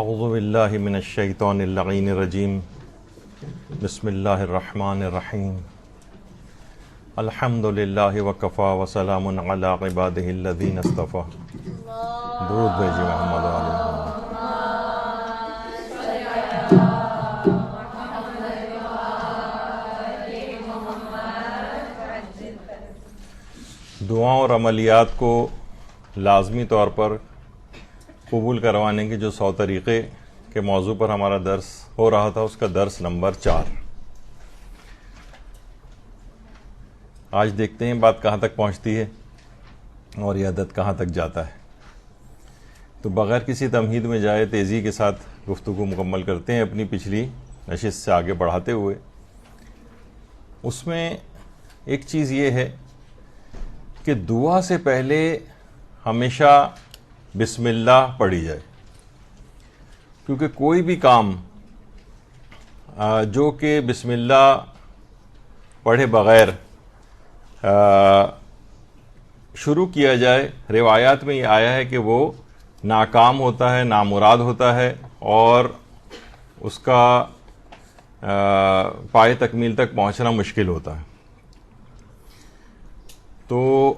اعوذ باللہ من الشیطان اللعین الرجیم بسم اللہ الرحمن الرحیم الحمد للہ وکفی وسلام علی عبادہ الذین اصطفی. درود بھیجیے محمد علیہ. دعاؤں اور عملیات کو لازمی طور پر قبول کروانے کے جو 100 طریقے کے موضوع پر ہمارا درس ہو رہا تھا، اس کا درس نمبر 4. آج دیکھتے ہیں بات کہاں تک پہنچتی ہے اور یہ عدد کہاں تک جاتا ہے. تو بغیر کسی تمہید میں جائے تیزی کے ساتھ گفتگو مکمل کرتے ہیں اپنی پچھلی نشست سے آگے بڑھاتے ہوئے. اس میں ایک چیز یہ ہے کہ دعا سے پہلے ہمیشہ بسم اللہ پڑھی جائے، کیونکہ کوئی بھی کام جو کہ بسم اللہ پڑھے بغیر شروع کیا جائے، روایات میں یہ آیا ہے کہ وہ ناکام ہوتا ہے، نامراد ہوتا ہے اور اس کا پائے تکمیل تک پہنچنا مشکل ہوتا ہے. تو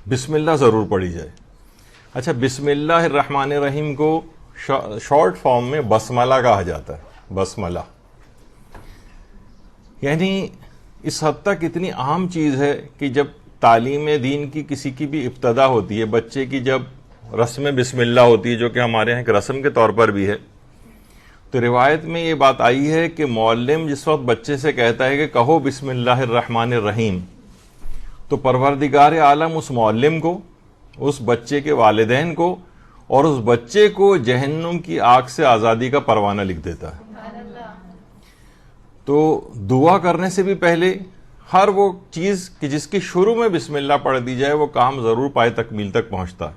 بسم اللہ ضرور پڑھی جائے. اچھا، بسم اللہ الرحمن الرحیم کو شارٹ فارم میں بسملہ کہا جاتا ہے. بسملہ یعنی اس حد تک اتنی عام چیز ہے کہ جب تعلیم دین کی کسی کی بھی ابتدا ہوتی ہے، بچے کی جب رسم بسم اللہ ہوتی ہے، جو کہ ہمارے یہاں ایک رسم کے طور پر بھی ہے، تو روایت میں یہ بات آئی ہے کہ معلم جس وقت بچے سے کہتا ہے کہ کہو بسم اللہ الرحمن الرحیم، تو پروردگار عالم اس معلم کو، اس بچے کے والدین کو اور اس بچے کو جہنم کی آگ سے آزادی کا پروانہ لکھ دیتا ہے. تو دعا کرنے سے بھی پہلے ہر وہ چیز کہ جس کی شروع میں بسم اللہ پڑھ دی جائے، وہ کام ضرور پائے تکمیل تک پہنچتا ہے.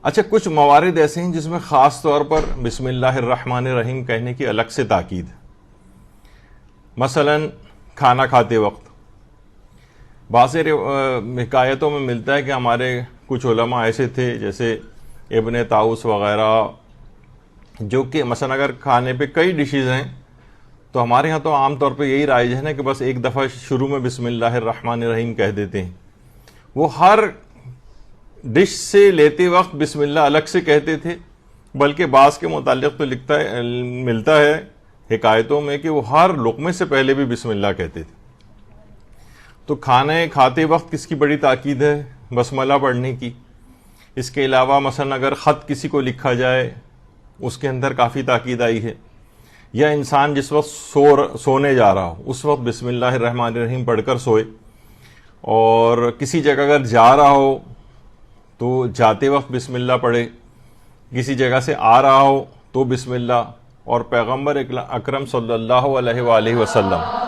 اچھا، کچھ موارد ایسے ہیں جس میں خاص طور پر بسم اللہ الرحمن الرحیم کہنے کی الگ سے تاکید ہے. مثلا کھانا کھاتے وقت بعض حکایتوں میں ملتا ہے کہ ہمارے کچھ علماء ایسے تھے جیسے ابن طاؤس وغیرہ، جو کہ مثلا اگر کھانے پہ کئی ڈشز ہیں تو ہمارے ہاں تو عام طور پہ یہی رائج ہے نا کہ بس ایک دفعہ شروع میں بسم اللہ الرحمن الرحیم کہہ دیتے ہیں. وہ ہر ڈش سے لیتے وقت بسم اللہ الگ سے کہتے تھے، بلکہ بعض کے متعلق تو ملتا ہے حکایتوں میں کہ وہ ہر لقمے سے پہلے بھی بسم اللہ کہتے تھے. تو کھانے کھاتے وقت کس کی بڑی تاکید ہے؟ بسملہ پڑھنے کی. اس کے علاوہ مثلا اگر خط کسی کو لکھا جائے، اس کے اندر کافی تاکید آئی ہے. یا انسان جس وقت سونے جا رہا ہو، اس وقت بسم اللہ الرحمن الرحیم پڑھ کر سوئے. اور کسی جگہ اگر جا رہا ہو تو جاتے وقت بسم اللہ پڑھے، کسی جگہ سے آ رہا ہو تو بسم اللہ. اور پیغمبر اکرم صلی اللہ علیہ وآلہ وسلم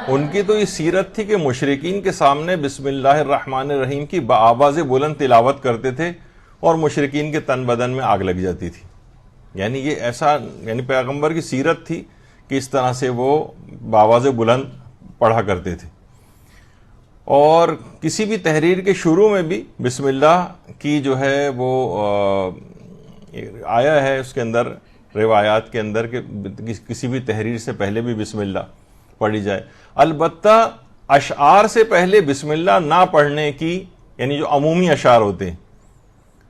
ان کی تو یہ سیرت تھی کہ مشرکین کے سامنے بسم اللہ الرحمن الرحیم کی بآواز بلند تلاوت کرتے تھے اور مشرکین کے تن بدن میں آگ لگ جاتی تھی. یعنی یہ ایسا پیغمبر کی سیرت تھی کہ اس طرح سے وہ بآواز بلند پڑھا کرتے تھے. اور کسی بھی تحریر کے شروع میں بھی بسم اللہ کی جو ہے وہ آیا ہے اس کے اندر، روایات کے اندر، کہ کسی بھی تحریر سے پہلے بھی بسم اللہ پڑھی جائے. البتہ اشعار سے پہلے بسم اللہ نہ پڑھنے کی، یعنی جو عمومی اشعار ہوتے ہیں،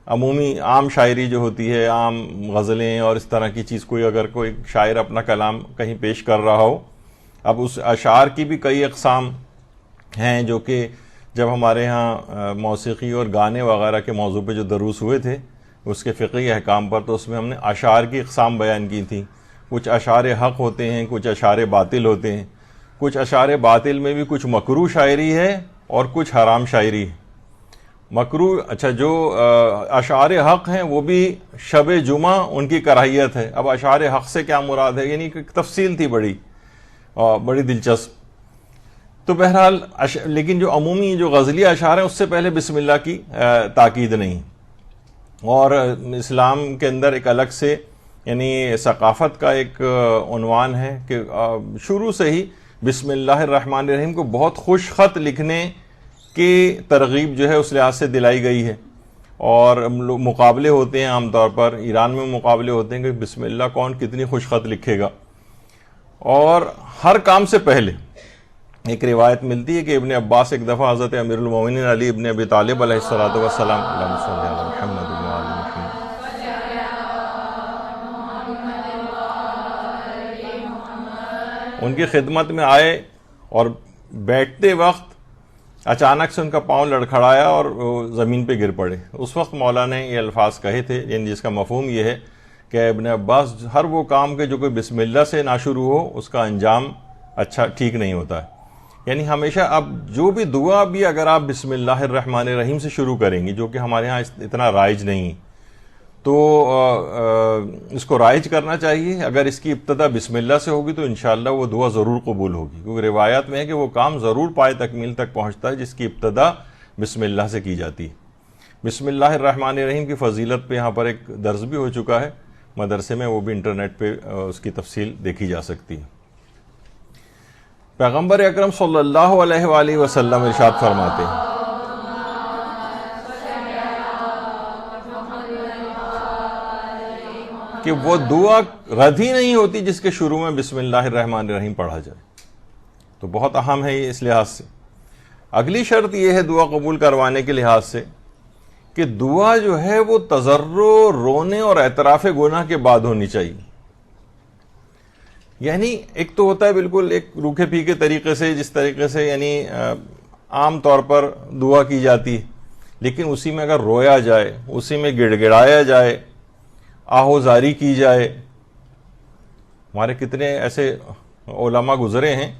عمومی عام شاعری جو ہوتی ہے، عام غزلیں اور اس طرح کی چیز، اگر کوئی شاعر اپنا کلام کہیں پیش کر رہا ہو، اب اس اشعار کی بھی کئی اقسام ہیں جو کہ جب ہمارے ہاں موسیقی اور گانے وغیرہ کے موضوع پہ جو دروس ہوئے تھے اس کے فقہی احکام پر، تو اس میں ہم نے اشعار کی اقسام بیان کی تھیں. کچھ اشعار حق ہوتے ہیں، کچھ اشعار باطل ہوتے ہیں. کچھ اشعار باطل میں بھی کچھ مکروہ شاعری ہے اور کچھ حرام شاعری ہے. مکروہ، اچھا، جو اشعار حق ہیں وہ بھی شب جمعہ ان کی کراہیت ہے. اب اشعار حق سے کیا مراد ہے، یعنی کہ تفصیل تھی بڑی دلچسپ. تو بہرحال لیکن جو عمومی جو غزلی اشعار ہیں اس سے پہلے بسم اللہ کی تاکید نہیں. اور اسلام کے اندر ایک الگ سے یعنی ثقافت کا ایک عنوان ہے کہ شروع سے ہی بسم اللہ الرحمن الرحیم کو بہت خوش خط لکھنے کی ترغیب جو ہے اس لحاظ سے دلائی گئی ہے. اور مقابلے ہوتے ہیں عام طور پر، ایران میں مقابلے ہوتے ہیں کہ بسم اللہ کون کتنی خوش خط لکھے گا. اور ہر کام سے پہلے ایک روایت ملتی ہے کہ ابن عباس ایک دفعہ حضرت امیر المومنین علی ابن ابی طالب علیہ الصلوۃ والسلام اللہم صلی علی محمد وعلی محمد ان کی خدمت میں آئے اور بیٹھتے وقت اچانک سے ان کا پاؤں لڑکھڑایا اور زمین پہ گر پڑے. اس وقت مولا نے یہ الفاظ کہے تھے، یعنی جس کا مفہوم یہ ہے کہ ابن عباس ہر وہ کام کے جو کوئی بسم اللہ سے نہ شروع ہو اس کا انجام اچھا ٹھیک نہیں ہوتا ہے. یعنی ہمیشہ اب جو بھی دعا بھی اگر آپ بسم اللہ الرحمن الرحیم سے شروع کریں گی، جو کہ ہمارے ہاں اتنا رائج نہیں، تو اس کو رائج کرنا چاہیے. اگر اس کی ابتدا بسم اللہ سے ہوگی تو انشاءاللہ وہ دعا ضرور قبول ہوگی، کیونکہ روایات میں ہے کہ وہ کام ضرور پائے تکمیل تک پہنچتا ہے جس کی ابتدا بسم اللہ سے کی جاتی ہے. بسم اللہ الرحمن الرحیم کی فضیلت پہ یہاں پر ایک درس بھی ہو چکا ہے مدرسے میں، وہ بھی انٹرنیٹ پہ اس کی تفصیل دیکھی جا سکتی ہے. پیغمبر اکرم صلی اللہ علیہ وآلہ وسلم ارشاد فرماتے ہیں کہ وہ دعا رد ہی نہیں ہوتی جس کے شروع میں بسم اللہ الرحمن الرحیم پڑھا جائے. تو بہت اہم ہے یہ اس لحاظ سے. اگلی شرط یہ ہے دعا قبول کروانے کے لحاظ سے کہ دعا جو ہے وہ تضرع، رونے اور اعتراف گناہ کے بعد ہونی چاہیے. یعنی ایک تو ہوتا ہے بالکل ایک روکھے پھیکے طریقے سے، جس طریقے سے یعنی عام طور پر دعا کی جاتی ہے، لیکن اسی میں اگر رویا جائے، اسی میں گڑ گڑایا جائے، آہوزاری کی جائے. ہمارے کتنے ایسے علماء گزرے ہیں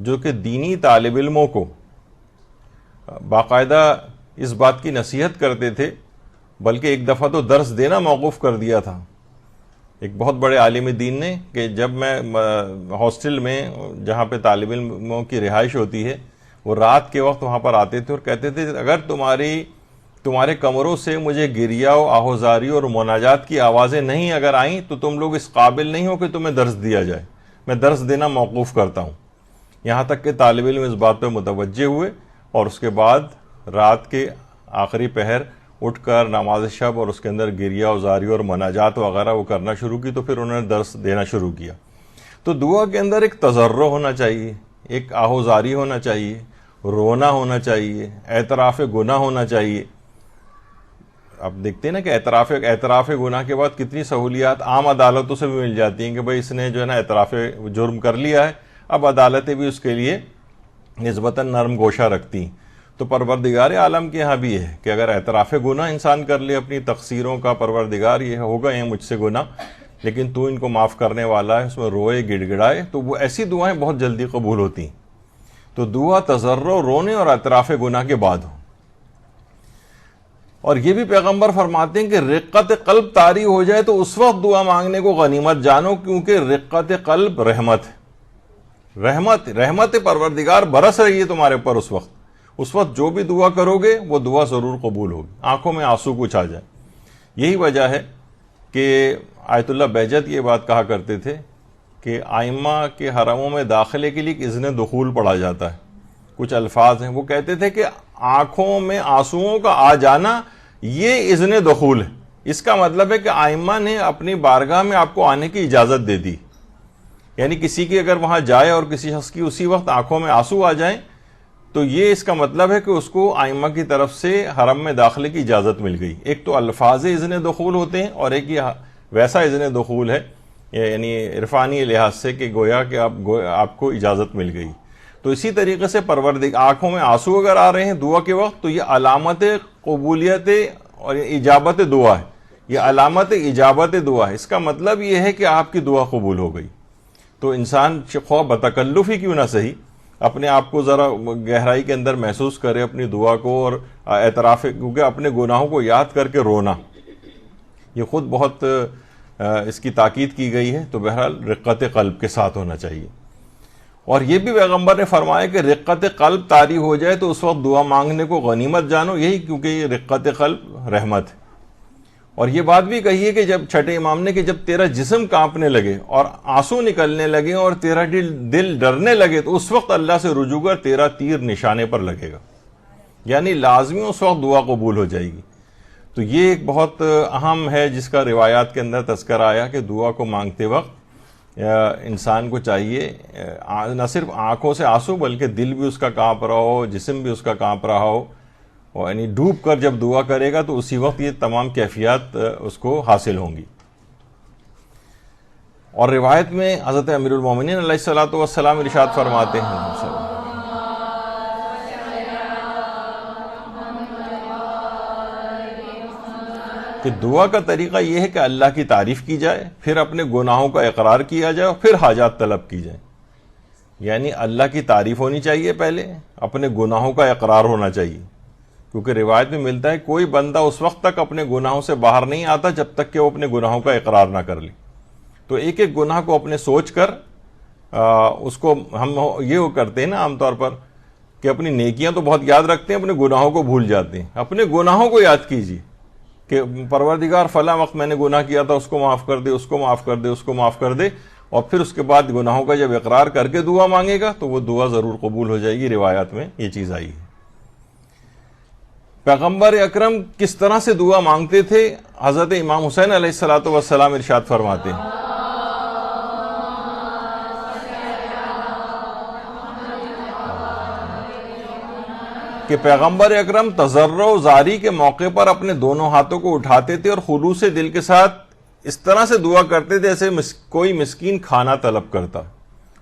جو کہ دینی طالب علموں کو باقاعدہ اس بات کی نصیحت کرتے تھے، بلکہ ایک دفعہ تو درس دینا موقوف کر دیا تھا ایک بہت بڑے عالم دین نے، کہ جب میں ہاسٹل میں جہاں پہ طالب علموں کی رہائش ہوتی ہے، وہ رات کے وقت وہاں پر آتے تھے اور کہتے تھے اگر تمہارے کمروں سے مجھے گریہ و آہوزاری اور مناجات کی آوازیں نہیں اگر آئیں تو تم لوگ اس قابل نہیں ہو کہ تمہیں درس دیا جائے، میں درس دینا موقوف کرتا ہوں. یہاں تک کہ طالب علم اس بات پہ متوجہ ہوئے اور اس کے بعد رات کے آخری پہر اٹھ کر نماز شب اور اس کے اندر گریہ وزاری اور مناجات وغیرہ وہ کرنا شروع کی، تو پھر انہوں نے درس دینا شروع کیا. تو دعا کے اندر ایک تضرع ہونا چاہیے، ایک آہوزاری ہونا چاہیے، رونا ہونا چاہیے، اعتراف گناہ ہونا چاہیے. آپ دیکھتے ہیں نا کہ اعتراف گناہ کے بعد کتنی سہولیات عام عدالتوں سے بھی مل جاتی ہیں کہ بھائی اس نے جو ہے نا اعتراف جرم کر لیا ہے، اب عدالتیں بھی اس کے لیے نسبتاً نرم گوشہ رکھتی ہیں. تو پروردگار عالم کے یہاں بھی ہے کہ اگر اعتراف گناہ انسان کر لے اپنی تقصیروں کا، پروردگار یہ ہو گئے ہیں مجھ سے گناہ لیکن تو ان کو معاف کرنے والا ہے، اس میں روئے گڑ گڑائے، تو وہ ایسی دعائیں بہت جلدی قبول ہوتی ہیں. تو دعا تضرع، رونے اور اعتراف گناہ کے بعد ہو. اور یہ بھی پیغمبر فرماتے ہیں کہ رقت قلب طاری ہو جائے تو اس وقت دعا مانگنے کو غنیمت جانو، کیونکہ رقت قلب رحمت ہے. رحمت پروردگار برس رہی ہے تمہارے اوپر. اس وقت جو بھی دعا کرو گے وہ دعا ضرور قبول ہوگی، آنکھوں میں آنسو کچھ آ جائے. یہی وجہ ہے کہ آیت اللہ بہجت یہ بات کہا کرتے تھے کہ ائمہ کے حرموں میں داخلے کے لیے ایک اذن دخول پڑھا جاتا ہے. کچھ الفاظ ہیں، وہ کہتے تھے کہ آنکھوں میں آنسوؤں کا آ جانا یہ اذن دخول ہے. اس کا مطلب ہے کہ ائمہ نے اپنی بارگاہ میں آپ کو آنے کی اجازت دے دی. یعنی کسی کی اگر وہاں جائے اور کسی شخص کی اسی وقت آنکھوں میں آنسو آ جائیں تو یہ اس کا مطلب ہے کہ اس کو ائمہ کی طرف سے حرم میں داخلے کی اجازت مل گئی. ایک تو الفاظ اذن دخول ہوتے ہیں اور ایک یہ ویسا اذن دخول ہے یعنی عرفانی لحاظ سے کہ گویا کہ آپ کو اجازت مل گئی. تو اسی طریقے سے آنکھوں میں آنسو اگر آ رہے ہیں دعا کے وقت تو یہ علامت قبولیت اور اجابت دعا ہے. یہ علامت اجابت دعا ہے. اس کا مطلب یہ ہے کہ آپ کی دعا قبول ہو گئی. تو انسان خواہ بتکلف ہی کیوں نہ صحیح اپنے آپ کو ذرا گہرائی کے اندر محسوس کرے اپنی دعا کو اور اعتراف، کیونکہ اپنے گناہوں کو یاد کر کے رونا یہ خود بہت اس کی تاکید کی گئی ہے. تو بہرحال رقت قلب کے ساتھ ہونا چاہیے. اور یہ بھی پیغمبر نے فرمایا کہ رقت قلب طاری ہو جائے تو اس وقت دعا مانگنے کو غنیمت جانو، یہی کیونکہ یہ رقت قلب رحمت ہے. اور یہ بات بھی کہی ہے کہ جب چھٹے امام نے کہ جب تیرا جسم کانپنے لگے اور آنسو نکلنے لگے اور تیرا دل ڈرنے لگے تو اس وقت اللہ سے رجوع کر، تیرا تیر نشانے پر لگے گا، یعنی لازمی اس وقت دعا قبول ہو جائے گی۔ تو یہ ایک بہت اہم ہے جس کا روایات کے اندر تذکرہ آیا کہ دعا کو مانگتے وقت انسان کو چاہیے نہ صرف آنکھوں سے آنسو بلکہ دل بھی اس کا کانپ رہا ہو، جسم بھی اس کا کانپ رہا ہو، یعنی ڈوب کر جب دعا کرے گا تو اسی وقت یہ تمام کیفیات اس کو حاصل ہوں گی۔ اور روایت میں حضرت امیر المومنین علیہ الصلوۃ والسلام ارشاد فرماتے ہیں کہ دعا کا طریقہ یہ ہے کہ اللہ کی تعریف کی جائے، پھر اپنے گناہوں کا اقرار کیا جائے اور پھر حاجات طلب کی جائے۔ یعنی اللہ کی تعریف ہونی چاہیے، پہلے اپنے گناہوں کا اقرار ہونا چاہیے، کیونکہ روایت میں ملتا ہے کوئی بندہ اس وقت تک اپنے گناہوں سے باہر نہیں آتا جب تک کہ وہ اپنے گناہوں کا اقرار نہ کر لے۔ تو ایک ایک گناہ کو اپنے سوچ کر اس کو ہم یہ کرتے ہیں نا عام طور پر کہ اپنی نیکیاں تو بہت یاد رکھتے ہیں، اپنے گناہوں کو بھول جاتے ہیں۔ اپنے گناہوں کو یاد کیجیے کہ پروردگار فلاں وقت میں نے گناہ کیا تھا، اس کو معاف کر دے، اس کو معاف کر دے، اس کو معاف کر دے، اور پھر اس کے بعد گناہوں کا جب اقرار کر کے دعا مانگے گا تو وہ دعا ضرور قبول ہو جائے گی۔ روایات میں یہ چیز آئی ہے۔ پیغمبر اکرم کس طرح سے دعا مانگتے تھے؟ حضرت امام حسین علیہ الصلوۃ والسلام ارشاد فرماتے ہیں کہ پیغمبر اکرم تضرع و زاری کے موقع پر اپنے دونوں ہاتھوں کو اٹھاتے تھے اور خلوص دل کے ساتھ اس طرح سے دعا کرتے تھے جیسے کوئی مسکین کھانا طلب کرتا۔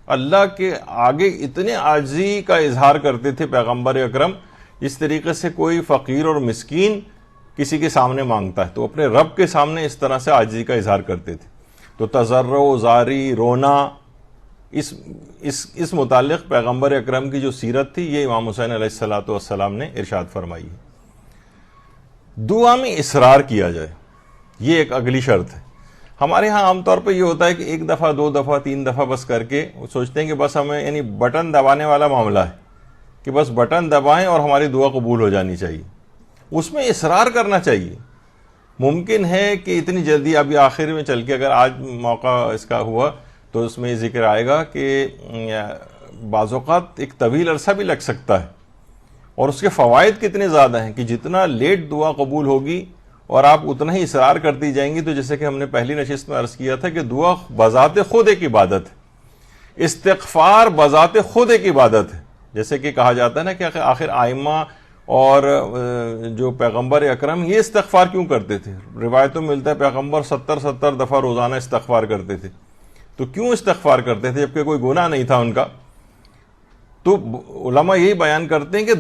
اللہ کے آگے اتنے عاجزی کا اظہار کرتے تھے پیغمبر اکرم، اس طریقے سے کوئی فقیر اور مسکین کسی کے سامنے مانگتا ہے تو اپنے رب کے سامنے اس طرح سے عاجزی کا اظہار کرتے تھے۔ تو تضرع و زاری، رونا، اس متعلق پیغمبر اکرم کی جو سیرت تھی یہ امام حسین علیہ الصلوۃ والسلام نے ارشاد فرمائی ہے۔ دعا میں اصرار کیا جائے، یہ ایک اگلی شرط ہے۔ ہمارے ہاں عام طور پہ یہ ہوتا ہے کہ ایک دفعہ، دو دفعہ، تین دفعہ بس کر کے سوچتے ہیں کہ بس ہمیں یعنی بٹن دبانے والا معاملہ ہے کہ بس بٹن دبائیں اور ہماری دعا قبول ہو جانی چاہیے۔ اس میں اصرار کرنا چاہیے۔ ممکن ہے کہ اتنی جلدی ابھی آخر میں چل کے اگر آج موقع اس کا ہوا تو اس میں یہ ذکر آئے گا کہ بعض اوقات ایک طویل عرصہ بھی لگ سکتا ہے، اور اس کے فوائد کتنے زیادہ ہیں کہ جتنا لیٹ دعا قبول ہوگی اور آپ اتنا ہی اصرار کرتی جائیں گی۔ تو جیسے کہ ہم نے پہلی نشست میں عرض کیا تھا کہ دعا بذات خود ایک عبادت ہے، استغفار بذات خود ایک عبادت ہے۔ جیسے کہ کہا جاتا ہے نا کہ آخر آئمہ اور جو پیغمبر اکرم یہ استغفار کیوں کرتے تھے؟ روایتوں میں ملتا ہے پیغمبر 70 دفعہ روزانہ استغفار کرتے تھے۔ تو کیوں استغفار کرتے تھے جبکہ کوئی گناہ نہیں تھا ان کا؟ تو علماء یہی بیان کرتے ہیں کہ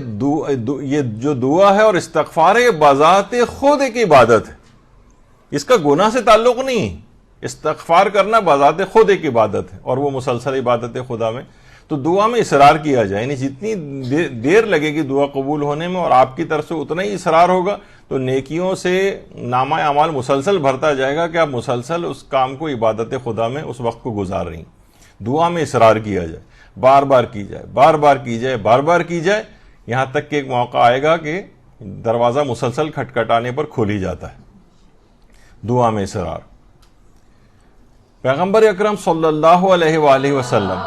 یہ جو دعا ہے اور استغفار ہے یہ بذات خود ایک عبادت ہے، اس کا گناہ سے تعلق نہیں ہے۔ استغفار کرنا بذات خود ایک عبادت ہے اور وہ مسلسل عبادت ہے خدا میں۔ تو دعا میں اصرار کیا جائے، یعنی جتنی دیر لگے گی دعا قبول ہونے میں اور آپ کی طرف سے اتنا ہی اصرار ہوگا تو نیکیوں سے نامہ اعمال مسلسل بھرتا جائے گا کہ آپ مسلسل اس کام کو عبادت خدا میں اس وقت کو گزار رہی ہیں۔ دعا میں اصرار کیا جائے، بار بار کی جائے، بار بار کی جائے، بار بار کی جائے، یہاں تک کہ ایک موقع آئے گا کہ دروازہ مسلسل کھٹکھٹانے پر کھول ہی جاتا ہے۔ دعا میں اصرار۔ پیغمبر اکرم صلی اللہ علیہ وآلہ وسلم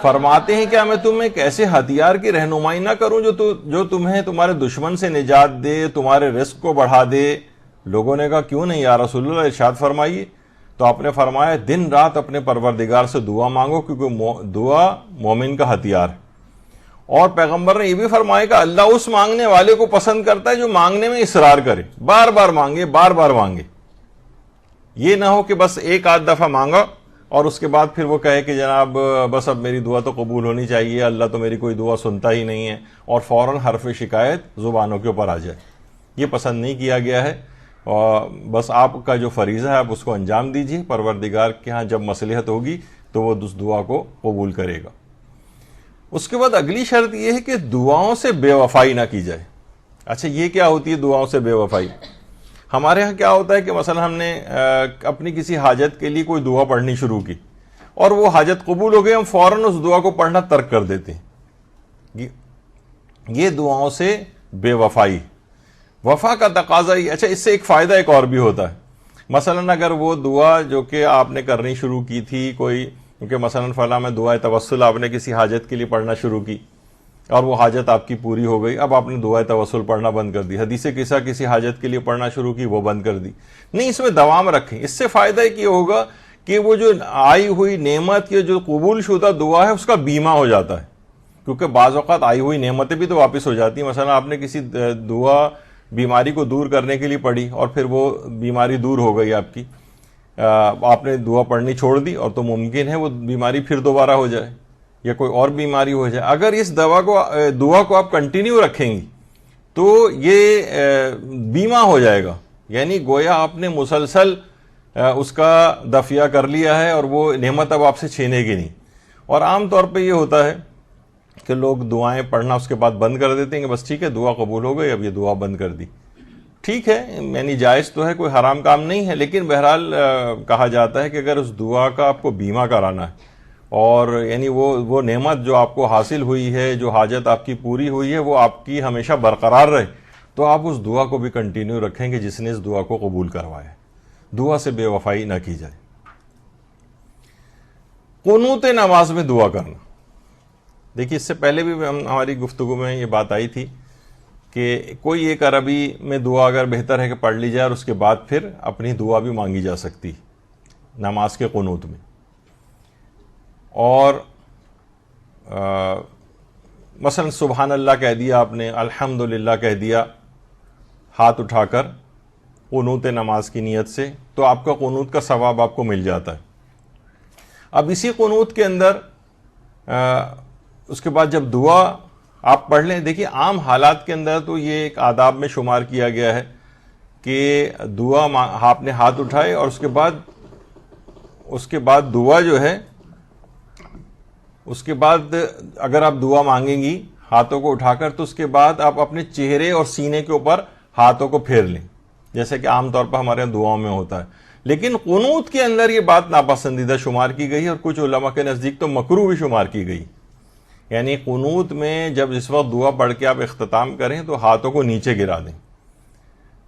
فرماتے ہیں کیا میں تمہیں ایک ایسے ہتھیار کی رہنمائی نہ کروں جو تمہیں تمہارے دشمن سے نجات دے، تمہارے رزق کو بڑھا دے؟ لوگوں نے کہا کیوں نہیں یا رسول اللہ، ارشاد فرمائیے۔ تو آپ نے فرمایا دن رات اپنے پروردگار سے دعا مانگو کیونکہ دعا مومن کا ہتھیار ہے۔ اور پیغمبر نے یہ بھی فرمایا کہ اللہ اس مانگنے والے کو پسند کرتا ہے جو مانگنے میں اصرار کرے، بار بار مانگے، بار بار مانگے۔ یہ نہ ہو کہ بس ایک آدھ دفعہ مانگا اور اس کے بعد پھر وہ کہے کہ جناب بس اب میری دعا تو قبول ہونی چاہیے، اللہ تو میری کوئی دعا سنتا ہی نہیں ہے، اور فوراً حرف شکایت زبانوں کے اوپر آ جائے۔ یہ پسند نہیں کیا گیا ہے، اور بس آپ کا جو فریضہ ہے آپ اس کو انجام دیجیے، پروردگار کے ہاں جب مصلحت ہوگی تو وہ اس دعا کو قبول کرے گا۔ اس کے بعد اگلی شرط یہ ہے کہ دعاؤں سے بے وفائی نہ کی جائے۔ اچھا یہ کیا ہوتی ہے دعاؤں سے بے وفائی؟ ہمارے ہاں کیا ہوتا ہے کہ مثلا ہم نے اپنی کسی حاجت کے لیے کوئی دعا پڑھنی شروع کی اور وہ حاجت قبول ہو گئی، ہم فوراً اس دعا کو پڑھنا ترک کر دیتے ہیں۔ یہ دعاؤں سے بے وفائی. وفا کا تقاضا ہی. اچھا اس سے ایک فائدہ ایک اور بھی ہوتا ہے. مثلا اگر وہ دعا جو کہ آپ نے کرنی شروع کی تھی کوئی, کیونکہ مثلا فلاں میں دعائے توسل آپ نے کسی حاجت کے لیے پڑھنا شروع کی اور وہ حاجت آپ کی پوری ہو گئی, اب آپ نے دعائے توسل پڑھنا بند کر دی. حدیث قصہ کسی حاجت کے لیے پڑھنا شروع کی, وہ بند کر دی. نہیں, اس میں دوام رکھیں. اس سے فائدہ ایک یہ ہوگا کہ وہ جو آئی ہوئی نعمت یا جو قبول شدہ دعا ہے اس کا بیمہ ہو جاتا ہے. کیونکہ بعض اوقات آئی ہوئی نعمتیں بھی تو واپس ہو جاتی ہیں. مثلا آپ نے کسی دعا بیماری کو دور کرنے کے لیے پڑھی اور پھر وہ بیماری دور ہو گئی آپ کی, آپ نے دعا پڑھنی چھوڑ دی, اور تو ممکن ہے وہ بیماری پھر دوبارہ ہو جائے یا کوئی اور بیماری ہو جائے. اگر اس دعا کو آپ کنٹینیو رکھیں گی تو یہ بیمہ ہو جائے گا. یعنی گویا آپ نے مسلسل اس کا دفیہ کر لیا ہے اور وہ نعمت اب آپ سے چھینے گی نہیں. اور عام طور پہ یہ ہوتا ہے کہ لوگ دعائیں پڑھنا اس کے بعد بند کر دیتے ہیں کہ بس ٹھیک ہے دعا قبول ہو گئی, اب یہ دعا بند کر دی. ٹھیک ہے, یعنی جائز تو ہے, کوئی حرام کام نہیں ہے, لیکن بہرحال کہا جاتا ہے کہ اگر اس دعا کا آپ کو بیمہ کرانا ہے اور یعنی وہ نعمت جو آپ کو حاصل ہوئی ہے, جو حاجت آپ کی پوری ہوئی ہے, وہ آپ کی ہمیشہ برقرار رہے, تو آپ اس دعا کو بھی کنٹینیو رکھیں گے جس نے اس دعا کو قبول کروایا. دعا سے بے وفائی نہ کی جائے. قنوت نماز میں دعا کرنا. دیکھیے اس سے پہلے بھی ہماری گفتگو میں یہ بات آئی تھی کہ کوئی ایک عربی میں دعا اگر بہتر ہے کہ پڑھ لی جائے اور اس کے بعد پھر اپنی دعا بھی مانگی جا سکتی نماز کے قنوت میں. اور مثلا سبحان اللہ کہہ دیا آپ نے, الحمدللہ کہہ دیا ہاتھ اٹھا کر قنوت نماز کی نیت سے, تو آپ کا قنوت کا ثواب آپ کو مل جاتا ہے. اب اسی قنوت کے اندر اس کے بعد جب دعا آپ پڑھ لیں, دیکھیے عام حالات کے اندر تو یہ ایک آداب میں شمار کیا گیا ہے کہ دعا آپ نے ہاتھ اٹھائے اور اس کے بعد دعا جو ہے, اس کے بعد اگر آپ دعا مانگیں گی ہاتھوں کو اٹھا کر, تو اس کے بعد آپ اپنے چہرے اور سینے کے اوپر ہاتھوں کو پھیر لیں, جیسے کہ عام طور پر ہمارے یہاں دعاؤں میں ہوتا ہے. لیکن قنوت کے اندر یہ بات ناپسندیدہ شمار کی گئی اور کچھ علماء کے نزدیک تو مکروہ بھی شمار کی گئی. یعنی قنوت میں جب اس وقت دعا پڑھ کے آپ اختتام کریں تو ہاتھوں کو نیچے گرا دیں.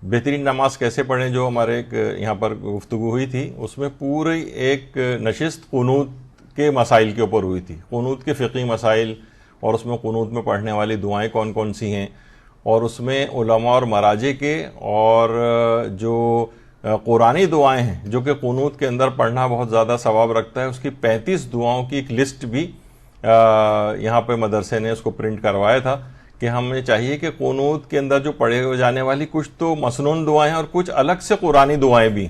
بہترین نماز کیسے پڑھیں جو ہمارے ایک یہاں پر گفتگو ہوئی تھی, اس میں پوری ایک نشست قنوت کے مسائل کے اوپر ہوئی تھی, قنوت کے فقہی مسائل, اور اس میں قنوت میں پڑھنے والی دعائیں کون کون سی ہیں, اور اس میں علماء اور مراجع کے اور جو قرآنی دعائیں ہیں جو کہ قنوت کے اندر پڑھنا بہت زیادہ ثواب رکھتا ہے, اس کی 35 دعاؤں کی ایک لسٹ بھی یہاں پہ مدرسے نے اس کو پرنٹ کروایا تھا کہ ہمیں چاہیے کہ قنوت کے اندر جو پڑھے جانے والی کچھ تو مسنون دعائیں اور کچھ الگ سے قرآنی دعائیں بھی,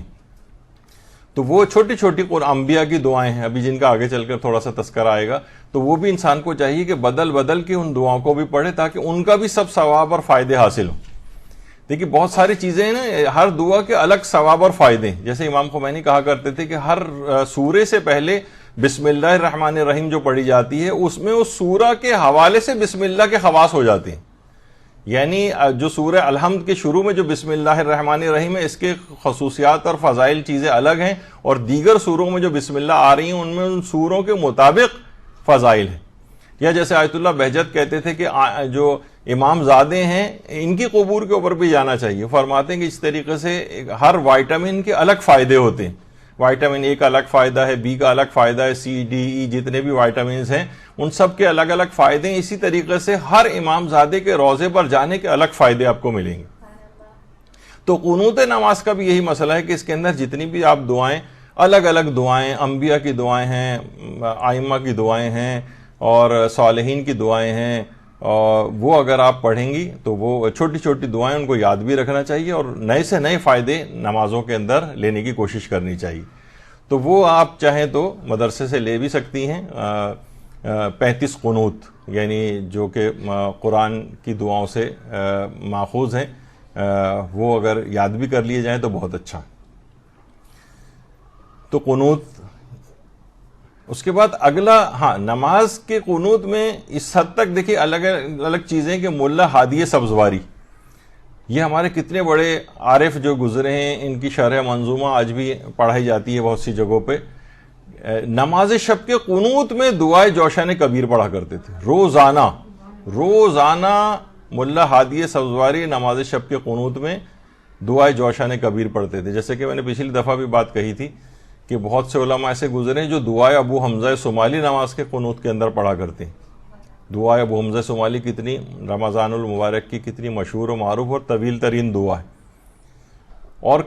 تو وہ چھوٹی چھوٹی انبیاء کی دعائیں ہیں ابھی جن کا آگے چل کر تھوڑا سا تذکرہ آئے گا, تو وہ بھی انسان کو چاہیے کہ بدل کے ان دعاؤں کو بھی پڑھے تاکہ ان کا بھی سب ثواب اور فائدے حاصل ہوں. دیکھیے بہت ساری چیزیں ہیں نا, ہر دعا کے الگ ثواب اور فائدے ہیں. جیسے امام خمینی کہا کرتے تھے کہ ہر سورے سے پہلے بسم اللہ الرحمن الرحیم جو پڑھی جاتی ہے اس میں اس سورہ کے حوالے سے بسم اللہ کے خواص ہو جاتے ہیں. یعنی جو سورہ الحمد کے شروع میں جو بسم اللہ الرحمن الرحیم ہے اس کے خصوصیات اور فضائل چیزیں الگ ہیں, اور دیگر سوروں میں جو بسم اللہ آ رہی ہیں ان میں ان سوروں کے مطابق فضائل ہیں. یا جیسے آیت اللہ بہجت کہتے تھے کہ جو امام زادے ہیں ان کی قبور کے اوپر بھی جانا چاہیے. فرماتے ہیں کہ اس طریقے سے ہر وائٹامن کے الگ فائدے ہوتے ہیں. وائٹامن اے کا الگ فائدہ ہے, بی کا الگ فائدہ ہے, سی ڈی ای جتنے بھی وائٹامنز ہیں ان سب کے الگ الگ فائدے ہیں. اسی طریقے سے ہر امام زادے کے روضے پر جانے کے الگ فائدے آپ کو ملیں گے. تو قنوت نماز کا بھی یہی مسئلہ ہے کہ اس کے اندر جتنی بھی آپ دعائیں, الگ الگ دعائیں, انبیاء کی دعائیں ہیں, ائمہ کی دعائیں ہیں اور صالحین کی دعائیں ہیں, وہ اگر آپ پڑھیں گی تو وہ چھوٹی چھوٹی دعائیں ان کو یاد بھی رکھنا چاہیے اور نئے سے نئے فائدے نمازوں کے اندر لینے کی کوشش کرنی چاہیے. تو وہ آپ چاہیں تو مدرسے سے لے بھی سکتی ہیں 35 قنوت, یعنی جو کہ قرآن کی دعاؤں سے ماخوذ ہیں, وہ اگر یاد بھی کر لیے جائیں تو بہت اچھا. تو قنوت. اس کے بعد اگلا, نماز کے قنوت میں اس حد تک دیکھیے الگ الگ چیزیں کہ ملا ہادی سبزواری, یہ ہمارے کتنے بڑے عارف جو گزرے ہیں, ان کی شرح منظومہ آج بھی پڑھائی جاتی ہے بہت سی جگہوں پہ. نماز شب کے قنوت میں دعائے جوشن کبیر پڑھا کرتے تھے روزانہ ملا ہادی سبزواری نماز شب کے قنوت میں دعائے جوشان کبیر پڑھتے تھے. جیسے کہ میں نے پچھلی دفعہ بھی بات کہی تھی کہ بہت سے علماء ایسے گزرے جو دعائے ابو حمزہ سمالی نماز کے قنوت کے اندر پڑھا کرتے ہیں. دعائے ابو حمزہ سمالی کتنی رمضان المبارک کی کتنی مشہور و معروف اور طویل ترین دعا ہے. اور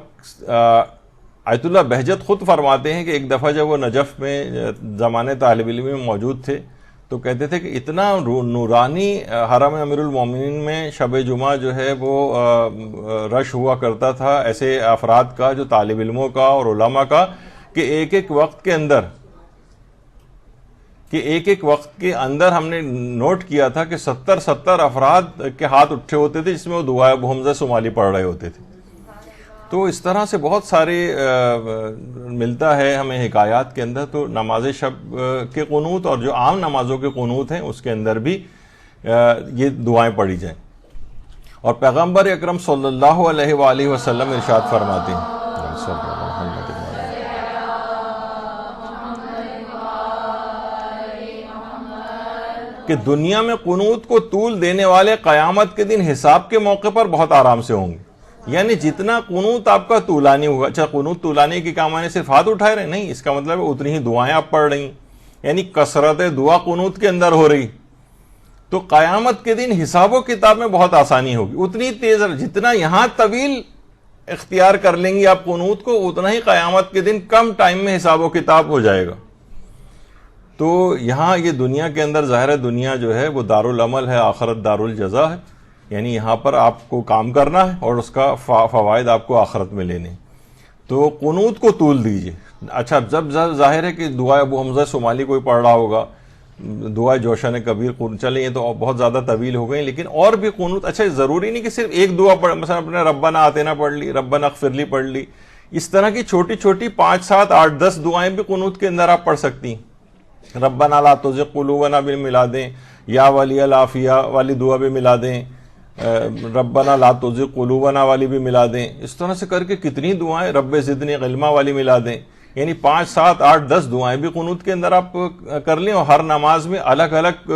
آیت اللہ بہجت خود فرماتے ہیں کہ ایک دفعہ جب وہ نجف میں زمانے طالب علم میں موجود تھے تو کہتے تھے کہ اتنا نورانی حرم امیر المومنین میں شب جمعہ جو ہے وہ رش ہوا کرتا تھا ایسے افراد کا جو طالب علموں کا اور علماء کا کہ ایک ایک وقت کے اندر ہم نے نوٹ کیا تھا کہ 70 افراد کے ہاتھ اٹھے ہوتے تھے جس میں وہ دعائے ابو حمزہ سمالی پڑھ رہے ہوتے تھے. تو اس طرح سے بہت سارے ملتا ہے ہمیں حکایات کے اندر. تو نماز شب کے قنوت اور جو عام نمازوں کے قنوت ہیں اس کے اندر بھی یہ دعائیں پڑھی جائیں. اور پیغمبر اکرم صلی اللہ علیہ وآلہ وسلم ارشاد فرماتے ہیں کہ دنیا میں قنوت کو طول دینے والے قیامت کے دن حساب کے موقع پر بہت آرام سے ہوں گے. یعنی جتنا قنوت آپ کا طولانی ہوگا. اچھا قنوت طولانی کی کیا معنی صرف ہاتھ اٹھائے رہے؟ نہیں، اس کا مطلب ہے اتنی ہی دعائیں آپ پڑھ رہی ہیں، یعنی کثرت دعا قنوت کے اندر ہو رہی. تو قیامت کے دن حساب و کتاب میں بہت آسانی ہوگی. اتنی تیز جتنا یہاں طویل اختیار کر لیں گی آپ قنوت کو اتنا ہی قیامت کے دن کم ٹائم میں حساب و کتاب ہو جائے گا. تو یہاں یہ دنیا کے اندر ظاہر دنیا جو ہے وہ دارالعمل ہے، آخرت دارالجزا ہے. یعنی یہاں پر آپ کو کام کرنا ہے اور اس کا فوائد آپ کو آخرت میں لینے. تو قنوت کو طول دیجئے. اچھا جب ظاہر ہے کہ دعائے ابو حمزہ سمالی کوئی پڑھ رہا ہوگا، دعائے جوشان کبیر چلیں یہ تو بہت زیادہ طویل ہو گئی، لیکن اور بھی قنوت. اچھا ضروری نہیں کہ صرف ایک دعا پڑھ، مثلا اپنے ربنا آتینا پڑھ لی، ربنا اغفر لی پڑھ لی. اس طرح کی چھوٹی چھوٹی 5 7 8 10 دعائیں بھی قنوت کے اندر آپ پڑھ سکتی ہیں. ربنا لا تزغ قلوبنا بھی ملا دیں، یا ولی العافیہ والی دعا بھی ملا دیں، ربنا لا تزغ قلوبنا والی بھی ملا دیں. اس طرح سے کر کے کتنی دعائیں، رب زدنی علما والی ملا دیں. یعنی 5 7 8 10 دعائیں بھی قنوت کے اندر آپ کر لیں. اور ہر نماز میں الگ الگ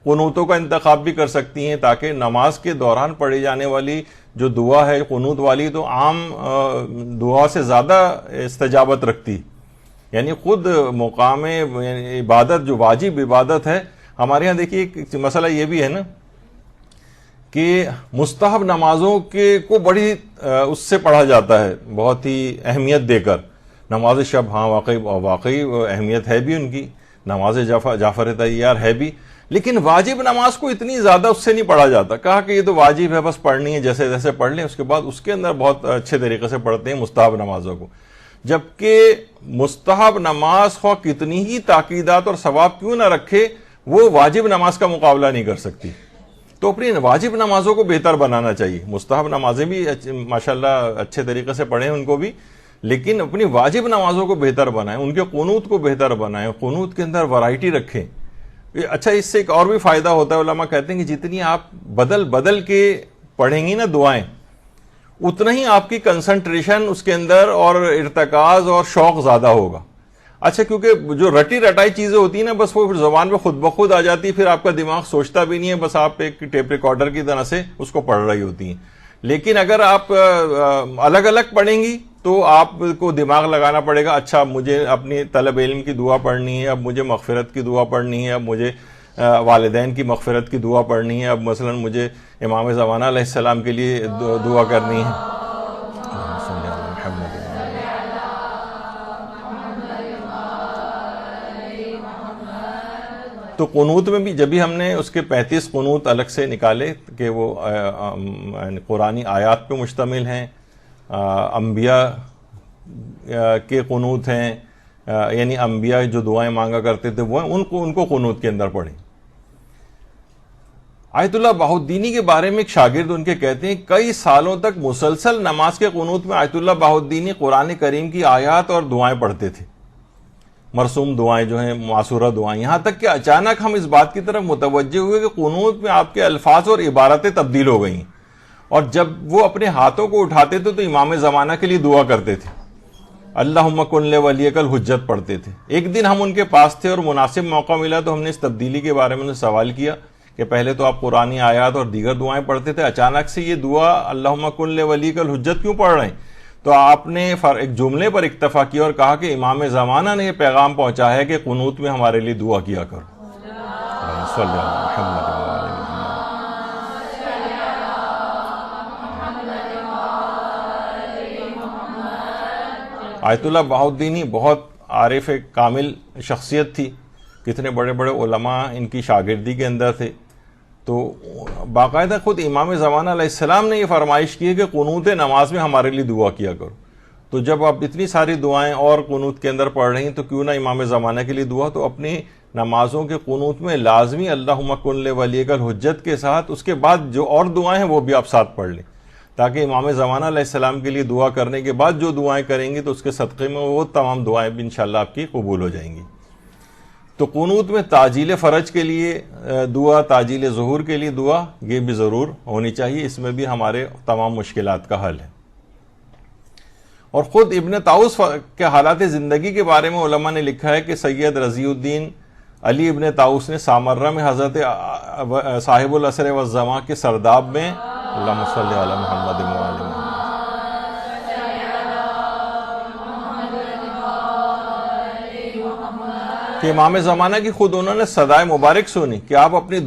قنوتوں کا انتخاب بھی کر سکتی ہیں تاکہ نماز کے دوران پڑھی جانے والی جو دعا ہے قنوت والی تو عام دعا سے زیادہ استجابت رکھتی. یعنی خود مقام عبادت جو واجب عبادت ہے ہمارے ہاں دیکھیے ایک مسئلہ یہ بھی ہے نا کہ مستحب نمازوں کو بڑی اس سے پڑھا جاتا ہے بہت ہی اہمیت دے کر. نماز شب ہاں واقعی اہمیت ہے بھی ان کی، نماز جعفر طیار ہے بھی، لیکن واجب نماز کو اتنی زیادہ اس سے نہیں پڑھا جاتا. کہا کہ یہ تو واجب ہے بس پڑھنی ہے، جیسے جیسے پڑھ لیں. اس کے بعد اس کے اندر بہت اچھے طریقے سے پڑھتے ہیں مستحب نمازوں کو. جبکہ مستحب نماز خواہ کتنی ہی تاکیدات اور ثواب کیوں نہ رکھے وہ واجب نماز کا مقابلہ نہیں کر سکتی. تو اپنی واجب نمازوں کو بہتر بنانا چاہیے. مستحب نمازیں بھی ماشاءاللہ اچھے طریقے سے پڑھیں ان کو بھی، لیکن اپنی واجب نمازوں کو بہتر بنائیں، ان کے قنوت کو بہتر بنائیں، قنوت کے اندر ورائٹی رکھیں. اچھا اس سے ایک اور بھی فائدہ ہوتا ہے، علماء کہتے ہیں کہ جتنی آپ بدل کے پڑھیں گی نا دعائیں اتنا ہی آپ کی کنسنٹریشن اس کے اندر اور ارتکاز اور شوق زیادہ ہوگا. اچھا کیونکہ جو رٹی رٹائی چیزیں ہوتی ہیں نا بس وہ زبان پہ خود بخود آ جاتی ہے، پھر آپ کا دماغ سوچتا بھی نہیں ہے، بس آپ ایک ٹیپ ریکارڈر کی طرح سے اس کو پڑھ رہی ہوتی ہیں. لیکن اگر آپ الگ الگ پڑھیں گی تو آپ کو دماغ لگانا پڑے گا. اچھا مجھے اپنی طلب علم کی دعا پڑھنی ہے، اب مجھے مغفرت کی دعا پڑھنی ہے، اب مجھے والدین کی مغفرت کی دعا پڑھنی ہے، اب مثلا مجھے امام زمانہ علیہ السلام کے لیے دعا کرنی ہے. تو قنوت میں بھی جبھی ہم نے اس کے 35 قنوت الگ سے نکالے کہ وہ قرآنی آیات پہ مشتمل ہیں، انبیاء کے قنوت ہیں، یعنی انبیاء جو دعائیں مانگا کرتے تھے وہ ان کو قنوت کے اندر پڑھیں. آیت اللہ بہاؤالدینی کے بارے میں ایک شاگرد ان کے کہتے ہیں کئی سالوں تک مسلسل نماز کے قنوت میں آیت اللہ بہاؤالدینی قرآن کریم کی آیات اور دعائیں پڑھتے تھے، مرسوم دعائیں جو ہیں، معصورہ دعائیں. یہاں تک کہ اچانک ہم اس بات کی طرف متوجہ ہوئے کہ قنوت میں آپ کے الفاظ اور عبارتیں تبدیل ہو گئیں، اور جب وہ اپنے ہاتھوں کو اٹھاتے تھے تو امام زمانہ کے لیے دعا کرتے تھے، اللہم کن لولیک الحجت پڑھتے تھے. ایک دن ہم ان کے پاس تھے اور مناسب موقع ملا تو ہم نے اس تبدیلی کے بارے میں سوال کیا کہ پہلے تو آپ قرآنی آیات اور دیگر دعائیں پڑھتے تھے، اچانک سے یہ دعا اللہم کن لولیک الحجت کیوں پڑھ رہے ہیں؟ تو آپ نے ایک جملے پر اکتفا کیا اور کہا کہ امام زمانہ نے یہ پیغام پہنچا ہے کہ قنوت میں ہمارے لیے دعا کیا کرو۔ صلی اللہ علیہ محمد وآل محمد۔ آیت اللہ بہاؤالدینی بہت عارف کامل شخصیت تھی، کتنے بڑے بڑے علماء ان کی شاگردی کے اندر تھے، تو باقاعدہ خود امام زمانہ علیہ السلام نے یہ فرمائش کی ہے کہ قنوت نماز میں ہمارے لیے دعا کیا کرو۔ تو جب آپ اتنی ساری دعائیں اور قنوت کے اندر پڑھ رہی ہیں تو کیوں نہ امام زمانہ کے لیے دعا، تو اپنی نمازوں کے قنوت میں لازمی اللہم کن لولیک الحجت کے ساتھ اس کے بعد جو اور دعائیں ہیں وہ بھی آپ ساتھ پڑھ لیں، تاکہ امام زمانہ علیہ السلام کے لیے دعا کرنے کے بعد جو دعائیں کریں گے تو اس کے صدقے میں وہ تمام دعائیں بھی انشاءاللہ آپ کی قبول ہو جائیں گی۔ تو قنوت میں تعجیل فرج کے لیے دعا، تعجیل ظہور کے لیے دعا، یہ بھی ضرور ہونی چاہیے، اس میں بھی ہمارے تمام مشکلات کا حل ہے۔ اور خود ابن طاؤس کے حالات زندگی کے بارے میں علماء نے لکھا ہے کہ سید رضی الدین علی ابن طاؤس نے سامرہ میں حضرت صاحب العصر والزمان کے سرداب میں اللہم صلی علی محمد وآل محمد کہ امام زمانہ کی خود انہوں نے صدائے مبارک سنی کہ آپ اپنی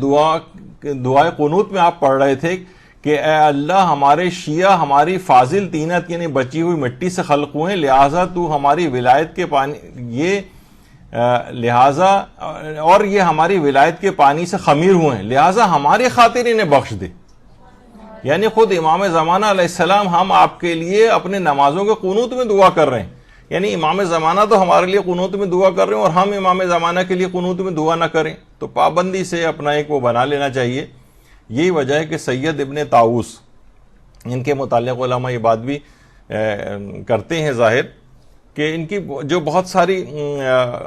دعائے قنوت میں آپ پڑھ رہے تھے کہ اے اللہ ہمارے شیعہ ہماری فاضل طینت یعنی بچی ہوئی مٹی سے خلق ہوئے، لہٰذا تو ہماری ولایت کے پانی یہ ہماری ولایت کے پانی سے خمیر ہوئے ہیں، لہٰذا ہماری خاطر انہیں بخش دے۔ یعنی خود امام زمانہ علیہ السلام ہم آپ کے لیے اپنے نمازوں کے قنوت میں دعا کر رہے ہیں، یعنی امام زمانہ تو ہمارے لیے قنوت میں دعا کر رہے ہیں اور ہم امام زمانہ کے لیے قنوت میں دعا نہ کریں، تو پابندی سے اپنا ایک وہ بنا لینا چاہیے۔ یہی وجہ ہے کہ سید ابن طاؤس، ان کے متعلق علماء یہ بات بھی کرتے ہیں ظاہر کہ ان کی جو بہت ساری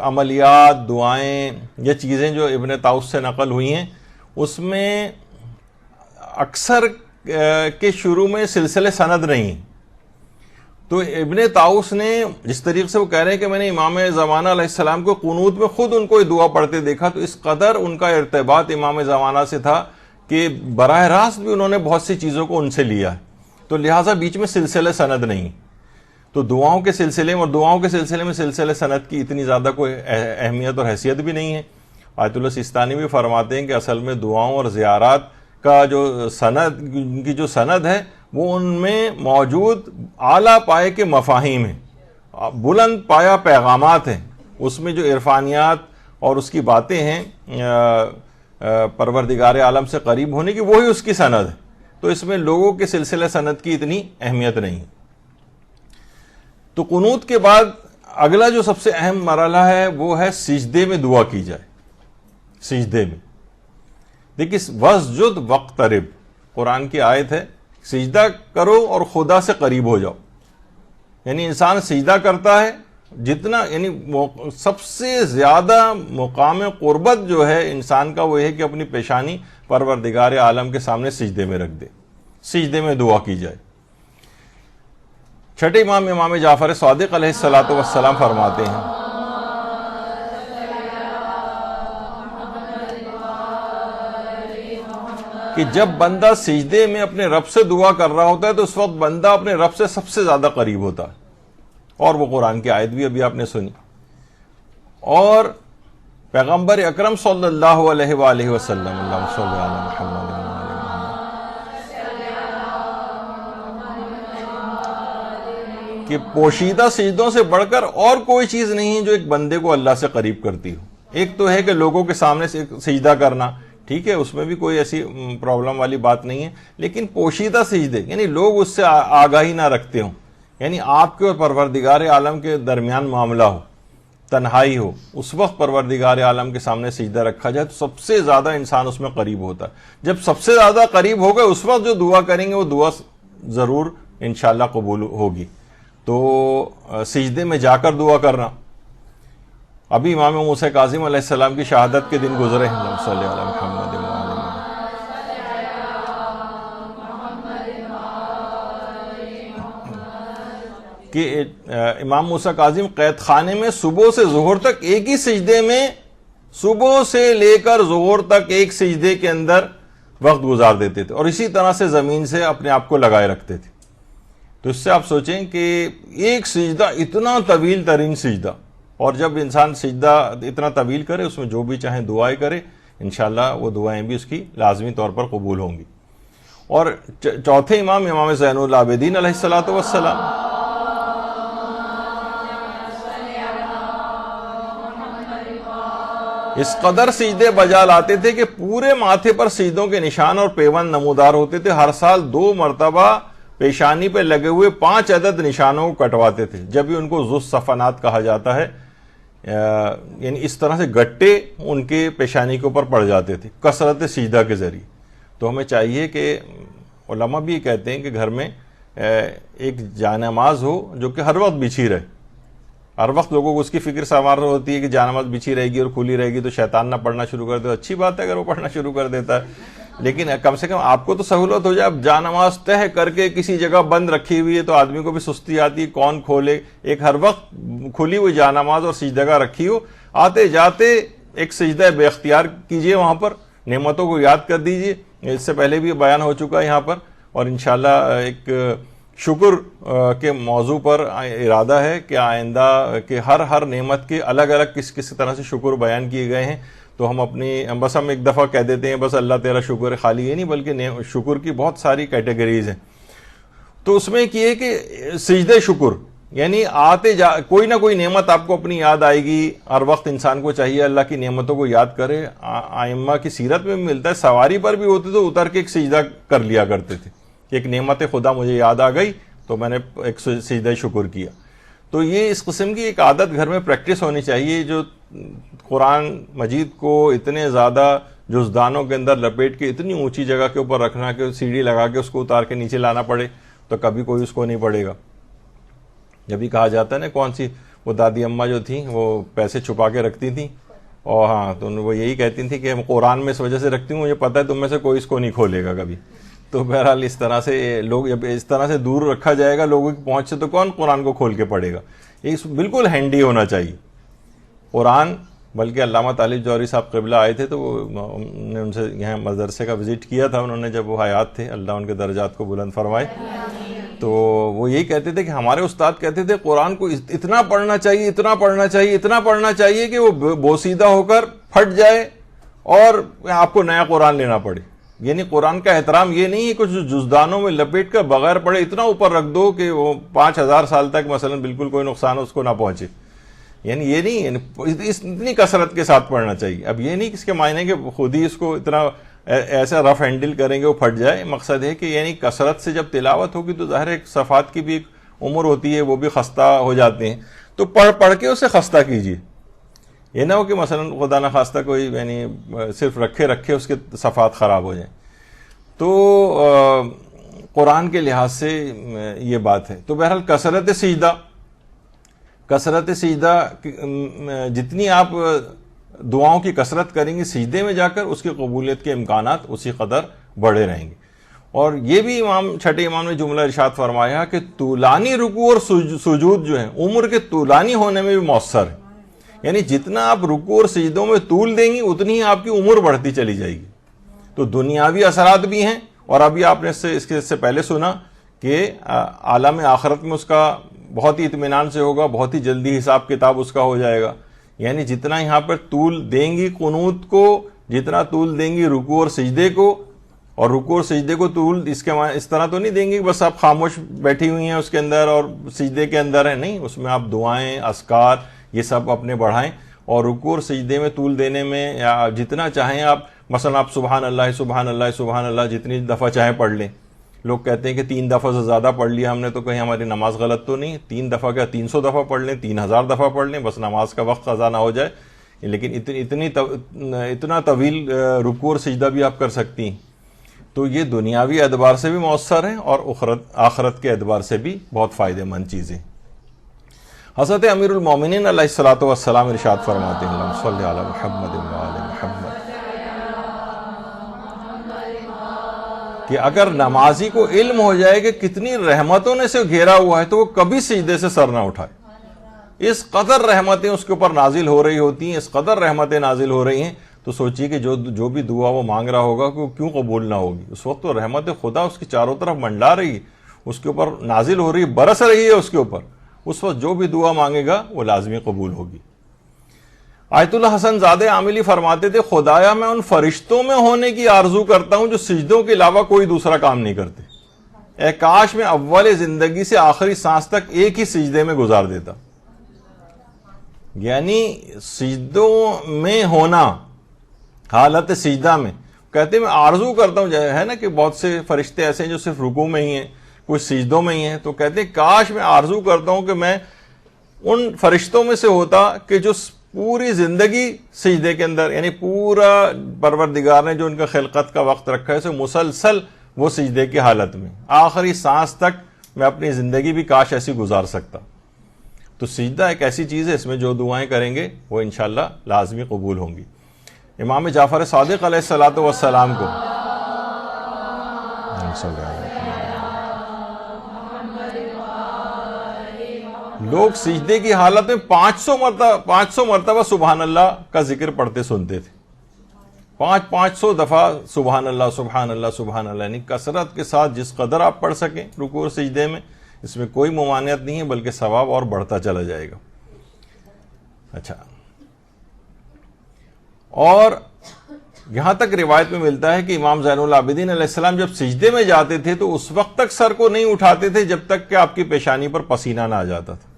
عملیات، دعائیں یا چیزیں جو ابن طاؤس سے نقل ہوئی ہیں، اس میں اکثر کے شروع میں سلسلے سند نہیں۔ تو ابن طاؤس نے جس طریقے سے وہ کہہ رہے ہیں کہ میں نے امام زمانہ علیہ السلام کو قنوت میں خود ان کو یہ دعا پڑھتے دیکھا، تو اس قدر ان کا ارتباط امام زمانہ سے تھا کہ براہ راست بھی انہوں نے بہت سی چیزوں کو ان سے لیا، تو لہٰذا بیچ میں سلسلے سند نہیں۔ تو دعاؤں کے سلسلے میں سلسلے سند کی اتنی زیادہ کوئی اہمیت اور حیثیت بھی نہیں ہے۔ آیت اللہ سیستانی بھی فرماتے ہیں کہ اصل میں دعاؤں اور زیارات کا جو سند، ان کی جو سند ہے وہ ان میں موجود اعلیٰ پائے کے مفاہیم ہیں، بلند پایا پیغامات ہیں، اس میں جو عرفانیات اور اس کی باتیں ہیں پروردگار عالم سے قریب ہونے کی، وہی اس کی سند ہے، تو اس میں لوگوں کے سلسلے سند کی اتنی اہمیت نہیں۔ تو قنوت کے بعد اگلا جو سب سے اہم مرحلہ ہے وہ ہے سجدے میں دعا کی جائے۔ سجدے میں دیکھیے واسجد واقترب، قرآن کی آیت ہے، سجدہ کرو اور خدا سے قریب ہو جاؤ۔ یعنی انسان سجدہ کرتا ہے جتنا، یعنی سب سے زیادہ مقام قربت جو ہے انسان کا وہ ہے کہ اپنی پیشانی پروردگار عالم کے سامنے سجدے میں رکھ دے، سجدے میں دعا کی جائے۔ چھٹے امام جعفر صادق علیہ الصلاۃ والسلام فرماتے ہیں کہ جب بندہ سجدے میں اپنے رب سے دعا کر رہا ہوتا ہے تو اس وقت بندہ اپنے رب سے سب سے زیادہ قریب ہوتا ہے، اور وہ قرآن کی آیت بھی ابھی آپ نے سنی۔ اور پیغمبر اکرم صلی اللہ علیہ وآلہ وسلم، اللہم صلی علی محمد کہ پوشیدہ سجدوں سے بڑھ کر اور کوئی چیز نہیں ہے جو ایک بندے کو اللہ سے قریب کرتی ہو۔ ایک تو ہے کہ لوگوں کے سامنے سے سجدہ کرنا، ٹھیک ہے، اس میں بھی کوئی ایسی پرابلم والی بات نہیں ہے، لیکن پوشیدہ سجدے یعنی لوگ اس سے آگاہی نہ رکھتے ہوں، یعنی آپ کے اور پروردگار عالم کے درمیان معاملہ ہو، تنہائی ہو، اس وقت پروردگار عالم کے سامنے سجدہ رکھا جائے تو سب سے زیادہ انسان اس میں قریب ہوتا ہے۔ جب سب سے زیادہ قریب ہو گئے اس وقت جو دعا کریں گے وہ دعا ضرور انشاءاللہ قبول ہوگی۔ تو سجدے میں جا کر دعا کرنا، ابھی امام موسیٰ کاظم علیہ السلام کی شہادت کے دن گزرے ہیں، اللہم صلی علی محمد کہ امام موسیٰ کاظم قید خانے میں صبح سے ظہر تک ایک ہی سجدے میں صبح سے لے کر ظہر تک ایک سجدے کے اندر وقت گزار دیتے تھے اور اسی طرح سے زمین سے اپنے آپ کو لگائے رکھتے تھے. تو اس سے آپ سوچیں کہ ایک سجدہ اتنا طویل ترین سجدہ, اور جب انسان سجدہ اتنا طویل کرے اس میں جو بھی چاہیں دعائیں کرے, انشاءاللہ وہ دعائیں بھی اس کی لازمی طور پر قبول ہوں گی. اور چوتھے امام زین العابدین علیہ الصلوۃ والسلام, اس قدر سجدے بجا لاتے تھے کہ پورے ماتھے پر سجدوں کے نشان اور پیوند نمودار ہوتے تھے. ہر سال 2 مرتبہ پیشانی پہ لگے ہوئے 5 عدد نشانوں کو کٹواتے تھے, جب بھی ان کو ذو الصفنات کہا جاتا ہے. یعنی اس طرح سے گٹے ان کے پیشانی کے اوپر پڑ جاتے تھے کثرت سجدہ کے ذریعے. تو ہمیں چاہیے کہ علماء بھی کہتے ہیں کہ گھر میں ایک جانماز ہو جو کہ ہر وقت بچھی رہے. ہر وقت لوگوں کو اس کی فکر سوار ہوتی ہے کہ جانماز بچھی رہے گی اور کھلی رہے گی تو شیطان نہ پڑھنا شروع کر دے. اچھی بات ہے اگر وہ پڑھنا شروع کر دیتا ہے, لیکن کم سے کم آپ کو تو سہولت ہو جائے. اب جانماز تہ کر کے کسی جگہ بند رکھی ہوئی ہے تو آدمی کو بھی سستی آتی ہے, کون کھولے. ایک ہر وقت کھلی ہوئی جانماز اور سجدہ رکھی ہو, آتے جاتے ایک سجدہ بے اختیار کیجئے, وہاں پر نعمتوں کو یاد کر دیجئے. اس سے پہلے بھی بیان ہو چکا ہے یہاں پر, اور انشاءاللہ ایک شکر کے موضوع پر ارادہ ہے کہ آئندہ کہ ہر نعمت کے الگ الگ کس طرح سے شکر بیان کیے گئے ہیں. تو ہم ہم ایک دفعہ کہہ دیتے ہیں بس اللہ تیرا شکر ہے, خالی یہ نہیں بلکہ شکر کی بہت ساری کیٹیگریز ہیں. تو اس میں یہ کہ سجدہ شکر یعنی کوئی نہ کوئی نعمت آپ کو اپنی یاد آئے گی. ہر وقت انسان کو چاہیے اللہ کی نعمتوں کو یاد کرے. ائمہ کی سیرت میں ملتا ہے سواری پر بھی ہوتے تو اتر کے ایک سجدہ کر لیا کرتے تھے کہ ایک نعمت خدا مجھے یاد آ گئی تو میں نے ایک سجدہ شکر کیا. تو یہ اس قسم کی ایک عادت گھر میں پریکٹس ہونی چاہیے, جو قرآن مجید کو اتنے زیادہ جزدانوں کے اندر لپیٹ کے اتنی اونچی جگہ کے اوپر رکھنا کہ سیڑھی لگا کے اس کو اتار کے نیچے لانا پڑے تو کبھی کوئی اس کو نہیں پڑے گا. جب بھی کہا جاتا ہے نا کون سی وہ دادی اماں جو تھیں وہ پیسے چھپا کے رکھتی تھیں, اور ہاں تو وہ یہی کہتی تھیں کہ قرآن میں اس وجہ سے رکھتی ہوں مجھے پتہ ہے تم میں سے کوئی اس کو نہیں کھولے گا کبھی. تو بہرحال اس طرح سے لوگ جب اس طرح سے دور رکھا جائے گا لوگوں کی پہنچ سے تو کون قرآن کو کھول کے پڑھے گا. یہ بالکل ہینڈی ہونا چاہیے قرآن. بلکہ علامہ طالب جوہری صاحب قبلہ آئے تھے تو نے ان سے یہاں مدرسے کا وزٹ کیا تھا انہوں نے جب وہ حیات تھے, اللہ ان کے درجات کو بلند فرمائے. تو وہ یہی کہتے تھے کہ ہمارے استاد کہتے تھے قرآن کو اتنا پڑھنا چاہیے اتنا پڑھنا چاہیے اتنا پڑھنا چاہیے کہ وہ بوسیدہ ہو کر پھٹ جائے اور آپ کو نیا قرآن لینا پڑے. یعنی قرآن کا احترام یہ نہیں ہے کچھ جزدانوں میں لپیٹ کر بغیر پڑھے اتنا اوپر رکھ دو کہ وہ 5000 سال تک مثلا بالکل کوئی نقصان اس کو نہ پہنچے. یعنی یہ نہیں, یعنی اتنی کثرت کے ساتھ پڑھنا چاہیے. اب یہ نہیں کہ اس کے معنی کہ خود ہی اس کو اتنا ایسا رف ہینڈل کریں گے وہ پھٹ جائے. مقصد ہے کہ یعنی کثرت سے جب تلاوت ہوگی تو ظاہر ایک صفحات کی بھی ایک عمر ہوتی ہے, وہ بھی خستہ ہو جاتے ہیں. تو پڑھ کے اسے خستہ کیجیے. یہ نہ ہو کہ مثلا خدا نہ خواستہ کوئی یعنی صرف رکھے اس کے صفحات خراب ہو جائیں. تو قرآن کے لحاظ سے یہ بات ہے. تو بہرحال کثرت سجدہ جتنی آپ دعاؤں کی کثرت کریں گے سجدے میں جا کر اس کی قبولیت کے امکانات اسی قدر بڑھے رہیں گے. اور یہ بھی چھٹے امام نے جملہ ارشاد فرمایا کہ طولانی رکوع اور سجود جو ہیں عمر کے طولانی ہونے میں بھی مؤثر ہے. یعنی جتنا آپ رکوع اور سجدوں میں طول دیں گی اتنی ہی آپ کی عمر بڑھتی چلی جائے گی. تو دنیاوی اثرات بھی ہیں, اور ابھی آپ نے اس سے پہلے سنا کہ عالم آخرت میں اس کا بہت ہی اطمینان سے ہوگا, بہت ہی جلدی حساب کتاب اس کا ہو جائے گا. یعنی جتنا یہاں پر طول دیں گی قنوت کو, جتنا طول دیں گی رکوع اور سجدے کو, اور رکوع اور سجدے کو طول اس طرح تو نہیں دیں گی بس آپ خاموش بیٹھی ہوئی ہیں اس کے اندر اور سجدے کے اندر ہیں, نہیں, اس میں آپ دعائیں اذکار یہ سب اپنے بڑھائیں. اور رکوع اور سجدے میں طول دینے میں یا جتنا چاہیں آپ, مثلا آپ سبحان اللہ سبحان اللہ سبحان اللہ جتنی دفعہ چاہیں پڑھ لیں. لوگ کہتے ہیں کہ 3 دفعہ سے زیادہ پڑھ لیا ہم نے تو کہیں ہماری نماز غلط تو نہیں. 3 دفعہ کیا 300 دفعہ پڑھ لیں, 3000 دفعہ پڑھ لیں, بس نماز کا وقت قضا نہ ہو جائے. لیکن اتنا طویل رکوع اور سجدہ بھی آپ کر سکتی ہیں. تو یہ دنیاوی اعتبار سے بھی مؤثر ہیں اور آخرت کے اعتبار سے بھی بہت فائدہ مند چیزیں. حضرت امیر المومنین علیہ الصلوۃ والسلام ارشاد فرماتے ہیں اللہم صلی علی محمد و آل محمد کہ اگر نمازی کو علم ہو جائے کہ کتنی رحمتوں نے سے گھیرا ہوا ہے تو وہ کبھی سجدے سے سر نہ اٹھائے. اس قدر رحمتیں اس کے اوپر نازل ہو رہی ہوتی ہیں، اس قدر رحمتیں نازل ہو رہی ہیں، تو سوچیے کہ جو بھی دعا وہ مانگ رہا ہوگا کہ وہ کیوں قبول نہ ہوگی. اس وقت تو رحمت خدا اس کی چاروں طرف منڈلا رہی ہے، اس کے اوپر نازل ہو رہی ہے، برس رہی ہے اس کے اوپر. اس وقت جو بھی دعا مانگے گا وہ لازمی قبول ہوگی. آیت اللہ حسن زادہ عاملی فرماتے تھے، خدایا میں ان فرشتوں میں ہونے کی آرزو کرتا ہوں جو سجدوں کے علاوہ کوئی دوسرا کام نہیں کرتے. اے کاش میں اول زندگی سے آخری سانس تک ایک ہی سجدے میں گزار دیتا. یعنی سجدوں میں ہونا، حالت سجدہ میں، کہتے ہیں میں آرزو کرتا ہوں. ہے نا کہ بہت سے فرشتے ایسے ہیں جو صرف رکوع میں ہی ہیں، کچھ سجدوں میں ہی ہیں، تو کہتے ہیں کاش میں آرزو کرتا ہوں کہ میں ان فرشتوں میں سے ہوتا کہ جو پوری زندگی سجدے کے اندر، یعنی پورا پروردگار نے جو ان کا خلقت کا وقت رکھا ہے اسے مسلسل وہ سجدے کی حالت میں آخری سانس تک میں اپنی زندگی بھی کاش ایسی گزار سکتا. تو سجدہ ایک ایسی چیز ہے، اس میں جو دعائیں کریں گے وہ انشاءاللہ لازمی قبول ہوں گی. امام جعفر صادق علیہ الصلوۃ والسلام کو لوگ سجدے کی حالت میں 500 مرتبہ سبحان اللہ کا ذکر پڑھتے سنتے تھے. 500 دفعہ سبحان اللہ سبحان اللہ سبحان اللہ، یعنی کثرت کے ساتھ جس قدر آپ پڑھ سکیں رکوع اور سجدے میں، اس میں کوئی ممانعت نہیں ہے، بلکہ ثواب اور بڑھتا چلا جائے گا. اچھا، اور یہاں تک روایت میں ملتا ہے کہ امام زین العابدین علیہ السلام جب سجدے میں جاتے تھے تو اس وقت تک سر کو نہیں اٹھاتے تھے جب تک کہ آپ کی پیشانی پر پسینہ نہ آ جاتا تھا.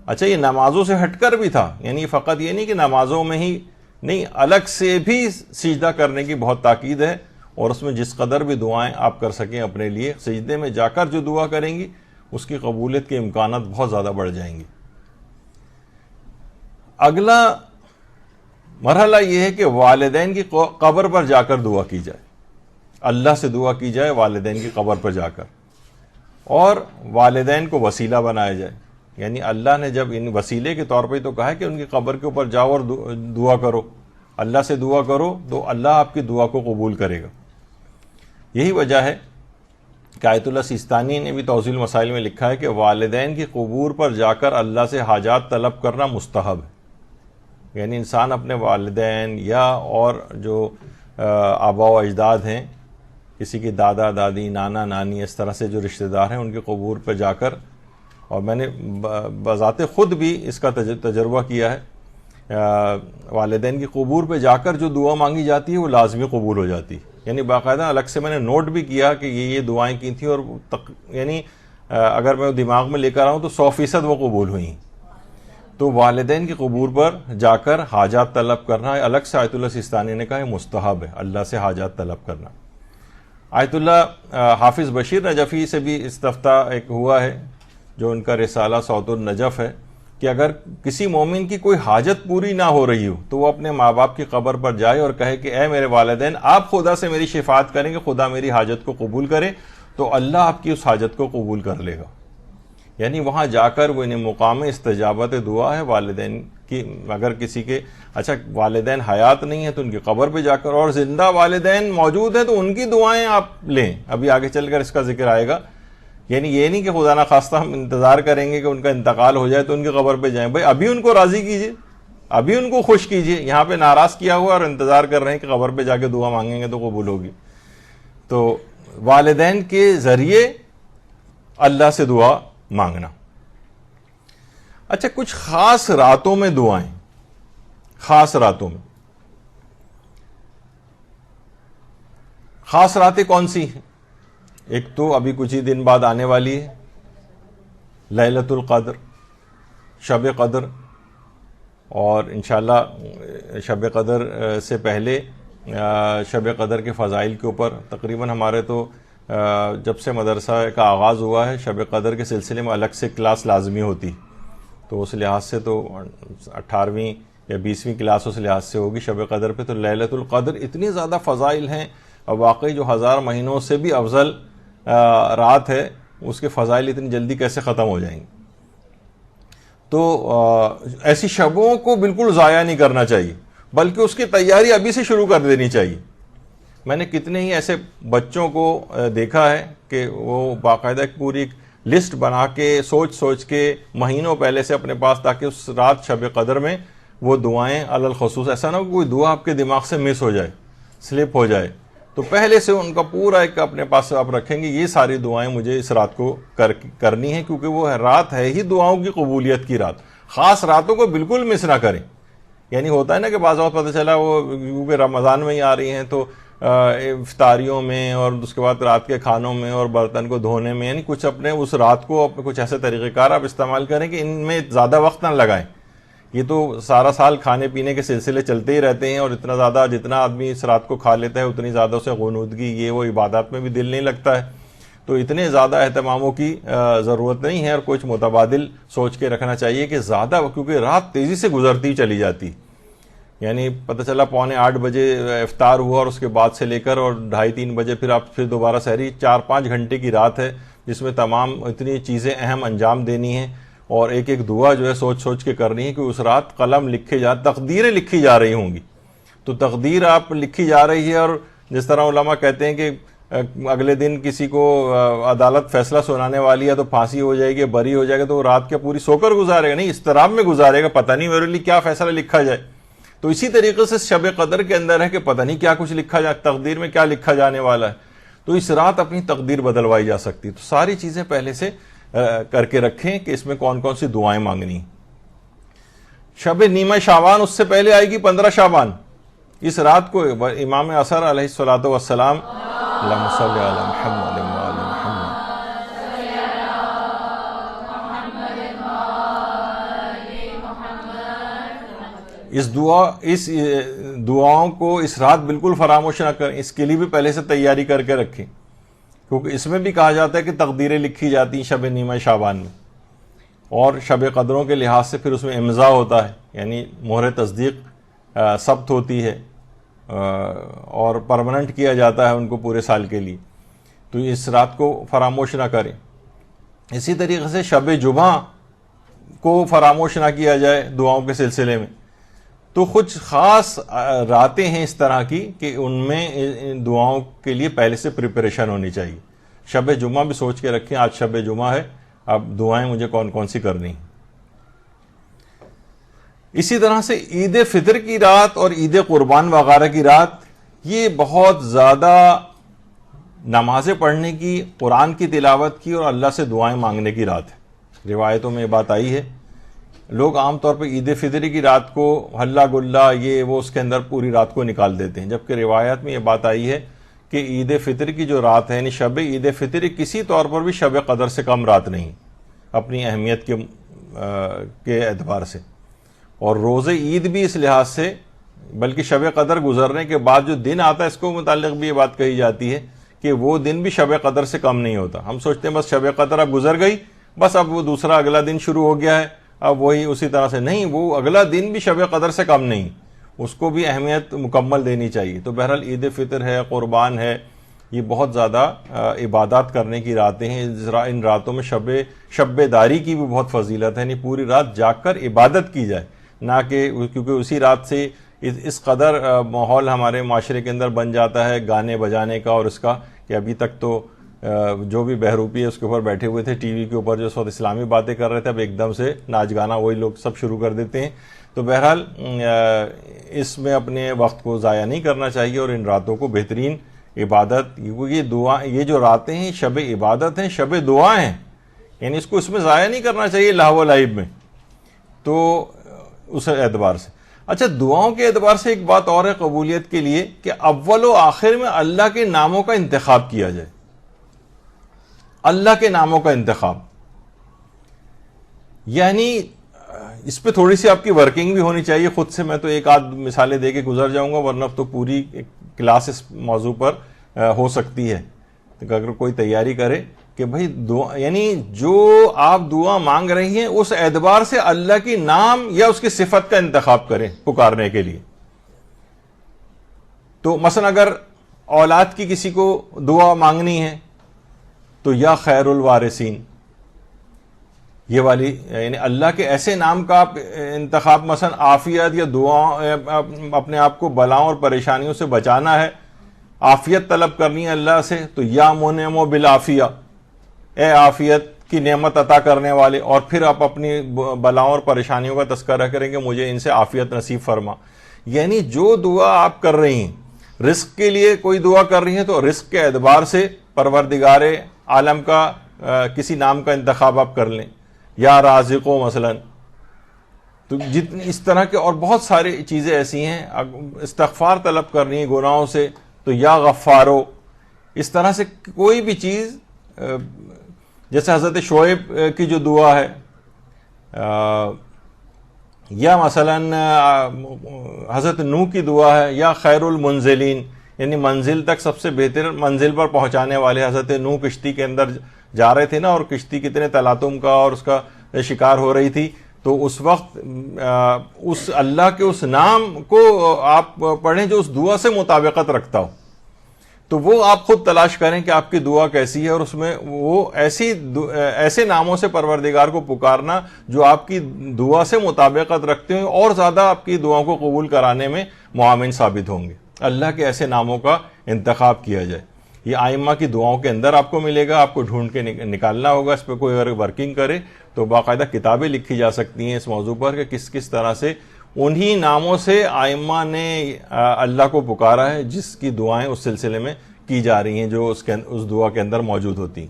اچھا، یہ نمازوں سے ہٹ کر بھی تھا، یعنی فقط یہ نہیں کہ نمازوں میں ہی نہیں، الگ سے بھی سجدہ کرنے کی بہت تاکید ہے، اور اس میں جس قدر بھی دعائیں آپ کر سکیں اپنے لیے، سجدے میں جا کر جو دعا کریں گی اس کی قبولیت کے امکانات بہت زیادہ بڑھ جائیں گے. اگلا مرحلہ یہ ہے کہ والدین کی قبر پر جا کر دعا کی جائے، اللہ سے دعا کی جائے والدین کی قبر پر جا کر، اور والدین کو وسیلہ بنایا جائے. یعنی اللہ نے جب ان وسیلے کے طور پہ تو کہا ہے کہ ان کی قبر کے اوپر جاؤ اور دعا کرو، اللہ سے دعا کرو تو اللہ آپ کی دعا کو قبول کرے گا. یہی وجہ ہے کہ آیت اللہ سیستانی نے بھی توضیح المسائل میں لکھا ہے کہ والدین کی قبور پر جا کر اللہ سے حاجات طلب کرنا مستحب ہے. یعنی انسان اپنے والدین یا اور جو آبا و اجداد ہیں، کسی کی دادا دادی نانا نانی اس طرح سے جو رشتہ دار ہیں، ان کی قبور پہ جا کر، اور میں نے بذات خود بھی اس کا تجربہ کیا ہے، والدین کی قبور پہ جا کر جو دعا مانگی جاتی ہے وہ لازمی قبول ہو جاتی ہے. یعنی باقاعدہ الگ سے میں نے نوٹ بھی کیا کہ یہ دعائیں کی تھیں، اور یعنی اگر میں دماغ میں لے کر آؤں تو 100% وہ قبول ہوئیں. تو والدین کی قبور پر جا کر حاجات طلب کرنا الگ سے آیت اللہ سیستانی نے کہا ہے مستحب ہے، اللہ سے حاجات طلب کرنا. آیت اللہ حافظ بشیر نجفی سے بھی استفتاء ایک ہوا ہے، جو ان کا رسالہ صوت النجف ہے، کہ اگر کسی مومن کی کوئی حاجت پوری نہ ہو رہی ہو تو وہ اپنے ماں باپ کی قبر پر جائے اور کہے کہ اے میرے والدین، آپ خدا سے میری شفاعت کریں کہ خدا میری حاجت کو قبول کرے، تو اللہ آپ کی اس حاجت کو قبول کر لے گا. یعنی وہاں جا کر وہ انہیں مقام استجابت دعا ہے والدین کی. اگر کسی کے والدین حیات نہیں ہیں تو ان کی قبر پہ جا کر، اور زندہ والدین موجود ہیں تو ان کی دعائیں آپ لیں. ابھی آگے چل کر اس کا ذکر آئے گا. یعنی یہ نہیں کہ خدا نہ خواستہ ہم انتظار کریں گے کہ ان کا انتقال ہو جائے تو ان کی قبر پہ جائیں. بھائی ابھی ان کو راضی کیجئے، ابھی ان کو خوش کیجئے. یہاں پہ ناراض کیا ہوا اور انتظار کر رہے ہیں کہ قبر پہ جا کے دعا مانگیں گے تو قبول ہوگی. تو والدین کے ذریعے اللہ سے دعا مانگنا. اچھا، کچھ خاص راتوں میں دعائیں، خاص راتوں میں. خاص راتیں کون سی ہیں؟ ایک تو ابھی کچھ ہی دن بعد آنے والی ہے لیلۃ القدر، شب قدر، اور انشاءاللہ شب قدر سے پہلے شب قدر کے فضائل کے اوپر تقریباً ہمارے تو جب سے مدرسہ کا آغاز ہوا ہے شب قدر کے سلسلے میں الگ سے کلاس لازمی ہوتی، تو اس لحاظ سے تو 18ویں یا 20ویں کلاس اس لحاظ سے ہوگی شب قدر پہ. تو لیلۃ القدر اتنی زیادہ فضائل ہیں، اور واقعی جو 1000 مہینوں سے بھی افضل رات ہے، اس کے فضائل اتنی جلدی کیسے ختم ہو جائیں گے. تو ایسی شبوں کو بالکل ضائع نہیں کرنا چاہیے، بلکہ اس کی تیاری ابھی سے شروع کر دینی چاہیے. میں نے کتنے ہی ایسے بچوں کو دیکھا ہے کہ وہ باقاعدہ ایک پوری لسٹ بنا کے سوچ کے مہینوں پہلے سے اپنے پاس، تاکہ اس رات شب قدر میں وہ دعائیں علی الخصوص، ایسا نہ ہو کوئی دعا آپ کے دماغ سے مس ہو جائے، سلپ ہو جائے، تو پہلے سے ان کا پورا ایک اپنے پاس آپ رکھیں گے یہ ساری دعائیں مجھے اس رات کو کرنی ہے، کیونکہ وہ رات ہے ہی دعاؤں کی قبولیت کی رات. خاص راتوں کو بالکل مس نہ کریں. یعنی ہوتا ہے نا کہ بعض اوقات پتہ چلا وہ کیونکہ رمضان میں ہی آ رہی ہیں تو افطاریوں میں اور اس کے بعد رات کے کھانوں میں اور برتن کو دھونے میں، یعنی کچھ اپنے اس رات کو کچھ ایسے طریقہ کار آپ استعمال کریں کہ ان میں زیادہ وقت نہ لگائیں. یہ تو سارا سال کھانے پینے کے سلسلے چلتے ہی رہتے ہیں، اور اتنا زیادہ جتنا آدمی اس رات کو کھا لیتا ہے اتنی زیادہ اسے غنودگی یہ وہ عبادات میں بھی دل نہیں لگتا ہے. تو اتنے زیادہ اہتماموں کی ضرورت نہیں ہے، اور کچھ متبادل سوچ کے رکھنا چاہیے کہ زیادہ، کیونکہ رات تیزی سے گزرتی چلی جاتی. یعنی پتہ چلا 7:45 بجے افطار ہوا اور اس کے بعد سے لے کر اور 2:30-3 بجے پھر دوبارہ سحری، 4-5 گھنٹے کی رات ہے جس میں تمام اتنی چیزیں اہم انجام دینی ہیں، اور ایک ایک دعا جو ہے سوچ کے کرنی ہے کہ اس رات قلم تقدیریں لکھی جا رہی ہوں گی. تو تقدیر آپ لکھی جا رہی ہے، اور جس طرح علماء کہتے ہیں کہ اگلے دن کسی کو عدالت فیصلہ سنانے والی ہے تو پھانسی ہو جائے گی، بری ہو جائے گا، تو وہ رات کے پوری سو کر گزارے گا، نہیں اضطراب میں گزارے گا، پتہ نہیں میرے لیے کیا فیصلہ لکھا جائے. تو اسی طریقے سے شب قدر کے اندر ہے کہ پتہ نہیں کیا کچھ لکھا جائے، تقدیر میں کیا لکھا جانے والا ہے. تو اس رات اپنی تقدیر بدلوائی جا سکتی. تو ساری چیزیں پہلے سے کر کے رکھیں کہ اس میں کون کون سی دعائیں مانگنی. شب نیمہ شعبان اس سے پہلے آئے گی 15 شعبان. اس رات کو امام اثر علیہ الصلوۃ والسلام، اللہم صلی علی محمد وعلی محمد، اس دعاؤں کو اس رات بالکل فراموش نہ کریں. اس کے لیے بھی پہلے سے تیاری کر کے رکھیں، کیونکہ اس میں بھی کہا جاتا ہے کہ تقدیریں لکھی جاتی ہیں شب نیمہ شعبان میں. اور شب قدروں کے لحاظ سے پھر اس میں امضاء ہوتا ہے، یعنی مہر تصدیق ثبت ہوتی ہے اور پرماننٹ کیا جاتا ہے ان کو پورے سال کے لیے. تو اس رات کو فراموش نہ کریں. اسی طریقے سے شب جمعہ کو فراموش نہ کیا جائے دعاؤں کے سلسلے میں. تو کچھ خاص راتیں ہیں اس طرح کی کہ ان میں دعاؤں کے لیے پہلے سے پریپریشن ہونی چاہیے. شب جمعہ بھی سوچ کے رکھیں آج شب جمعہ ہے، اب دعائیں مجھے کون کون سی کرنی. اسی طرح سے عید فطر کی رات اور عید قربان وغیرہ کی رات، یہ بہت زیادہ نمازیں پڑھنے کی، قرآن کی تلاوت کی اور اللہ سے دعائیں مانگنے کی رات ہے. روایتوں میں یہ بات آئی ہے. لوگ عام طور پہ عید فطر کی رات کو ہلا گلا یہ وہ اس کے اندر پوری رات کو نکال دیتے ہیں، جبکہ روایات میں یہ بات آئی ہے کہ عید فطر کی جو رات ہے، یعنی شب عید فطر، کسی طور پر بھی شب قدر سے کم رات نہیں اپنی اہمیت کے اعتبار سے. اور روزے عید بھی اس لحاظ سے، بلکہ شب قدر گزرنے کے بعد جو دن آتا ہے اس کو متعلق بھی یہ بات کہی جاتی ہے کہ وہ دن بھی شب قدر سے کم نہیں ہوتا. ہم سوچتے ہیں بس شب قدر اب گزر گئی، بس اب وہ دوسرا اگلا دن شروع ہو گیا ہے، اب وہی اسی طرح سے نہیں، وہ اگلا دن بھی شب قدر سے کم نہیں، اس کو بھی اہمیت مکمل دینی چاہیے. تو بہرحال عید فطر ہے، قربان ہے، یہ بہت زیادہ عبادات کرنے کی راتیں ہیں. ان راتوں میں شب داری کی بھی بہت فضیلت ہے، یعنی پوری رات جاگ کر عبادت کی جائے، نہ کہ کیونکہ اسی رات سے اس قدر ماحول ہمارے معاشرے کے اندر بن جاتا ہے گانے بجانے کا اور اس کا، کہ ابھی تک تو جو بھی بہروپی ہے اس کے اوپر بیٹھے ہوئے تھے ٹی وی کے اوپر جو سب اسلامی باتیں کر رہے تھے، اب ایک دم سے ناچ گانا وہی لوگ سب شروع کر دیتے ہیں. تو بہرحال اس میں اپنے وقت کو ضائع نہیں کرنا چاہیے، اور ان راتوں کو بہترین عبادت، یہ جو راتیں ہیں شب عبادت ہیں، شب دعا ہیں، یعنی اس کو اس میں ضائع نہیں کرنا چاہیے لہو و لعب میں. تو اس اعتبار سے اچھا، دعاؤں کے اعتبار سے ایک بات اور ہے قبولیت کے لیے کہ اول و آخر میں اللہ کے ناموں کا انتخاب کیا جائے. اللہ کے ناموں کا انتخاب، یعنی اس پہ تھوڑی سی آپ کی ورکنگ بھی ہونی چاہیے خود سے. میں تو ایک آدھ مثالیں دے کے گزر جاؤں گا، ورنہ تو پوری کلاس اس موضوع پر ہو سکتی ہے. اگر کوئی تیاری کرے کہ بھائی دعا، یعنی جو آپ دعا مانگ رہی ہیں اس اعتبار سے اللہ کی نام یا اس کی صفت کا انتخاب کریں پکارنے کے لیے. تو مثلا اگر اولاد کی کسی کو دعا مانگنی ہے تو یا خیر الوارثین، یہ والی، یعنی اللہ کے ایسے نام کا آپ انتخاب، مثلا عافیت یا دعا، اپنے آپ کو بلاؤں اور پریشانیوں سے بچانا ہے، عافیت طلب کرنی ہے اللہ سے، تو یا منعم بالعافیہ، اے عافیت کی نعمت عطا کرنے والے، اور پھر آپ اپنی بلاؤں اور پریشانیوں کا تذکرہ کریں کہ مجھے ان سے عافیت نصیب فرما. یعنی جو دعا آپ کر رہی ہیں، رزق کے لیے کوئی دعا کر رہی ہیں تو رزق کے اعتبار سے پروردگار عالم کا کسی نام کا انتخاب آپ کر لیں، یا رازقو مثلا. تو جتنی اس طرح کے اور بہت ساری چیزیں ایسی ہیں. استغفار طلب کر رہی ہیں گناہوں سے تو یا غفارو. اس طرح سے کوئی بھی چیز، جیسے حضرت شعیب کی جو دعا ہے، یا مثلا حضرت نوح کی دعا ہے، یا خیر المنزلین، یعنی منزل تک سب سے بہتر منزل پر پہنچانے والے. حضرت نوح کشتی کے اندر جا رہے تھے نا، اور کشتی کتنے تلاطم کا اور اس کا شکار ہو رہی تھی، تو اس وقت اس اللہ کے اس نام کو آپ پڑھیں جو اس دعا سے مطابقت رکھتا ہو. تو وہ آپ خود تلاش کریں کہ آپ کی دعا کیسی ہے، اور اس میں وہ ایسے ناموں سے پروردگار کو پکارنا جو آپ کی دعا سے مطابقت رکھتے ہیں، اور زیادہ آپ کی دعاؤں کو قبول کرانے میں معاون ثابت ہوں گے. اللہ کے ایسے ناموں کا انتخاب کیا جائے. یہ آئمہ کی دعاؤں کے اندر آپ کو ملے گا، آپ کو ڈھونڈ کے نکالنا ہوگا. اس پہ کوئی اگر ورکنگ کرے تو باقاعدہ کتابیں لکھی جا سکتی ہیں اس موضوع پر کہ کس کس طرح سے انہی ناموں سے آئمہ نے اللہ کو پکارا ہے، جس کی دعائیں اس سلسلے میں کی جا رہی ہیں جو اس دعا کے اندر موجود ہوتی ہیں.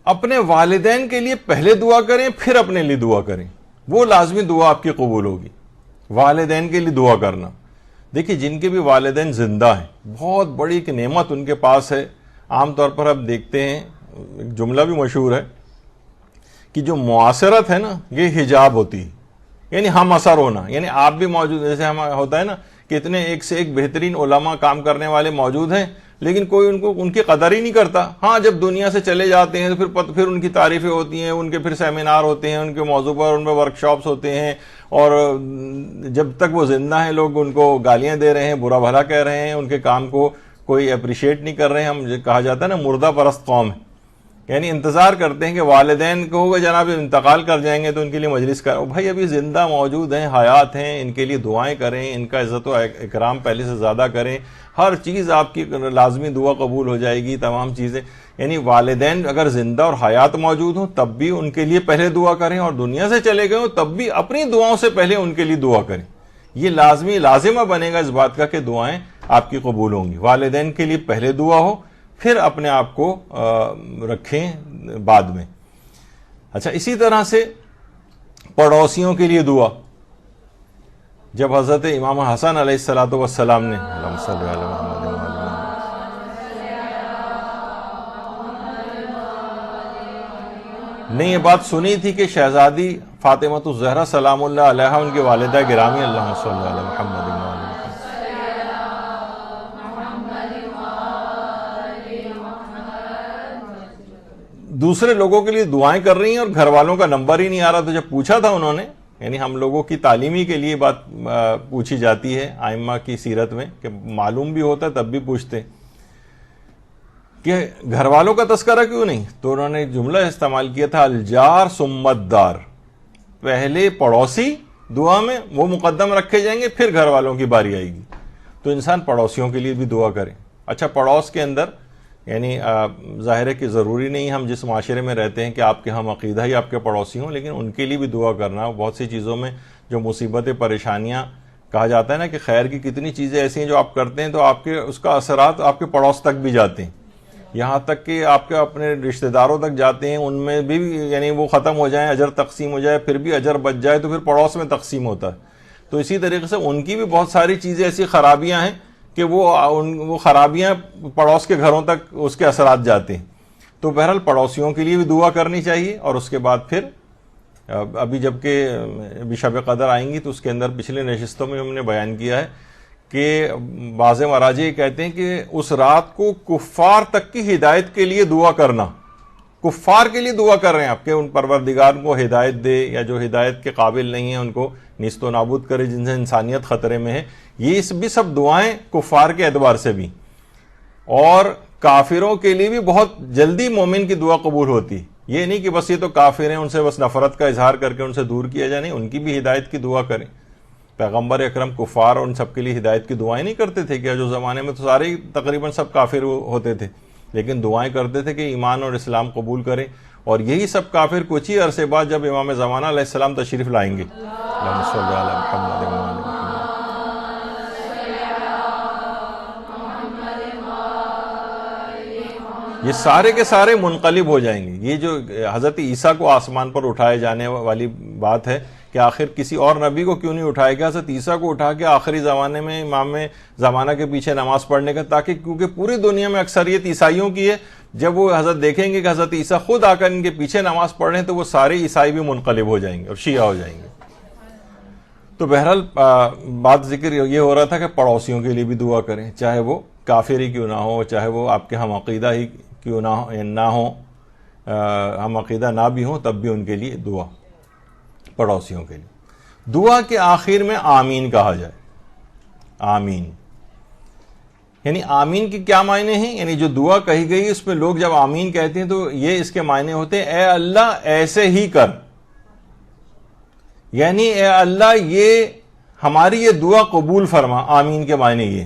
اپنے والدین کے لیے پہلے دعا کریں، پھر اپنے لیے دعا کریں، وہ لازمی دعا آپ کی قبول ہوگی. والدین کے لیے دعا کرنا، دیکھیے جن کے بھی والدین زندہ ہیں، بہت بڑی ایک نعمت ان کے پاس ہے. عام طور پر اب دیکھتے ہیں، ایک جملہ بھی مشہور ہے کہ جو معاشرت ہے نا، یہ حجاب ہوتی ہے، یعنی ہم اثر ہونا. یعنی آپ بھی موجود، جیسے ہم ہوتا ہے نا کہ اتنے ایک سے ایک بہترین علماء کام کرنے والے موجود ہیں، لیکن کوئی ان کی قدر ہی نہیں کرتا. ہاں جب دنیا سے چلے جاتے ہیں تو پھر ان کی تعریفیں ہوتی ہیں، ان کے پھر سیمینار ہوتے ہیں ان کے موضوع پر، ان میں ورک شاپس ہوتے ہیں، اور جب تک وہ زندہ ہیں لوگ ان کو گالیاں دے رہے ہیں، برا بھلا کہہ رہے ہیں، ان کے کام کو کوئی اپریشیٹ نہیں کر رہے ہیں. ہم کہا جاتا ہے نا مردہ پرست قوم ہے، یعنی انتظار کرتے ہیں کہ والدین کو ہوگا جناب انتقال کر جائیں گے تو ان کے لیے مجلس کرو. بھائی ابھی زندہ موجود ہیں، حیات ہیں، ان کے لیے دعائیں کریں، ان کا عزت و اکرام پہلے سے زیادہ کریں. ہر چیز آپ کی لازمی دعا قبول ہو جائے گی، تمام چیزیں. یعنی والدین اگر زندہ اور حیات موجود ہوں تب بھی ان کے لیے پہلے دعا کریں، اور دنیا سے چلے گئے ہوں تب بھی اپنی دعاؤں سے پہلے ان کے لیے دعا کریں. یہ لازمہ بنے گا اس بات کا کہ دعائیں آپ کی قبول ہوں گی. والدین کے لیے پہلے دعا ہو، پھر اپنے آپ کو رکھیں بعد میں. اچھا، اسی طرح سے پڑوسیوں کے لیے دعا. جب حضرت امام حسن علیہ السلام نے اللہم صلی علی محمد نے یہ بات سنی تھی کہ شہزادی فاطمہ الزہرا سلام اللہ علیہا ان کی والدہ گرامی، اللہم صلی علی محمد دوسرے لوگوں کے لیے دعائیں کر رہی ہیں اور گھر والوں کا نمبر ہی نہیں آ رہا. تو جب پوچھا تھا انہوں نے، یعنی ہم لوگوں کی تعلیمی کے لیے بات پوچھی جاتی ہے آئمہ کی سیرت میں، کہ معلوم بھی ہوتا ہے تب بھی پوچھتے کہ گھر والوں کا تذکرہ کیوں نہیں. تو انہوں نے جملہ استعمال کیا تھا الجار ثم الدار، پہلے پڑوسی دعا میں وہ مقدم رکھے جائیں گے، پھر گھر والوں کی باری آئے گی. تو انسان پڑوسیوں کے لیے بھی دعا کرے. اچھا، پڑوس کے اندر یعنی ظاہر ہے کہ ضروری نہیں ہم جس معاشرے میں رہتے ہیں کہ آپ کے ہم عقیدہ ہی آپ کے پڑوسی ہوں، لیکن ان کے لیے بھی دعا کرنا. بہت سی چیزوں میں جو مصیبتیں، پریشانیاں، کہا جاتا ہے نا کہ خیر کی کتنی چیزیں ایسی ہیں جو آپ کرتے ہیں تو آپ کے اس کا اثرات آپ کے پڑوس تک بھی جاتے ہیں، یہاں تک کہ آپ کے اپنے رشتہ داروں تک جاتے ہیں. ان میں بھی یعنی وہ ختم ہو جائیں، اجر تقسیم ہو جائے، پھر بھی اجر بچ جائے تو پھر پڑوس میں تقسیم ہوتا ہے. تو اسی طریقے سے ان کی بھی بہت ساری چیزیں ایسی خرابیاں ہیں کہ وہ خرابیاں پڑوس کے گھروں تک اس کے اثرات جاتے ہیں. تو بہرحال پڑوسیوں کے لیے بھی دعا کرنی چاہیے. اور اس کے بعد پھر ابھی جب کہ ابھی شب قدر آئیں گی تو اس کے اندر پچھلے نشستوں میں ہم نے بیان کیا ہے کہ بعض مراجع کہتے ہیں کہ اس رات کو کفار تک کی ہدایت کے لیے دعا کرنا. کفار کے لیے دعا کر رہے ہیں آپ کہ ان پروردگار کو ہدایت دے، یا جو ہدایت کے قابل نہیں ہیں ان کو نیست و نابود کرے، جن سے انسانیت خطرے میں ہے. یہ بھی سب دعائیں کفار کے اعتبار سے بھی. اور کافروں کے لیے بھی بہت جلدی مومن کی دعا قبول ہوتی. یہ نہیں کہ بس یہ تو کافر ہیں ان سے بس نفرت کا اظہار کر کے ان سے دور کیا جائے، نہیں، ان کی بھی ہدایت کی دعا کریں. پیغمبر اکرم کفار اور ان سب کے لیے ہدایت کی دعائیں نہیں کرتے تھے؟ کہ جو زمانے میں تو سارے تقریباً سب کافر ہوتے تھے، لیکن دعائیں کرتے تھے کہ ایمان اور اسلام قبول کریں. اور یہی سب کافر کچھ ہی عرصے بعد جب امام زمانہ علیہ السلام تشریف لائیں گے، اللہم صلی علی محمد و آل محمد، یہ سارے کے سارے منقلب ہو جائیں گے. یہ جو حضرت عیسیٰ کو آسمان پر اٹھائے جانے والی بات ہے کہ آخر کسی اور نبی کو کیوں نہیں اٹھایا گیا، حضرت عیسیٰ کو اٹھا کے آخری زمانے میں امام زمانہ کے پیچھے نماز پڑھنے کا، تاکہ کیونکہ پوری دنیا میں اکثریت عیسائیوں کی ہے. جب وہ حضرت دیکھیں گے کہ حضرت عیسیٰ خود آ کر ان کے پیچھے نماز پڑھ رہے ہیں تو وہ سارے عیسائی بھی منقلب ہو جائیں گے اور شیعہ ہو جائیں گے. تو بہرحال بات ذکر یہ ہو رہا تھا کہ پڑوسیوں کے لیے بھی دعا کریں، چاہے وہ کافر ہی کیوں نہ ہو، چاہے وہ آپ کے ہم عقیدہ ہی کیوں نہ ہو، ہم عقیدہ نہ بھی ہوں، تب بھی ان کے لیے دعا، پڑوسیوں کے لیے. دعا کے آخر میں آمین کہا جائے. آمین یعنی آمین کی کیا معنی ہیں؟ یعنی جو دعا کہی گئی اس میں لوگ جب آمین کہتے ہیں تو یہ اس کے معنی ہوتے ہیں اے اللہ ایسے ہی کر، یعنی اے اللہ یہ ہماری یہ دعا قبول فرما. آمین کے معنی یہ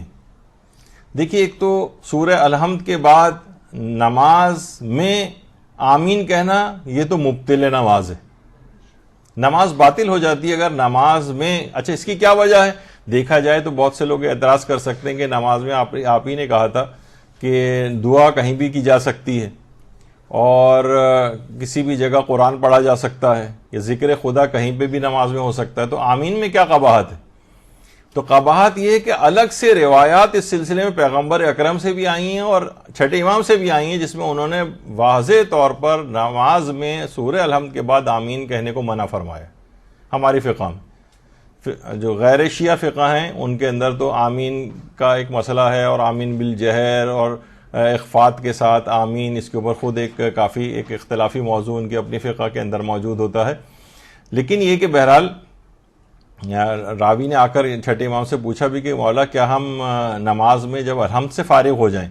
دیکھیے، ایک تو سورہ الحمد کے بعد نماز میں آمین کہنا یہ تو مبطل نماز ہے، نماز باطل ہو جاتی ہے اگر نماز میں. اچھا اس کی کیا وجہ ہے؟ دیکھا جائے تو بہت سے لوگ اعتراض کر سکتے ہیں کہ نماز میں آپ ہی نے کہا تھا کہ دعا کہیں بھی کی جا سکتی ہے اور کسی بھی جگہ قرآن پڑھا جا سکتا ہے، یا ذکر خدا کہیں پہ بھی نماز میں ہو سکتا ہے، تو آمین میں کیا قباحت ہے؟ تو قباحت یہ ہے کہ الگ سے روایات اس سلسلے میں پیغمبر اکرم سے بھی آئی ہیں اور چھٹے امام سے بھی آئی ہیں، جس میں انہوں نے واضح طور پر نماز میں سورہ الحمد کے بعد آمین کہنے کو منع فرمایا. ہماری فقہ میں جو غیر شیعہ فقہ ہیں ان کے اندر تو آمین کا ایک مسئلہ ہے، اور آمین بالجہر اور اخفات کے ساتھ آمین، اس کے اوپر خود کافی ایک اختلافی موضوع ان کی اپنی فقہ کے اندر موجود ہوتا ہے. لیکن یہ کہ بہرحال راوی نے آ کر چھٹے امام سے پوچھا بھی کہ مولا کیا ہم نماز میں جب الحمد سے فارغ ہو جائیں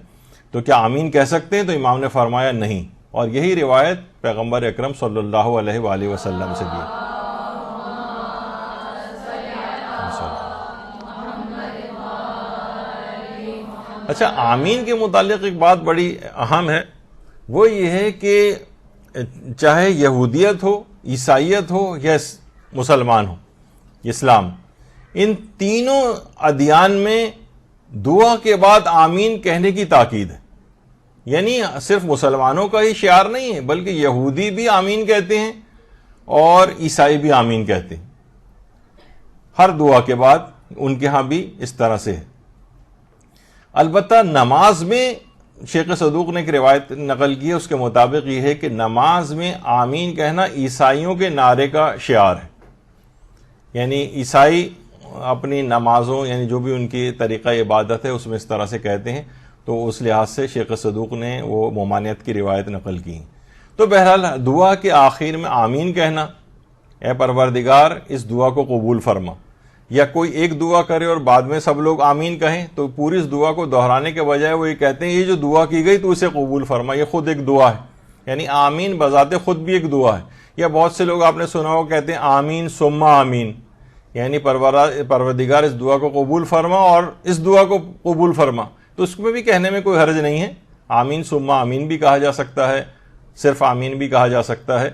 تو کیا آمین کہہ سکتے ہیں؟ تو امام نے فرمایا نہیں، اور یہی روایت پیغمبر اکرم صلی اللہ علیہ وآلہ وسلم سے بھی ہے. اچھا آمین کے متعلق ایک بات بڑی اہم ہے، وہ یہ ہے کہ چاہے یہودیت ہو، عیسائیت ہو یا مسلمان ہو، اسلام، ان تینوں ادیان میں دعا کے بعد آمین کہنے کی تاکید ہے. یعنی صرف مسلمانوں کا ہی شعار نہیں ہے، بلکہ یہودی بھی آمین کہتے ہیں اور عیسائی بھی آمین کہتے ہیں. ہر دعا کے بعد ان کے ہاں بھی اس طرح سے ہے. البتہ نماز میں شیخ صدوق نے ایک روایت نقل کی ہے، اس کے مطابق یہ ہے کہ نماز میں آمین کہنا عیسائیوں کے نعرے کا شعار ہے. یعنی عیسائی اپنی نمازوں، یعنی جو بھی ان کی طریقہ عبادت ہے اس میں اس طرح سے کہتے ہیں، تو اس لحاظ سے شیخ صدوق نے وہ ممانعت کی روایت نقل کی. تو بہرحال دعا کے آخر میں آمین کہنا، اے پروردگار اس دعا کو قبول فرما، یا کوئی ایک دعا کرے اور بعد میں سب لوگ آمین کہیں تو پوری اس دعا کو دہرانے کے بجائے وہ یہ کہتے ہیں یہ جو دعا کی گئی تو اسے قبول فرما، یہ خود ایک دعا ہے. یعنی آمین بذات خود بھی ایک دعا ہے. یا بہت سے لوگ آپ نے سنا ہو کہتے ہیں آمین ثم آمین، یعنی پروردگار اس دعا کو قبول فرما اور اس دعا کو قبول فرما. تو اس میں بھی کہنے میں کوئی حرج نہیں ہے، آمین ثم آمین بھی کہا جا سکتا ہے، صرف آمین بھی کہا جا سکتا ہے.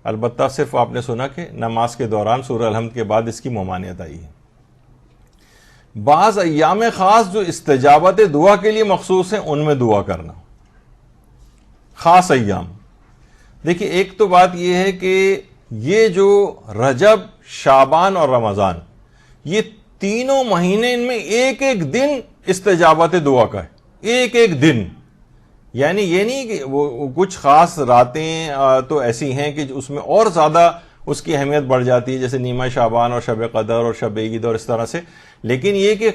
البتہ صرف آپ نے سنا کہ نماز کے دوران سورہ الحمد کے بعد اس کی ممانعت آئی ہے. بعض ایام خاص جو استجابت دعا کے لیے مخصوص ہیں ان میں دعا کرنا. خاص ایام، دیکھیے ایک تو بات یہ ہے کہ یہ جو رجب، شعبان اور رمضان، یہ تینوں مہینے ان میں ایک ایک دن استجابت دعا کا ہے، ایک ایک دن. یعنی یہ نہیں کہ وہ کچھ خاص راتیں تو ایسی ہیں کہ اس میں اور زیادہ اس کی اہمیت بڑھ جاتی ہے، جیسے نیمہ شعبان اور شب قدر اور شب عید اور اس طرح سے. لیکن یہ کہ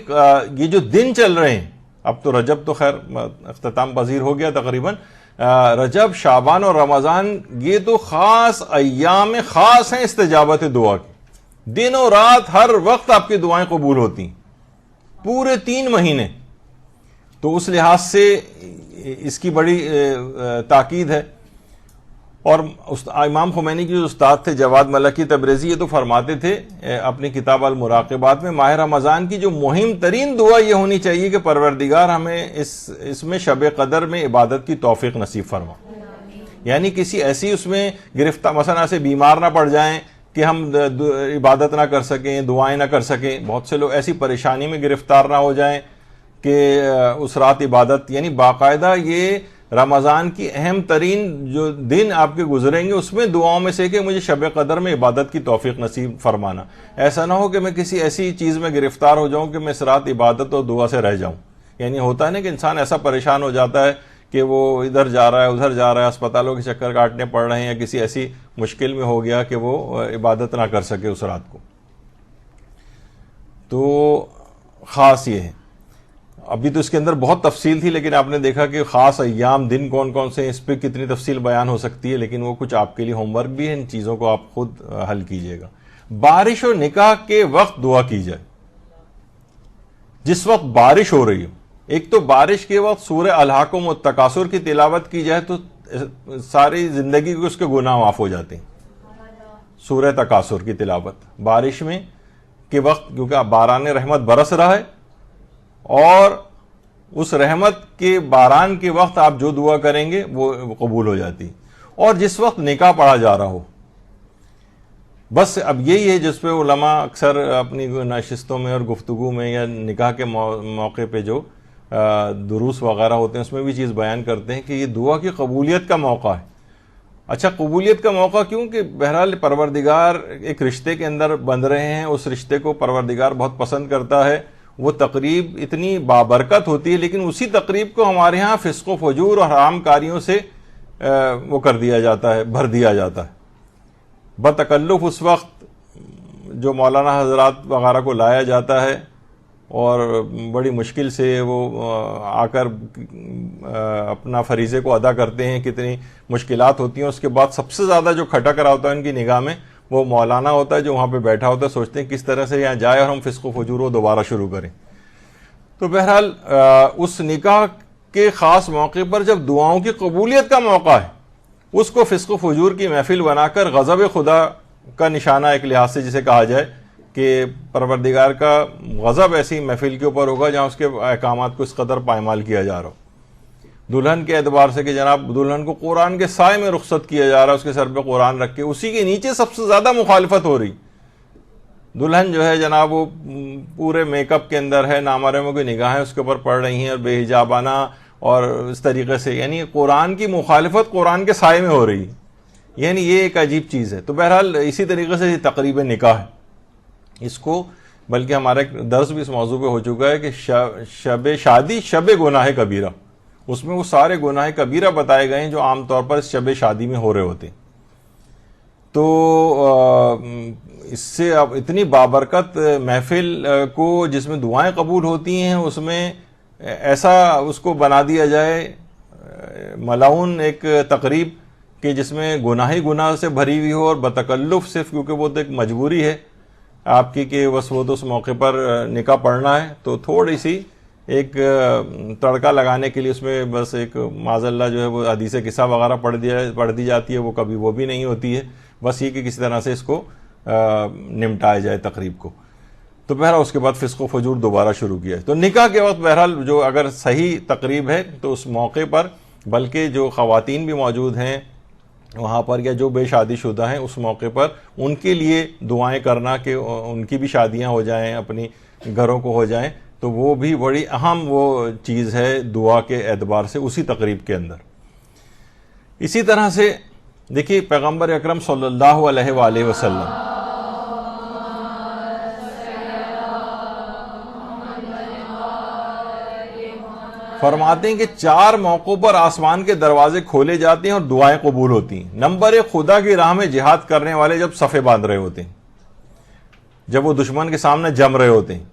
یہ جو دن چل رہے ہیں، اب تو رجب تو خیر اختتام پذیر ہو گیا تقریباً، رجب، شعبان اور رمضان یہ تو خاص ایام خاص ہیں استجابت دعا کے. دن و رات ہر وقت آپ کی دعائیں قبول ہوتی ہیں، پورے 3 مہینے. تو اس لحاظ سے اس کی بڑی تاکید ہے. اور امام خمینی کے جو استاد تھے جواد ملکی تبریزی، یہ تو فرماتے تھے اپنی کتاب المراقبات میں، ماہ رمضان کی جو مہم ترین دعا یہ ہونی چاہیے کہ پروردگار ہمیں اس میں شب قدر میں عبادت کی توفیق نصیب فرما. یعنی کسی ایسی اس میں گرفتار، مثلا ایسے بیمار نہ پڑ جائیں کہ ہم عبادت نہ کر سکیں، دعائیں نہ کر سکیں. بہت سے لوگ ایسی پریشانی میں گرفتار نہ ہو جائیں کہ اس رات عبادت، یعنی باقاعدہ یہ رمضان کی اہم ترین جو دن آپ کے گزریں گے اس میں دعاؤں میں سے کہ مجھے شب قدر میں عبادت کی توفیق نصیب فرمانا. ایسا نہ ہو کہ میں کسی ایسی چیز میں گرفتار ہو جاؤں کہ میں اس رات عبادت اور دعا سے رہ جاؤں. یعنی ہوتا ہے نا کہ انسان ایسا پریشان ہو جاتا ہے کہ وہ ادھر جا رہا ہے ادھر جا رہا ہے، اسپتالوں کے چکر کاٹنے پڑ رہے ہیں، یا کسی ایسی مشکل میں ہو گیا کہ وہ عبادت نہ کر سکے اس رات کو. تو خاص یہ ہے. ابھی تو اس کے اندر بہت تفصیل تھی، لیکن آپ نے دیکھا کہ خاص ایام دن کون کون سے ہیں، اس پہ کتنی تفصیل بیان ہو سکتی ہے، لیکن وہ کچھ آپ کے لیے ہوم ورک بھی ہے. ان چیزوں کو آپ خود حل کیجئے گا. بارش اور نکاح کے وقت دعا کی جائے. جس وقت بارش ہو رہی ہو، ایک تو بارش کے وقت سورہ الہاکم والتکاثر کی تلاوت کی جائے تو ساری زندگی کے اس کے گناہ معاف ہو جاتے ہیں. سورہ تکاثر کی تلاوت بارش میں کے وقت، کیونکہ باران رحمت برس رہا ہے، اور اس رحمت کے باران کے وقت آپ جو دعا کریں گے وہ قبول ہو جاتی. اور جس وقت نکاح پڑھا جا رہا ہو، بس اب یہی ہے جس پہ علماء اکثر اپنی نشستوں میں اور گفتگو میں یا نکاح کے موقع پہ جو دروس وغیرہ ہوتے ہیں اس میں بھی چیز بیان کرتے ہیں کہ یہ دعا کی قبولیت کا موقع ہے. اچھا، قبولیت کا موقع کیوں؟ کہ بہرحال پروردگار ایک رشتے کے اندر بندھ رہے ہیں، اس رشتے کو پروردگار بہت پسند کرتا ہے. وہ تقریب اتنی بابرکت ہوتی ہے، لیکن اسی تقریب کو ہمارے ہاں فسق و فجور اور حرام کاریوں سے وہ کر دیا جاتا ہے، بھر دیا جاتا ہے. بتکلف اس وقت جو مولانا حضرات وغیرہ کو لایا جاتا ہے اور بڑی مشکل سے وہ آ کر اپنا فریضے کو ادا کرتے ہیں، کتنی مشکلات ہوتی ہیں. اس کے بعد سب سے زیادہ جو کھٹک رہا ہوتا ہے ان کی نگاہ میں وہ مولانا ہوتا ہے جو وہاں پہ بیٹھا ہوتا ہے. سوچتے ہیں کس طرح سے یہاں جائے اور ہم فسق و فجور کو دوبارہ شروع کریں. تو بہرحال اس نکاح کے خاص موقع پر جب دعاؤں کی قبولیت کا موقع ہے، اس کو فسق و فجور کی محفل بنا کر غضب خدا کا نشانہ ایک لحاظ سے جسے کہا جائے کہ پروردگار کا غضب ایسی محفل کے اوپر ہوگا جہاں اس کے احکامات کو اس قدر پائمال کیا جا رہا ہو. دلہن کے اعتبار سے کہ جناب دلہن کو قرآن کے سائے میں رخصت کیا جا رہا ہے، اس کے سر پہ قرآن رکھ کے، اسی کے نیچے سب سے زیادہ مخالفت ہو رہی. دلہن جو ہے جناب وہ پورے میک اپ کے اندر ہے، نامحرموں کی نگاہیں اس کے اوپر پڑ رہی ہیں اور بے حجابانہ اور اس طریقے سے، یعنی قرآن کی مخالفت قرآن کے سائے میں ہو رہی ہے. یعنی یہ ایک عجیب چیز ہے. تو بہرحال اسی طریقے سے تقریب نکاح ہے، اس کو بلکہ ہمارا ایک درس بھی اس موضوع پہ ہو چکا ہے کہ شب شادی شب گناہ کبیرہ، اس میں وہ سارے گناہ کبیرہ بتائے گئے ہیں جو عام طور پر اس شب شادی میں ہو رہے ہوتے ہیں. تو اس سے اب اتنی بابرکت محفل کو جس میں دعائیں قبول ہوتی ہیں، اس میں ایسا اس کو بنا دیا جائے ملعون ایک تقریب کہ جس میں گناہ ہی گناہ سے بھری ہوئی ہو اور بتکلف صرف کیونکہ وہ تو ایک مجبوری ہے آپ کی کہ بس وہ تو اس موقع پر نکاح پڑھنا ہے، تو تھوڑی سی ایک تڑکا لگانے کے لیے اس میں بس ایک معاذ اللہ جو ہے وہ حدیث قصہ وغیرہ پڑھ دی جاتی ہے. وہ کبھی وہ بھی نہیں ہوتی ہے، بس یہ کہ کسی طرح سے اس کو نمٹایا جائے تقریب کو. تو بہرحال اس کے بعد فسق و فجور دوبارہ شروع کیا ہے. تو نکاح کے وقت بہرحال جو اگر صحیح تقریب ہے تو اس موقع پر، بلکہ جو خواتین بھی موجود ہیں وہاں پر یا جو بے شادی شدہ ہیں اس موقع پر ان کے لیے دعائیں کرنا کہ ان کی بھی شادیاں ہو جائیں، اپنی گھروں کو ہو جائیں، تو وہ بھی بڑی اہم وہ چیز ہے دعا کے اعتبار سے اسی تقریب کے اندر. اسی طرح سے دیکھیے پیغمبر اکرم صلی اللہ علیہ وآلہ وسلم فرماتے ہیں کہ 4 موقعوں پر آسمان کے دروازے کھولے جاتے ہیں اور دعائیں قبول ہوتی ہیں. نمبر 1، خدا کی راہ میں جہاد کرنے والے جب صفے باندھ رہے ہوتے ہیں، جب وہ دشمن کے سامنے جم رہے ہوتے ہیں،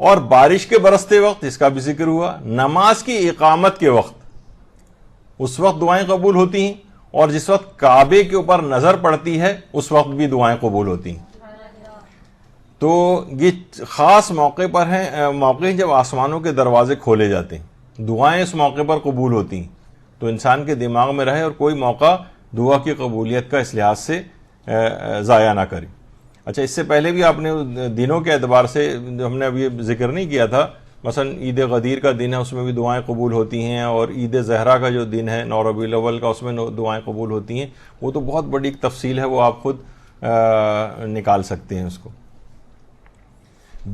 اور بارش کے برستے وقت، اس کا بھی ذکر ہوا، نماز کی اقامت کے وقت، اس وقت دعائیں قبول ہوتی ہیں، اور جس وقت کعبے کے اوپر نظر پڑتی ہے اس وقت بھی دعائیں قبول ہوتی ہیں. تو یہ خاص موقع پر ہیں، موقع جب آسمانوں کے دروازے کھولے جاتے ہیں، دعائیں اس موقع پر قبول ہوتی ہیں. تو انسان کے دماغ میں رہے اور کوئی موقع دعا کی قبولیت کا اس لحاظ سے ضائع نہ کریں. اچھا، اس سے پہلے بھی آپ نے دنوں کے اعتبار سے ہم نے ابھی ذکر نہیں کیا تھا، مثلا عید غدیر کا دن ہے، اس میں بھی دعائیں قبول ہوتی ہیں، اور عید زہرا کا جو دن ہے 9 ربیع الاول کا، اس میں دعائیں قبول ہوتی ہیں. وہ تو بہت بڑی ایک تفصیل ہے، وہ آپ خود نکال سکتے ہیں اس کو.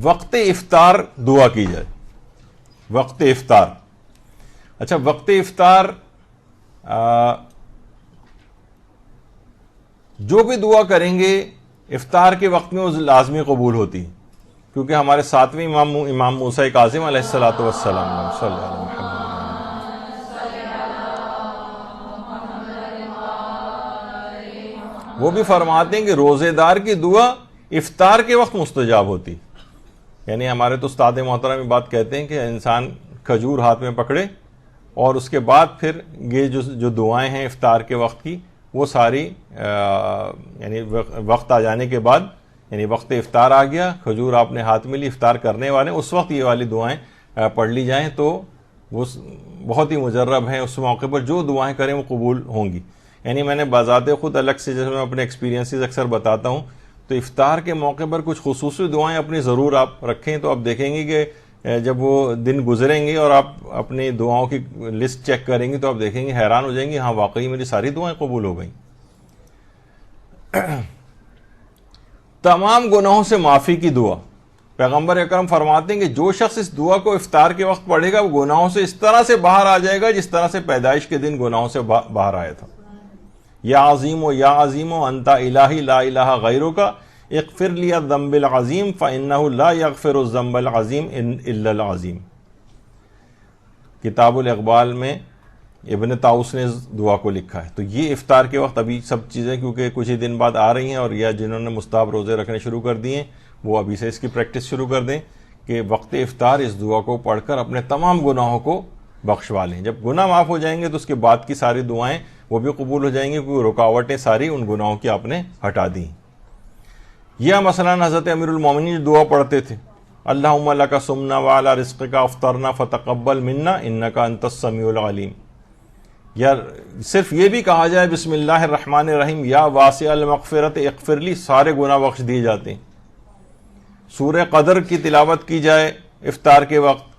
وقت افطار دعا کی جائے. وقت افطار، اچھا وقت افطار جو بھی دعا کریں گے افطار کے وقت میں وہ لازمی قبول ہوتی ہے، کیونکہ ہمارے ساتویں امام موسیٰ کاظم علیہ الصلوۃ والسلام صلی اللہ علیہ وسلم وہ بھی فرماتے ہیں کہ روزے دار کی دعا افطار کے وقت مستجاب ہوتی. یعنی ہمارے تو استاد محترم یہ بات کہتے ہیں کہ انسان کھجور ہاتھ میں پکڑے اور اس کے بعد پھر یہ جو دعائیں ہیں افطار کے وقت کی، وہ ساری یعنی وقت آ جانے کے بعد، یعنی وقت افطار آ گیا، کھجور آپ نے ہاتھ میں لی، افطار کرنے والے اس وقت یہ والی دعائیں پڑھ لی جائیں تو وہ بہت ہی مجرب ہیں. اس موقع پر جو دعائیں کریں وہ قبول ہوں گی. یعنی میں نے بذات خود الگ سے جیسے میں اپنے ایکسپیرینسز اکثر بتاتا ہوں، تو افطار کے موقع پر کچھ خصوصی دعائیں اپنی ضرور آپ رکھیں، تو آپ دیکھیں گے کہ جب وہ دن گزریں گے اور آپ اپنی دعاؤں کی لسٹ چیک کریں گے تو آپ دیکھیں گے، حیران ہو جائیں گے، ہاں واقعی میری ساری دعائیں قبول ہو گئیں. تمام گناہوں سے معافی کی دعا. پیغمبر اکرم فرماتے ہیں کہ جو شخص اس دعا کو افطار کے وقت پڑھے گا وہ گناہوں سے اس طرح سے باہر آ جائے گا جس طرح سے پیدائش کے دن گناہوں سے باہر آیا تھا. یا عظیم و یا عظیم و انت الہی لا الہ غیرک اغفر لی الذنب العظیم فانہ لا یغفر الذنب العظیم الا العظیم. کتاب الاقبال میں ابن طاؤس نے اس دعا کو لکھا ہے. تو یہ افطار کے وقت ابھی سب چیزیں کیونکہ کچھ ہی دن بعد آ رہی ہیں، اور یا جنہوں نے مستحب روزے رکھنے شروع کر دیے وہ ابھی سے اس کی پریکٹس شروع کر دیں کہ وقت افطار اس دعا کو پڑھ کر اپنے تمام گناہوں کو بخشوا لیں. جب گناہ معاف ہو جائیں گے تو اس کے بعد کی ساری دعائیں وہ بھی قبول ہو جائیں گی، کیونکہ رکاوٹیں ساری ان گناہوں کی آپ نے ہٹا دی. یا مثلا حضرت امیر المومنین دعا پڑھتے تھے، اللہم لک صمنا وعلی رزقک افطرنا فتقبل منا انک انت السمیع العلیم. یا صرف یہ بھی کہا جائے بسم اللہ الرحمن الرحیم یا واسع المغفرت اغفر لی، سارے گناہ بخش دیے جاتے ہیں. سورہ قدر کی تلاوت کی جائے افطار کے وقت.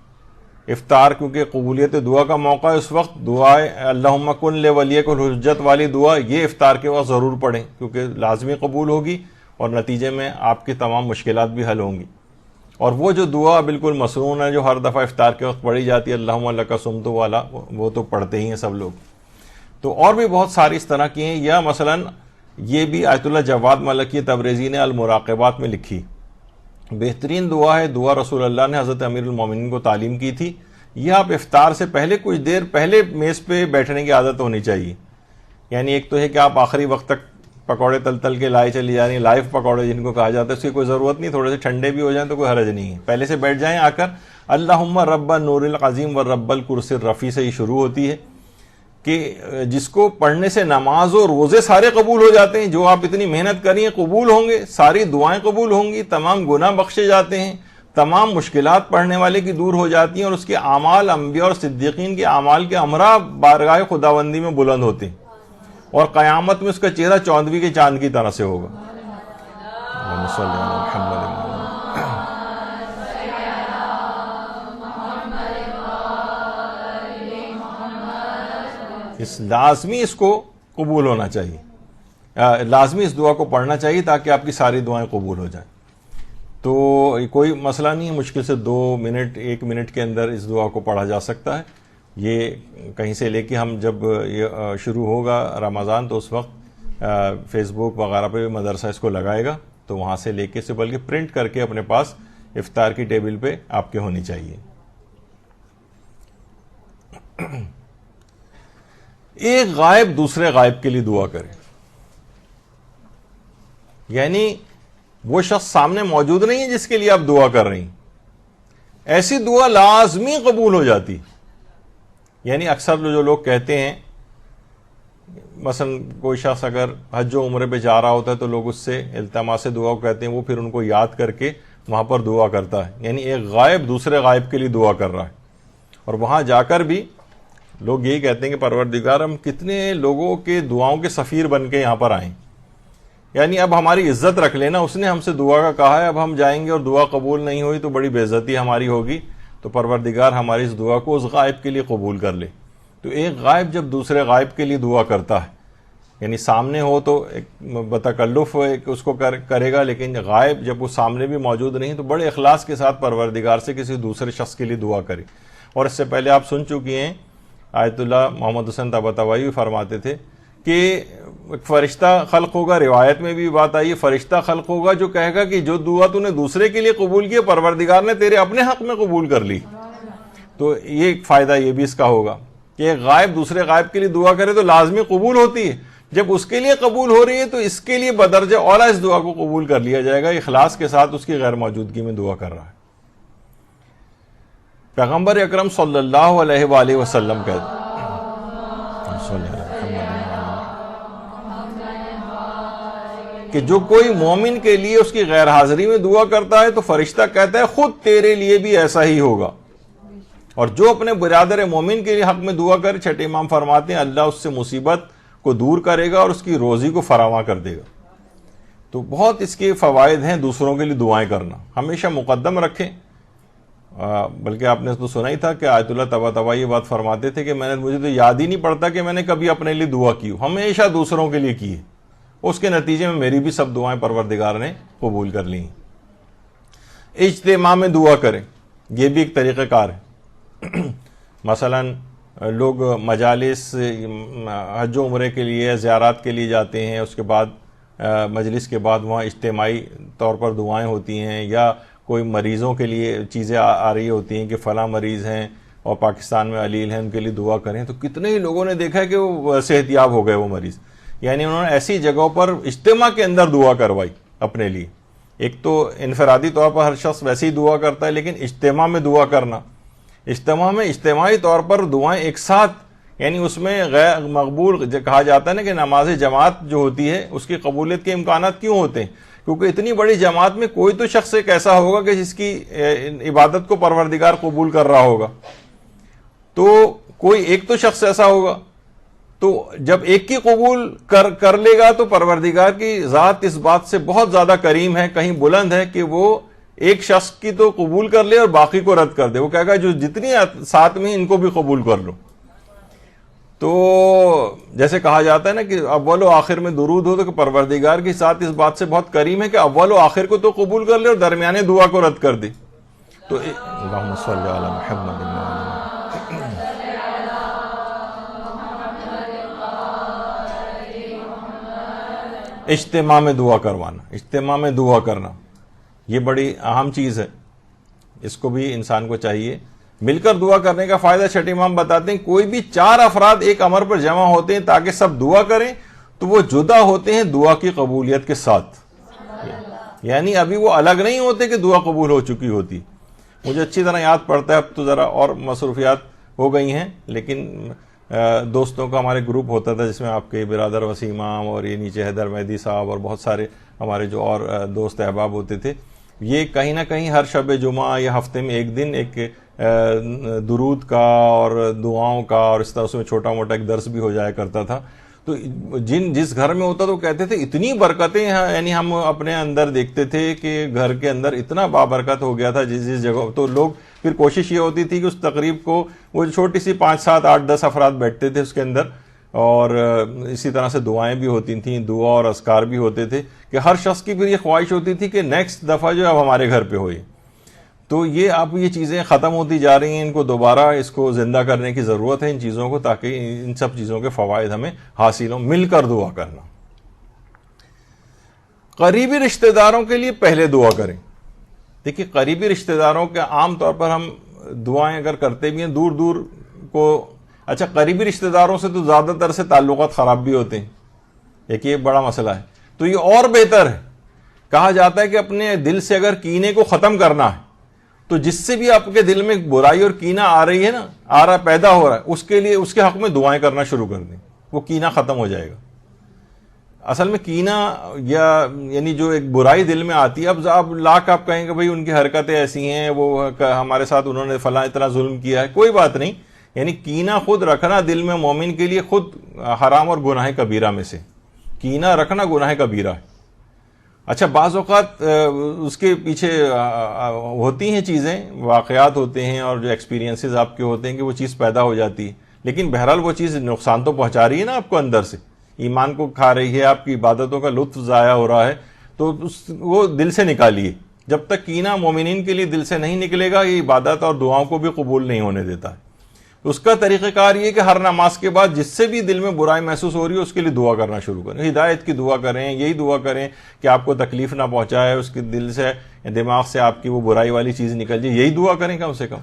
افطار کیونکہ قبولیت دعا کا موقع ہے، اس وقت دعائے اللہم کن لولیک الحجت والی دعا یہ افطار کے وقت ضرور پڑھیں، کیونکہ لازمی قبول ہوگی اور نتیجے میں آپ کی تمام مشکلات بھی حل ہوں گی. اور وہ جو دعا بالکل مسنون ہے جو ہر دفعہ افطار کے وقت پڑھی جاتی ہے، اللہم لک صمت والا، وہ تو پڑھتے ہی ہیں سب لوگ. تو اور بھی بہت ساری اس طرح کی ہیں. یا مثلا یہ بھی آیت اللہ جواد ملکی تبریزی نے المراقبات میں لکھی، بہترین دعا ہے، دعا رسول اللہ نے حضرت امیر المومنین کو تعلیم کی تھی. یہ آپ افطار سے پہلے کچھ دیر پہلے میز پہ بیٹھنے کی عادت ہونی چاہیے. یعنی ایک تو ہے کہ آپ آخری وقت تک پکوڑے تل کے لائے چلی جا رہی ہیں، لائیو پکوڑے جن کو کہا جاتا ہے، اس کی کوئی ضرورت نہیں، تھوڑے سے ٹھنڈے بھی ہو جائیں تو کوئی حرج نہیں ہے. پہلے سے بیٹھ جائیں آ کر. اللہم رب النور العظیم و رب الکرسی الرفیع سے ہی شروع ہوتی ہے کہ جس کو پڑھنے سے نماز و روزے سارے قبول ہو جاتے ہیں. جو آپ اتنی محنت کریے قبول ہوں گے، ساری دعائیں قبول ہوں گی، تمام گناہ بخشے جاتے ہیں، تمام مشکلات پڑھنے والے کی دور ہو جاتی ہیں، اور اس کے اعمال انبیاء اور صدیقین کے اعمال کے ہمراہ بارگاہ خداوندی میں بلند ہوتے ہیں، اور قیامت میں اس کا چہرہ چوندویں کے چاند کی طرح سے ہوگا. اللہم صلی علی محمد. لازمی اس کو قبول ہونا چاہیے، لازمی اس دعا کو پڑھنا چاہیے تاکہ آپ کی ساری دعائیں قبول ہو جائیں. تو کوئی مسئلہ نہیں ہے، مشکل سے 2 منٹ 1 منٹ کے اندر اس دعا کو پڑھا جا سکتا ہے. یہ کہیں سے لے کے ہم جب یہ شروع ہوگا رمضان تو اس وقت فیس بک وغیرہ پہ مدرسہ اس کو لگائے گا، تو وہاں سے لے کے سے بلکہ پرنٹ کر کے اپنے پاس افطار کی ٹیبل پہ آپ کے ہونی چاہیے. ایک غائب دوسرے غائب کے لیے دعا کرے. یعنی وہ شخص سامنے موجود نہیں ہے جس کے لیے آپ دعا کر رہی ہیں، ایسی دعا لازمی قبول ہو جاتی. یعنی اکثر جو لوگ کہتے ہیں، مثلا کوئی شخص اگر حج و عمرے پہ جا رہا ہوتا ہے تو لوگ اس سے التماس دعا کو کہتے ہیں، وہ پھر ان کو یاد کر کے وہاں پر دعا کرتا ہے. یعنی ایک غائب دوسرے غائب کے لیے دعا کر رہا ہے، اور وہاں جا کر بھی لوگ یہی کہتے ہیں کہ پروردگار ہم کتنے لوگوں کے دعاؤں کے سفیر بن کے یہاں پر آئیں، یعنی اب ہماری عزت رکھ لینا، اس نے ہم سے دعا کا کہا ہے، اب ہم جائیں گے اور دعا قبول نہیں ہوئی تو بڑی بے عزتی ہماری ہوگی، تو پروردگار ہماری اس دعا کو اس غائب کے لیے قبول کر لے۔ تو ایک غائب جب دوسرے غائب کے لیے دعا کرتا ہے، یعنی سامنے ہو تو ایک بتکلف اس کو کرے گا، لیکن غائب جب وہ سامنے بھی موجود نہیں تو بڑے اخلاص کے ساتھ پروردگار سے کسی دوسرے شخص کے لیے دعا کرے۔ اور اس سے پہلے آپ سن چکی ہیں، آیت اللہ محمد حسین طباطبائی فرماتے تھے کہ ایک فرشتہ خلق ہوگا، روایت میں بھی بات آئی ہے، فرشتہ خلق ہوگا جو کہے گا کہ جو دعا تو نے دوسرے کے لیے قبول کی پروردگار نے تیرے اپنے حق میں قبول کر لی۔ تو یہ ایک فائدہ یہ بھی اس کا ہوگا کہ ایک غائب دوسرے غائب کے لیے دعا کرے تو لازمی قبول ہوتی ہے، جب اس کے لیے قبول ہو رہی ہے تو اس کے لیے بدرجہ اولا اس دعا کو قبول کر لیا جائے گا، اخلاص کے ساتھ اس کی غیر موجودگی میں دعا کر رہا ہے۔ پیغمبر اکرم صلی اللہ علیہ وآلہ وسلم کہتے کہ جو کوئی مومن کے لیے اس کی غیر حاضری میں دعا کرتا ہے تو فرشتہ کہتا ہے خود تیرے لیے بھی ایسا ہی ہوگا، اور جو اپنے برادر مومن کے لیے حق میں دعا کرے، چھٹے امام فرماتے ہیں اللہ اس سے مصیبت کو دور کرے گا اور اس کی روزی کو فراواں کر دے گا۔ تو بہت اس کے فوائد ہیں دوسروں کے لیے دعائیں کرنا، ہمیشہ مقدم رکھیں۔ بلکہ آپ نے تو سنا ہی تھا کہ آیت اللہ طباطبائی یہ بات فرماتے تھے کہ مجھے تو یاد ہی نہیں پڑتا کہ میں نے کبھی اپنے لیے دعا کی ہو، ہمیشہ دوسروں کے لیے کی ہے، اس کے نتیجے میں میری بھی سب دعائیں پروردگار نے قبول کر لی۔ اجتماع میں دعا کریں، یہ بھی ایک طریقہ کار ہے۔ مثلا لوگ مجالس حج و عمرے کے لیے زیارات کے لیے جاتے ہیں، اس کے بعد مجلس کے بعد وہاں اجتماعی طور پر دعائیں ہوتی ہیں، یا کوئی مریضوں کے لیے چیزیں آ رہی ہوتی ہیں کہ فلاں مریض ہیں اور پاکستان میں علیل ہیں، ان کے لیے دعا کریں، تو کتنے ہی لوگوں نے دیکھا ہے کہ وہ صحت یاب ہو گئے وہ مریض، یعنی انہوں نے ایسی جگہوں پر اجتماع کے اندر دعا کروائی اپنے لیے۔ ایک تو انفرادی طور پر ہر شخص ویسے ہی دعا کرتا ہے، لیکن اجتماع میں دعا کرنا، اجتماع میں اجتماعی طور پر دعائیں ایک ساتھ، یعنی اس میں غیر مقبول کہا جاتا ہے نا کہ نماز جماعت جو ہوتی ہے اس کی قبولیت کے امکانات کیوں ہوتے ہیں؟ کیونکہ اتنی بڑی جماعت میں کوئی تو شخص ایک ایسا ہوگا کہ جس کی عبادت کو پروردگار قبول کر رہا ہوگا، تو کوئی ایک تو شخص ایسا ہوگا، تو جب ایک کی قبول کر لے گا تو پروردگار کی ذات اس بات سے بہت زیادہ کریم ہے، کہیں بلند ہے کہ وہ ایک شخص کی تو قبول کر لے اور باقی کو رد کر دے، وہ کہے گا جو جتنی ساتھ میں ان کو بھی قبول کر لو۔ تو جیسے کہا جاتا ہے نا کہ اول و آخر میں درود ہو، تو کہ پروردگار کی ذات اس بات سے بہت کریم ہے کہ اول و آخر کو تو قبول کر لے اور درمیانے دعا کو رد کر دے۔ تو اللہم صلی علی محمد۔ اجتماع میں دعا کروانا، اجتماع میں دعا کرنا یہ بڑی اہم چیز ہے، اس کو بھی انسان کو چاہیے۔ مل کر دعا کرنے کا فائدہ چھٹے امام بتاتے ہیں، کوئی بھی 4 افراد ایک امر پر جمع ہوتے ہیں تاکہ سب دعا کریں تو وہ جدا ہوتے ہیں دعا کی قبولیت کے ساتھ، یعنی ابھی وہ الگ نہیں ہوتے کہ دعا قبول ہو چکی ہوتی۔ مجھے اچھی طرح یاد پڑتا ہے، اب تو ذرا اور مصروفیات ہو گئی ہیں، لیکن دوستوں کا ہمارے گروپ ہوتا تھا جس میں آپ کے برادر وسیم امام اور یہ نیچے حیدر مہدی صاحب اور بہت سارے ہمارے جو اور دوست احباب ہوتے تھے، یہ کہیں نہ کہیں ہر شب جمعہ یا ہفتے میں ایک دن ایک درود کا اور دعاؤں کا اور اس طرح اس میں چھوٹا موٹا ایک درس بھی ہو جایا کرتا تھا۔ تو جس گھر میں ہوتا تو کہتے تھے اتنی برکتیں ہیں، یعنی ہم اپنے اندر دیکھتے تھے کہ گھر کے اندر اتنا بابرکت ہو گیا تھا جس جگہ، تو لوگ پھر کوشش یہ ہوتی تھی کہ اس تقریب کو وہ چھوٹی سی 5 7 8 10 افراد بیٹھتے تھے اس کے اندر، اور اسی طرح سے دعائیں بھی ہوتی تھیں، دعا اور اذکار بھی ہوتے تھے، کہ ہر شخص کی پھر یہ خواہش ہوتی تھی کہ نیکسٹ دفعہ جو اب ہمارے گھر پہ ہوئی۔ تو یہ اب یہ چیزیں ختم ہوتی جا رہی ہیں، ان کو دوبارہ اس کو زندہ کرنے کی ضرورت ہے ان چیزوں کو، تاکہ ان سب چیزوں کے فوائد ہمیں حاصل ہوں۔ مل کر دعا کرنا، قریبی رشتہ داروں کے لیے پہلے دعا کریں۔ دیکھیے قریبی رشتہ داروں کے عام طور پر ہم دعائیں اگر کرتے بھی ہیں دور دور کو، اچھا قریبی رشتہ داروں سے تو زیادہ تر سے تعلقات خراب بھی ہوتے ہیں، ایک یہ بڑا مسئلہ ہے، تو یہ اور بہتر ہے۔ کہا جاتا ہے کہ اپنے دل سے اگر کینے کو ختم کرنا ہے تو جس سے بھی آپ کے دل میں برائی اور کینہ آ رہی ہے نا، پیدا ہو رہا ہے، اس کے لیے اس کے حق میں دعائیں کرنا شروع کر دیں، وہ کینہ ختم ہو جائے گا۔ اصل میں کینہ یعنی جو ایک برائی دل میں آتی ہے، اب لاکھ آپ کہیں کہ بھئی ان کی حرکتیں ایسی ہیں، وہ ہمارے ساتھ انہوں نے فلاں اتنا ظلم کیا ہے، کوئی بات نہیں، یعنی کینہ خود رکھنا دل میں مومن کے لیے خود حرام اور گناہ کبیرہ میں سے، کینہ رکھنا گناہ کبیرہ ہے۔ اچھا بعض اوقات اس کے پیچھے ہوتی ہیں چیزیں، واقعات ہوتے ہیں اور جو ایکسپیرینسز آپ کے ہوتے ہیں کہ وہ چیز پیدا ہو جاتی ہے، لیکن بہرحال وہ چیز نقصان تو پہنچا رہی ہے نا آپ کو، اندر سے ایمان کو کھا رہی ہے، آپ کی عبادتوں کا لطف ضائع ہو رہا ہے، تو وہ دل سے نکالیے۔ جب تک کینہ مومنین کے لیے دل سے نہیں نکلے گا، یہ عبادت اور دعاؤں کو بھی قبول نہیں ہونے دیتا ہے۔ اس کا طریقہ کار یہ کہ ہر نماز کے بعد جس سے بھی دل میں برائی محسوس ہو رہی ہے اس کے لیے دعا کرنا شروع کریں، ہدایت کی دعا کریں، یہی دعا کریں کہ آپ کو تکلیف نہ پہنچائے، اس کے دل سے دماغ سے آپ کی وہ برائی والی چیز نکل جائے، یہی دعا کریں کم سے کم۔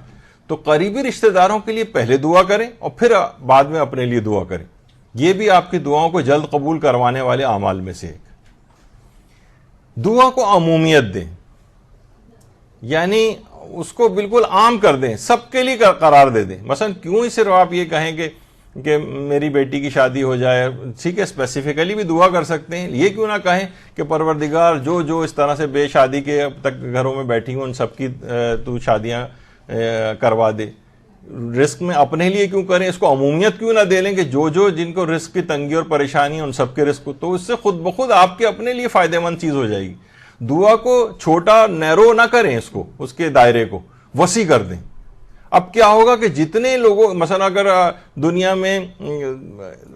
تو قریبی رشتہ داروں کے لیے پہلے دعا کریں اور پھر بعد میں اپنے لیے دعا کریں، یہ بھی آپ کی دعاؤں کو جلد قبول کروانے والے اعمال میں سے ایک۔ دعا کو عمومیت دیں، یعنی اس کو بالکل عام کر دیں، سب کے لیے قرار دے دیں۔ مثلا کیوں ہی صرف آپ یہ کہیں کہ میری بیٹی کی شادی ہو جائے، ٹھیک ہے اسپیسیفکلی بھی دعا کر سکتے ہیں، یہ کیوں نہ کہیں کہ پروردگار جو اس طرح سے بے شادی کے اب تک گھروں میں بیٹھی ہوں ان سب کی تو شادیاں کروا دے۔ رزق میں اپنے لیے کیوں کریں، اس کو عمومیت کیوں نہ دے لیں کہ جو جن کو رزق کی تنگی اور پریشانی ہے ان سب کے رزق کو، تو اس سے خود بخود آپ کے اپنے لیے فائدہ مند چیز ہو جائے گی۔ دعا کو چھوٹا نیرو نہ کریں، اس کو اس کے دائرے کو وسیع کر دیں۔ اب کیا ہوگا کہ جتنے لوگوں مثلا اگر دنیا میں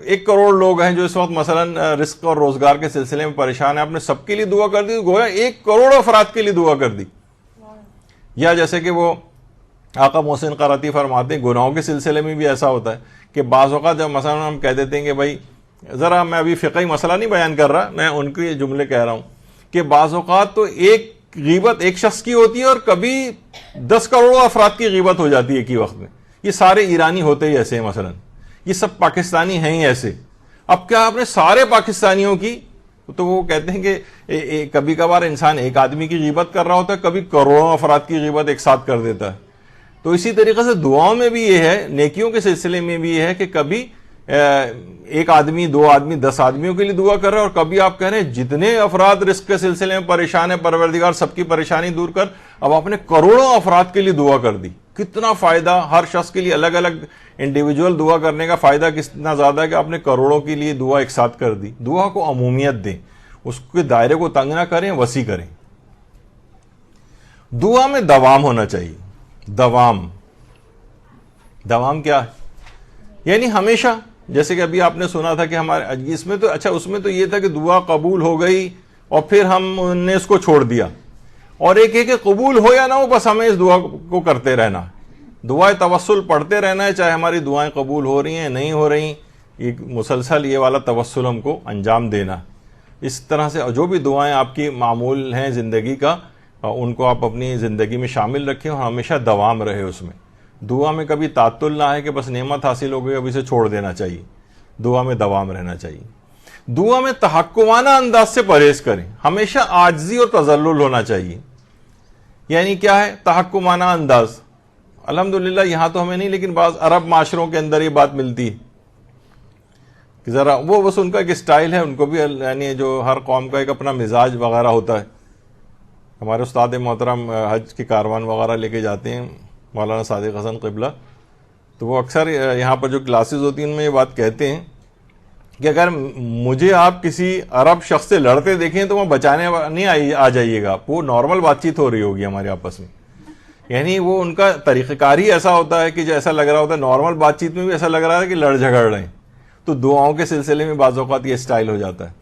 1 کروڑ لوگ ہیں جو اس وقت مثلا رزق اور روزگار کے سلسلے میں پریشان ہیں، آپ نے سب کے لیے دعا کر دی تو گویا 1 کروڑ افراد کے لیے دعا کر دی۔ یا جیسے کہ وہ آقا محسن قراتی فرماتے ہیں گناہوں کے سلسلے میں بھی ایسا ہوتا ہے کہ بعض اوقات جب مثلا ہم کہہ دیتے ہیں کہ بھائی ذرا میں ابھی فقہی مسئلہ نہیں بیان کر رہا، میں ان کے جملے کہہ رہا ہوں کہ بعض اوقات تو ایک غیبت ایک شخص کی ہوتی ہے اور کبھی 10 کروڑ افراد کی غیبت ہو جاتی ہے ایک ہی وقت میں۔ یہ سارے ایرانی ہوتے ہی ایسے ہیں، مثلا یہ سب پاکستانی ہیں ہی ایسے۔ اب کیا آپ نے سارے پاکستانیوں کی، تو وہ کہتے ہیں کہ کبھی کبھار انسان ایک آدمی کی غیبت کر رہا ہوتا ہے، کبھی کروڑوں افراد کی غیبت ایک ساتھ کر دیتا ہے۔ تو اسی طریقے سے دعاؤں میں بھی یہ ہے، نیکیوں کے سلسلے میں بھی یہ ہے کہ کبھی 1 آدمی 2 آدمی 10 آدمیوں کے لیے دعا کر رہے ہیں، اور کبھی آپ کہہ رہے ہیں جتنے افراد رزق کے سلسلے میں پریشان ہیں پروردگار سب کی پریشانی دور کر، اب آپ نے کروڑوں افراد کے لیے دعا کر دی۔ کتنا فائدہ ہر شخص کے لیے، الگ الگ انڈیویجول دعا کرنے کا فائدہ کتنا زیادہ ہے کہ آپ نے کروڑوں کے لیے دعا ایک ساتھ کر دی۔ دعا کو عمومیت دیں، اس کے دائرے کو تنگ نہ کریں، وسیع کریں۔ دعا میں دوام ہونا چاہیے۔ دوام کیا ہے؟ یعنی ہمیشہ، جیسے کہ ابھی آپ نے سنا تھا کہ ہمارے اس میں تو اچھا اس میں تو یہ تھا کہ دعا قبول ہو گئی اور پھر ہم نے اس کو چھوڑ دیا، اور ایک ہے کہ قبول ہو یا نہ ہو بس ہمیں اس دعا کو کرتے رہنا، دعائیں توسل پڑھتے رہنا ہے، چاہے ہماری دعائیں قبول ہو رہی ہیں نہیں ہو رہی، ایک مسلسل یہ والا توسل ہم کو انجام دینا۔ اس طرح سے جو بھی دعائیں آپ کی معمول ہیں زندگی کا، ان کو آپ اپنی زندگی میں شامل رکھیں اور ہمیشہ دوام رہے اس میں۔ دعا میں کبھی تعطل نہ ہے کہ بس نعمت حاصل ہو گئی اب اسے چھوڑ دینا چاہیے، دعا میں دوام رہنا چاہیے۔ دعا میں تحکمانہ انداز سے پرہیز کریں، ہمیشہ عاجزی اور تذلل ہونا چاہیے۔ یعنی کیا ہے تحکمانہ انداز؟ الحمدللہ یہاں تو ہمیں نہیں، لیکن بعض عرب معاشروں کے اندر یہ بات ملتی ہے کہ ذرا وہ بس ان کا ایک اسٹائل ہے، ان کو بھی یعنی جو ہر قوم کا ایک اپنا مزاج وغیرہ ہوتا ہے۔ ہمارے استاد محترم حج کے کاروان وغیرہ لے کے جاتے ہیں، مولانا صادق حسن قبلہ، تو وہ اکثر یہاں پر جو کلاسز ہوتی ہیں ان میں یہ بات کہتے ہیں کہ اگر مجھے آپ کسی عرب شخص سے لڑتے دیکھیں تو وہ بچانے نہیں آ جائیے گا، وہ نارمل بات چیت ہو رہی ہوگی ہمارے آپس میں۔ یعنی وہ ان کا طریقہ کار ہی ایسا ہوتا ہے کہ جو ایسا لگ رہا ہوتا ہے نارمل بات چیت میں بھی ایسا لگ رہا ہے کہ لڑ جھگڑ رہے ہیں، تو دعاؤں کے سلسلے میں بعض اوقات یہ اسٹائل ہو جاتا ہے۔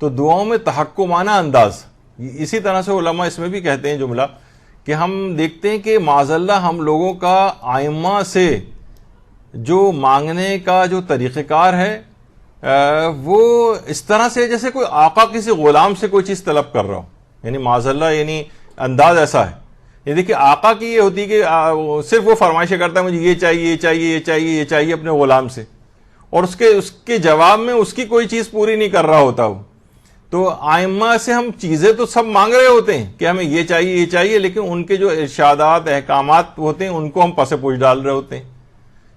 تو دعاؤں میں تحکمانہ انداز، اسی طرح سے علماء اس میں بھی کہتے ہیں جملہ کہ ہم دیکھتے ہیں کہ معاذاللہ ہم لوگوں کا آئمہ سے جو مانگنے کا جو طریقہ کار ہے وہ اس طرح سے جیسے کوئی آقا کسی غلام سے کوئی چیز طلب کر رہا ہو، یعنی معاذاللہ یعنی انداز ایسا ہے۔ یہ دیکھیے آقا کی یہ ہوتی ہے کہ صرف وہ فرمائشیں کرتا ہے مجھے یہ چاہیے یہ چاہیے یہ چاہیے یہ چاہیے اپنے غلام سے، اور اس کے جواب میں اس کی کوئی چیز پوری نہیں کر رہا ہوتا وہ۔ تو آئمہ سے ہم چیزیں تو سب مانگ رہے ہوتے ہیں کہ ہمیں یہ چاہیے یہ چاہیے، لیکن ان کے جو ارشادات احکامات ہوتے ہیں ان کو ہم پس پوچھ ڈال رہے ہوتے ہیں۔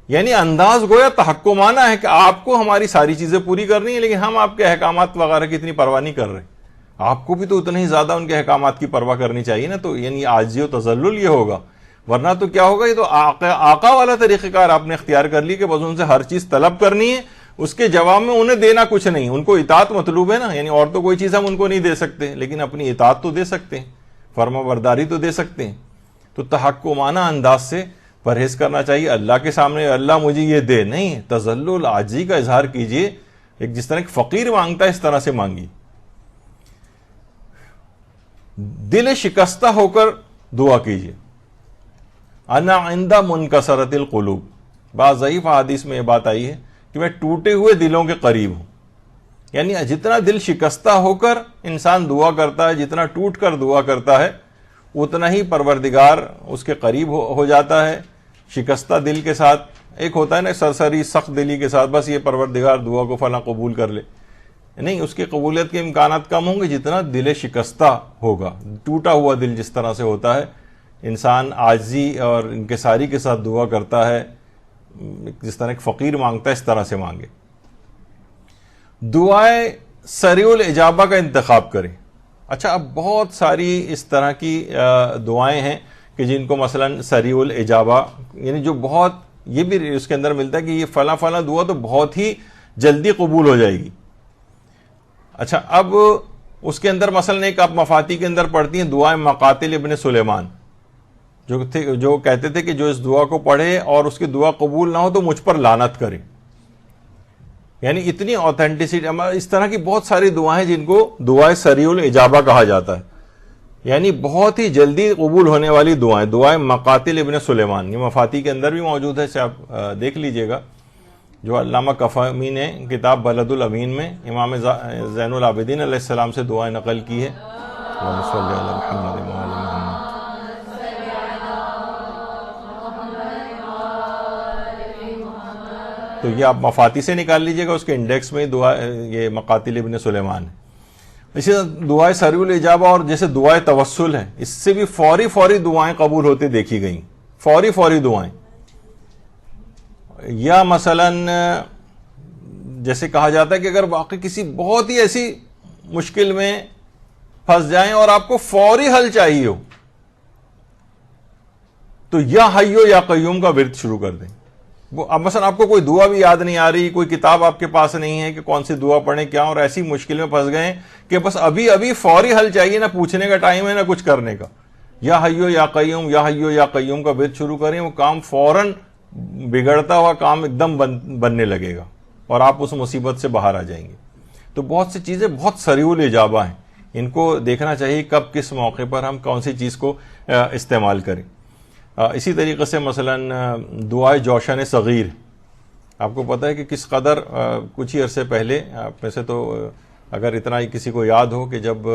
یعنی انداز گویا تحکمانہ ہے کہ آپ کو ہماری ساری چیزیں پوری کرنی ہیں، لیکن ہم آپ کے احکامات وغیرہ کی اتنی پرواہ نہیں کر رہے، آپ کو بھی تو اتنے ہی زیادہ ان کے احکامات کی پرواہ کرنی چاہیے نا۔ تو یعنی عاجزی و تذلل یہ ہوگا، ورنہ تو کیا ہوگا, یہ تو آقا والا طریقہ کار آپ نے اختیار کر لی کہ بس ان سے ہر چیز طلب کرنی ہے, اس کے جواب میں انہیں دینا کچھ نہیں. ان کو اطاعت مطلوب ہے نا, یعنی اور تو کوئی چیز ہم ان کو نہیں دے سکتے, لیکن اپنی اطاعت تو دے سکتے ہیں, فرما برداری تو دے سکتے ہیں. تو تحکمانہ انداز سے پرہیز کرنا چاہیے. اللہ کے سامنے اللہ مجھے یہ دے نہیں, تذلل عاجزی کا اظہار کیجئے, ایک جس طرح ایک فقیر مانگتا ہے اس طرح سے مانگی. دل شکستہ ہو کر دعا کیجئے. انا عند منکسرۃ القلوب, بعض ضعیف حدیث میں یہ بات آئی ہے کہ میں ٹوٹے ہوئے دلوں کے قریب ہوں. یعنی جتنا دل شکستہ ہو کر انسان دعا کرتا ہے, جتنا ٹوٹ کر دعا کرتا ہے, اتنا ہی پروردگار اس کے قریب ہو جاتا ہے. شکستہ دل کے ساتھ ایک ہوتا ہے نا سرسری سخت دلی کے ساتھ, بس یہ پروردگار دعا کو فلاں قبول کر لے, نہیں, اس کی قبولیت کے امکانات کم ہوں گے جتنا دل شکستہ ہوگا. ٹوٹا ہوا دل جس طرح سے ہوتا ہے, انسان عاجزی اور انکساری کے ساتھ دعا کرتا ہے, جس طرح ایک فقیر مانگتا ہے اس طرح سے مانگے. دعائیں سریع الاجابہ کا انتخاب کریں. اچھا, اب بہت ساری اس طرح کی دعائیں ہیں کہ جن کو مثلا سریع الاجابہ, یعنی جو بہت, یہ بھی اس کے اندر ملتا ہے کہ یہ فلاں فلاں دعا تو بہت ہی جلدی قبول ہو جائے گی. اچھا, اب اس کے اندر مثلا ایک آپ مفاتی کے اندر پڑھتی ہیں دعائیں مقاتل ابن سلیمان, جو کہتے تھے کہ جو اس دعا کو پڑھے اور اس کی دعا قبول نہ ہو تو مجھ پر لعنت کرے. یعنی اتنی آتھینٹسٹی, اس طرح کی بہت ساری دعائیں جن کو دعائیں سریع الاجابہ کہا جاتا ہے, یعنی بہت ہی جلدی قبول ہونے والی دعائیں. دعائیں مقاتل ابن سلیمان, یہ مفاتی کے اندر بھی موجود ہے, اسے آپ دیکھ لیجئے گا. جو علامہ کفامی نے کتاب بلد الامین میں امام زین العابدین علیہ السلام سے دعائیں نقل کی ہے. اللہم صلی علی محمد و آل محمد. تو یہ آپ مفاتی سے نکال لیجئے گا, اس کے انڈیکس میں دعا یہ مقاتل ابن سلیمان ہے. اسی طرح دعائیں سریع الاجابہ اور جیسے دعائیں توسل ہے, اس سے بھی فوری دعائیں قبول ہوتے دیکھی گئیں, فوری دعائیں. یا مثلا جیسے کہا جاتا ہے کہ اگر واقعی کسی بہت ہی ایسی مشکل میں پھنس جائیں اور آپ کو فوری حل چاہیے ہو, تو یا حیو یا قیوم کا ورد شروع کر دیں. وہ اب مثلا آپ کو کوئی دعا بھی یاد نہیں آ رہی, کوئی کتاب آپ کے پاس نہیں ہے کہ کون سی دعا پڑھیں کیا, اور ایسی مشکل میں پھنس گئے کہ بس ابھی فوری حل چاہیے, نہ پوچھنے کا ٹائم ہے نہ کچھ کرنے کا. یا حیو یا قیوم, یا حیو یا قیوم کا ورد شروع کریں, وہ کام فوراً بگڑتا ہوا کام ایک دم بننے لگے گا اور آپ اس مصیبت سے باہر آ جائیں گے. تو بہت سی چیزیں بہت سریع الاجابہ ہیں, ان کو دیکھنا چاہیے کب کس موقع پر ہم کون سی چیز کو استعمال کریں. اسی طریقے سے مثلا دعائے جوشن صغیر, آپ کو پتہ ہے کہ کس قدر کچھ ہی عرصے پہلے, آپ میں سے تو اگر اتنا ہی کسی کو یاد ہو کہ جب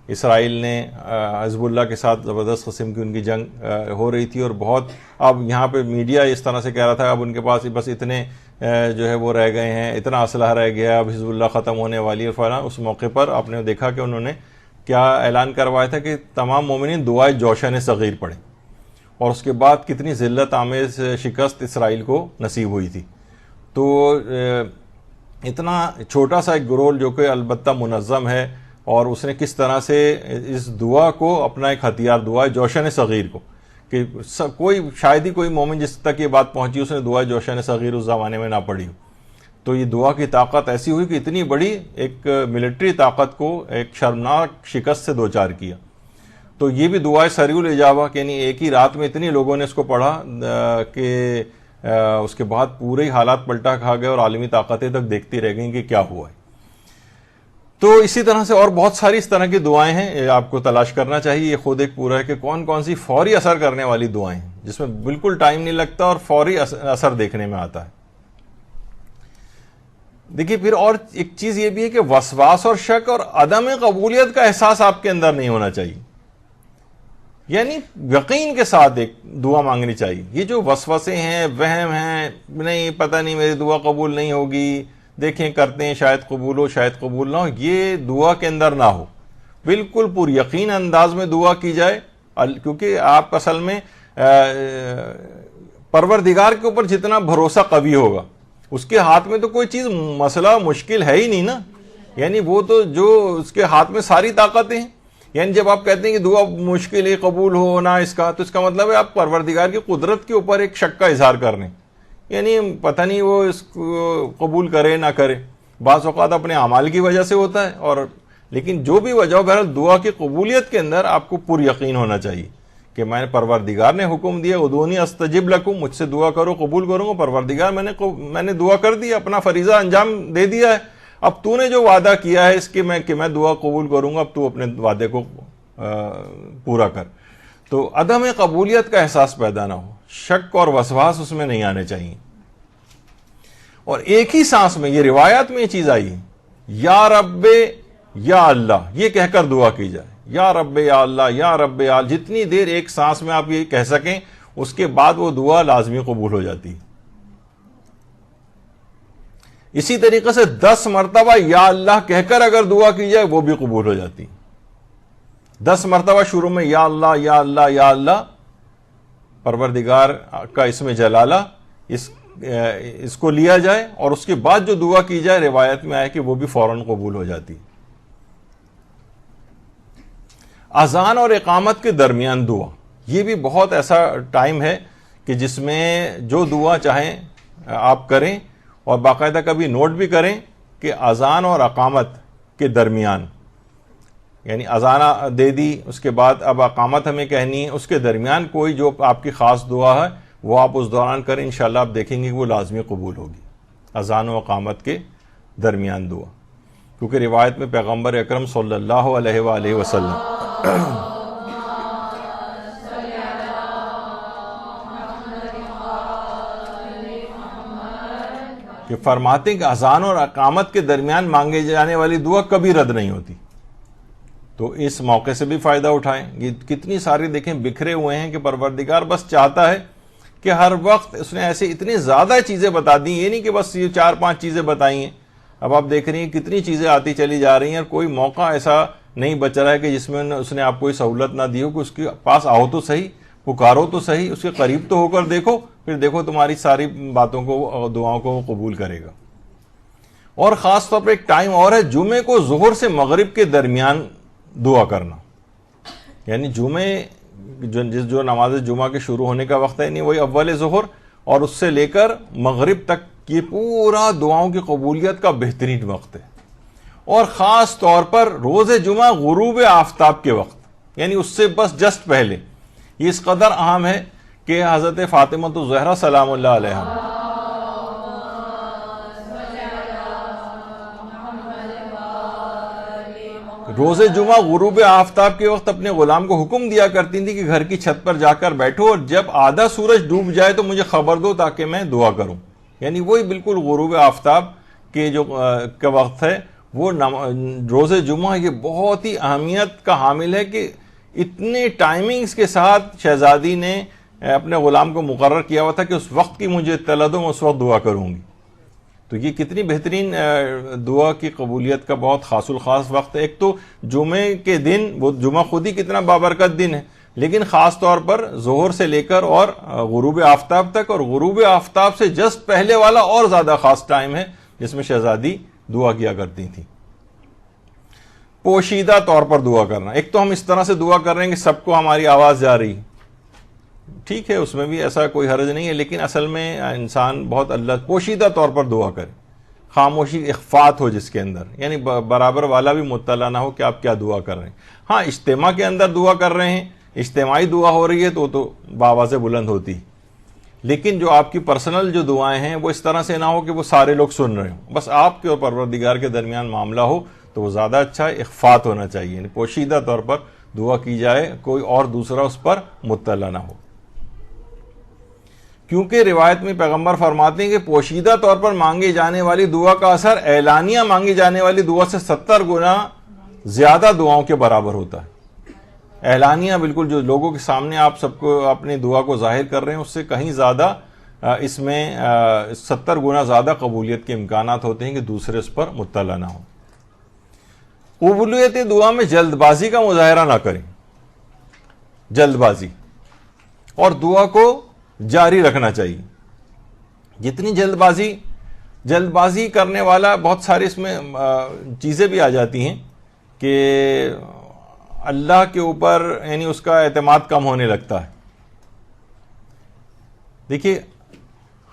اسرائیل نے حزب اللہ کے ساتھ زبردست قسم کی ان کی جنگ ہو رہی تھی, اور بہت, اب یہاں پہ میڈیا اس طرح سے کہہ رہا تھا اب ان کے پاس بس اتنے جو ہے وہ رہ گئے ہیں, اتنا اسلحہ رہ گیا, اب حزب اللہ ختم ہونے والی ہے فلاں. اس موقع پر آپ نے دیکھا کہ انہوں نے کیا اعلان کروایا تھا کہ تمام مومنین دعائے جوشن صغیر پڑھیں, اور اس کے بعد کتنی ذلت آمیز شکست اسرائیل کو نصیب ہوئی تھی. تو اتنا چھوٹا سا ایک گرول جو کہ البتہ منظم ہے, اور اس نے کس طرح سے اس دعا کو اپنا ایک ہتھیار, دعا جوشن صغیر کو, کہ کوئی شاید ہی کوئی مومن جس تک یہ بات پہنچی اس نے دعا جوشن صغیر اس زمانے میں نہ پڑھی ہو. تو یہ دعا کی طاقت ایسی ہوئی کہ اتنی بڑی ایک ملٹری طاقت کو ایک شرمناک شکست سے دوچار کیا. تو یہ بھی دعائیں سریع الاجابہ, یعنی ایک ہی رات میں اتنی لوگوں نے اس کو پڑھا کہ اس کے بعد پورے ہی حالات پلٹا کھا گئے اور عالمی طاقتیں تک دیکھتی رہ گئیں کہ کیا ہوا ہے. تو اسی طرح سے اور بہت ساری اس طرح کی دعائیں ہیں, آپ کو تلاش کرنا چاہیے. یہ خود ایک پورا ہے کہ کون سی فوری اثر کرنے والی دعائیں ہیں جس میں بالکل ٹائم نہیں لگتا اور فوری اثر دیکھنے میں آتا ہے. دیکھیے پھر اور ایک چیز یہ بھی ہے کہ وسواس اور شک اور عدم قبولیت کا احساس آپ کے اندر نہیں ہونا چاہیے, یعنی یقین کے ساتھ ایک دعا مانگنی چاہیے. یہ جو وسوسے ہیں, وہم ہیں, نہیں پتہ نہیں میری دعا قبول نہیں ہوگی, دیکھیں کرتے ہیں شاید قبول ہو شاید قبول نہ ہو, یہ دعا کے اندر نہ ہو. بالکل پر یقین انداز میں دعا کی جائے, کیونکہ آپ اصل میں پروردگار کے اوپر جتنا بھروسہ قوی ہوگا, اس کے ہاتھ میں تو کوئی چیز مسئلہ مشکل ہے ہی نہیں نا, یعنی وہ تو جو اس کے ہاتھ میں ساری طاقتیں ہیں. یعنی جب آپ کہتے ہیں کہ دعا مشکل ہے قبول ہو نہ اس کا، تو اس کا مطلب ہے آپ پروردگار کی قدرت کے اوپر ایک شک کا اظہار کر رہے ہیں، یعنی پتہ نہیں وہ اس کو قبول کرے نہ کرے. بعض اوقات اپنے اعمال کی وجہ سے ہوتا ہے، اور لیکن جو بھی وجہ ہو، بہرحال دعا کی قبولیت کے اندر آپ کو پر یقین ہونا چاہیے کہ میں نے پروردگار نے حکم دیا ادعونی استجب لکم، مجھ سے دعا کرو قبول کروں گا. پروردگار میں نے دعا کر دی، اپنا فریضہ انجام دے دیا ہے، اب تو نے جو وعدہ کیا ہے اس کے کہ میں دعا قبول کروں گا، اب تو اپنے وعدے کو پورا کر. تو عدم قبولیت کا احساس پیدا نہ ہو، شک اور وسواس اس میں نہیں آنے چاہیے. اور ایک ہی سانس میں، یہ روایات میں یہ چیز آئی ہے، یا رب یا اللہ یہ کہہ کر دعا کی جائے. یا رب یا اللہ، یا رب یا اللہ، جتنی دیر ایک سانس میں آپ یہ کہہ سکیں اس کے بعد وہ دعا لازمی قبول ہو جاتی ہے. اسی طریقے سے 10 مرتبہ یا اللہ کہہ کر اگر دعا کی جائے وہ بھی قبول ہو جاتی. 10 مرتبہ شروع میں یا اللہ یا اللہ یا اللہ، پروردگار کا اسم جلالہ اس کو لیا جائے، اور اس کے بعد جو دعا کی جائے روایت میں آئے کہ وہ بھی فوراً قبول ہو جاتی. اذان اور اقامت کے درمیان دعا، یہ بھی بہت ایسا ٹائم ہے کہ جس میں جو دعا چاہیں آپ کریں، اور باقاعدہ کبھی نوٹ بھی کریں کہ اذان اور اقامت کے درمیان، یعنی اذان دے دی اس کے بعد اب اقامت ہمیں کہنی ہے، اس کے درمیان کوئی جو آپ کی خاص دعا ہے وہ آپ اس دوران کریں، انشاءاللہ آپ دیکھیں گے کہ وہ لازمی قبول ہوگی. اذان و اقامت کے درمیان دعا، کیونکہ روایت میں پیغمبر اکرم صلی اللہ علیہ وآلہ وسلم کہ فرماتے ہیں کہ اذان اور اقامت کے درمیان مانگے جانے والی دعا کبھی رد نہیں ہوتی. تو اس موقع سے بھی فائدہ اٹھائیں. یہ کتنی ساری دیکھیں بکھرے ہوئے ہیں کہ پروردگار بس چاہتا ہے کہ ہر وقت اس نے ایسے اتنی زیادہ چیزیں بتا دی، یہ نہیں کہ بس یہ 4-5 چیزیں بتائی ہیں. اب آپ دیکھ رہی ہیں کتنی چیزیں آتی چلی جا رہی ہیں، اور کوئی موقع ایسا نہیں بچ رہا ہے کہ جس میں اس نے آپ کوئی سہولت نہ دی ہو کہ اس کے پاس آؤ تو صحیح، پکارو تو صحیح، اس کے قریب تو ہو کر دیکھو، پھر دیکھو تمہاری ساری باتوں کو، دعاؤں کو وہ قبول کرے گا. اور خاص طور پر ایک ٹائم اور ہے، جمعے کو ظہر سے مغرب کے درمیان دعا کرنا. یعنی جمعے جو نماز جمعہ کے شروع ہونے کا وقت ہے، یعنی وہی اول ظہر، اور اس سے لے کر مغرب تک یہ پورا دعاؤں کی قبولیت کا بہترین وقت ہے. اور خاص طور پر روز جمعہ غروب آفتاب کے وقت، یعنی اس سے بس جسٹ پہلے، یہ اس قدر اہم ہے کہ حضرت فاطمہ الزہرا سلام اللہ علیہا روز جمعہ غروب آفتاب کے وقت اپنے غلام کو حکم دیا کرتی تھی کہ گھر کی چھت پر جا کر بیٹھو، اور جب آدھا سورج ڈوب جائے تو مجھے خبر دو تاکہ میں دعا کروں. یعنی وہی بالکل غروب آفتاب کے جو کا وقت ہے، وہ روز جمعہ یہ بہت ہی اہمیت کا حامل ہے کہ اتنے ٹائمنگز کے ساتھ شہزادی نے اپنے غلام کو مقرر کیا ہوا تھا کہ اس وقت کی مجھے اطلاع دو، میں اس وقت دعا کروں گی. تو یہ کتنی بہترین دعا کی قبولیت کا بہت خاص الخاص وقت ہے. ایک تو جمعے کے دن، وہ جمعہ خود ہی کتنا بابرکت دن ہے، لیکن خاص طور پر ظہر سے لے کر اور غروب آفتاب تک، اور غروب آفتاب سے جسٹ پہلے والا اور زیادہ خاص ٹائم ہے جس میں شہزادی دعا کیا کرتی تھی. پوشیدہ طور پر دعا کرنا. ایک تو ہم اس طرح سے دعا کر رہے ہیں کہ سب کو ہماری آواز جا رہی، ٹھیک ہے، اس میں بھی ایسا کوئی حرج نہیں ہے، لیکن اصل میں انسان بہت اللہ پوشیدہ طور پر دعا کرے، خاموشی اخفات ہو جس کے اندر، یعنی برابر والا بھی مطلع نہ ہو کہ آپ کیا دعا کر رہے ہیں. ہاں اجتماع کے اندر دعا کر رہے ہیں، اجتماعی دعا ہو رہی ہے تو بآواز بلند ہوتی، لیکن جو آپ کی پرسنل جو دعائیں ہیں وہ اس طرح سے نہ ہو کہ وہ سارے لوگ سن رہے ہوں، بس آپ کے اور پروردگار کے درمیان معاملہ ہو تو وہ زیادہ اچھا ہے. اخفات ہونا چاہیے، یعنی پوشیدہ طور پر دعا کی جائے، کوئی اور دوسرا اس پر مطلع نہ ہو. کیونکہ روایت میں پیغمبر فرماتے ہیں کہ پوشیدہ طور پر مانگی جانے والی دعا کا اثر اعلانیہ مانگی جانے والی دعا سے 70 گنا زیادہ دعاؤں کے برابر ہوتا ہے. اعلانیہ بالکل جو لوگوں کے سامنے آپ سب کو اپنی دعا کو ظاہر کر رہے ہیں، اس سے کہیں زیادہ اس میں 70 گنا زیادہ قبولیت کے امکانات ہوتے ہیں کہ دوسرے اس پر مطلع نہ ہو. قبولیت دعا میں جلد بازی کا مظاہرہ نہ کریں، جلد بازی، اور دعا کو جاری رکھنا چاہیے. جتنی جلد بازی کرنے والا، بہت ساری اس میں چیزیں بھی آ جاتی ہیں کہ اللہ کے اوپر یعنی اس کا اعتماد کم ہونے لگتا ہے. دیکھیے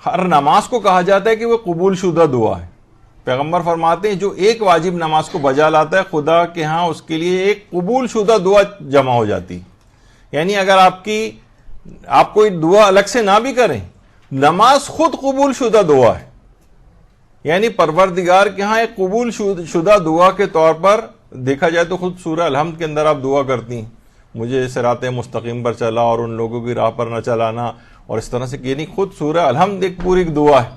ہر نماز کو کہا جاتا ہے کہ وہ قبول شدہ دعا ہے. پیغمبر فرماتے ہیں جو ایک واجب نماز کو بجا لاتا ہے خدا کے ہاں اس کے لیے ایک قبول شدہ دعا جمع ہو جاتی. یعنی اگر آپ کوئی دعا الگ سے نہ بھی کریں, نماز خود قبول شدہ دعا ہے. یعنی پروردگار کے ہاں ایک قبول شدہ دعا کے طور پر دیکھا جائے تو خود سورہ الحمد کے اندر آپ دعا کرتی ہیں, مجھے صراط مستقیم پر چلا اور ان لوگوں کی راہ پر نہ چلانا, اور اس طرح سے, یعنی خود سورہ الحمد ایک پوری دعا ہے.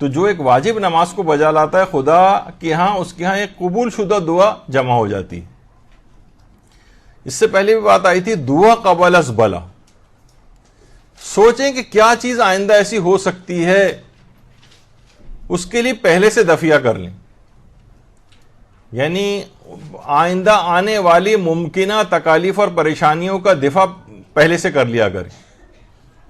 تو جو ایک واجب نماز کو بجا لاتا ہے خدا کے ہاں اس کے ہاں ایک قبول شدہ دعا جمع ہو جاتی ہے. اس سے پہلے بھی بات آئی تھی دعا قبل از بلا. سوچیں کہ کیا چیز آئندہ ایسی ہو سکتی ہے, اس کے لیے پہلے سے دفیہ کر لیں. یعنی آئندہ آنے والی ممکنہ تکالیف اور پریشانیوں کا دفاع پہلے سے کر لیا کریں.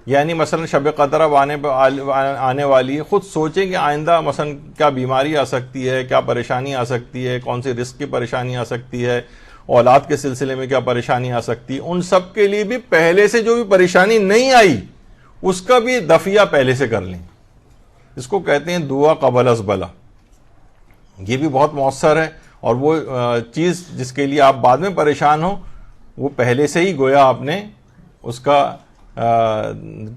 یعنی مثلا شب قدر اب آنے والی ہے, خود سوچیں کہ آئندہ مثلا کیا بیماری آ سکتی ہے, کیا پریشانی آ سکتی ہے, کون سی رزق کی پریشانی آ سکتی ہے, اولاد کے سلسلے میں کیا پریشانی آ سکتی ہے. ان سب کے لیے بھی پہلے سے جو بھی پریشانی نہیں آئی اس کا بھی دفیہ پہلے سے کر لیں. اس کو کہتے ہیں دعا قبل از بلا. یہ بھی بہت مؤثر ہے, اور وہ چیز جس کے لیے آپ بعد میں پریشان ہو وہ پہلے سے ہی گویا آپ نے اس کا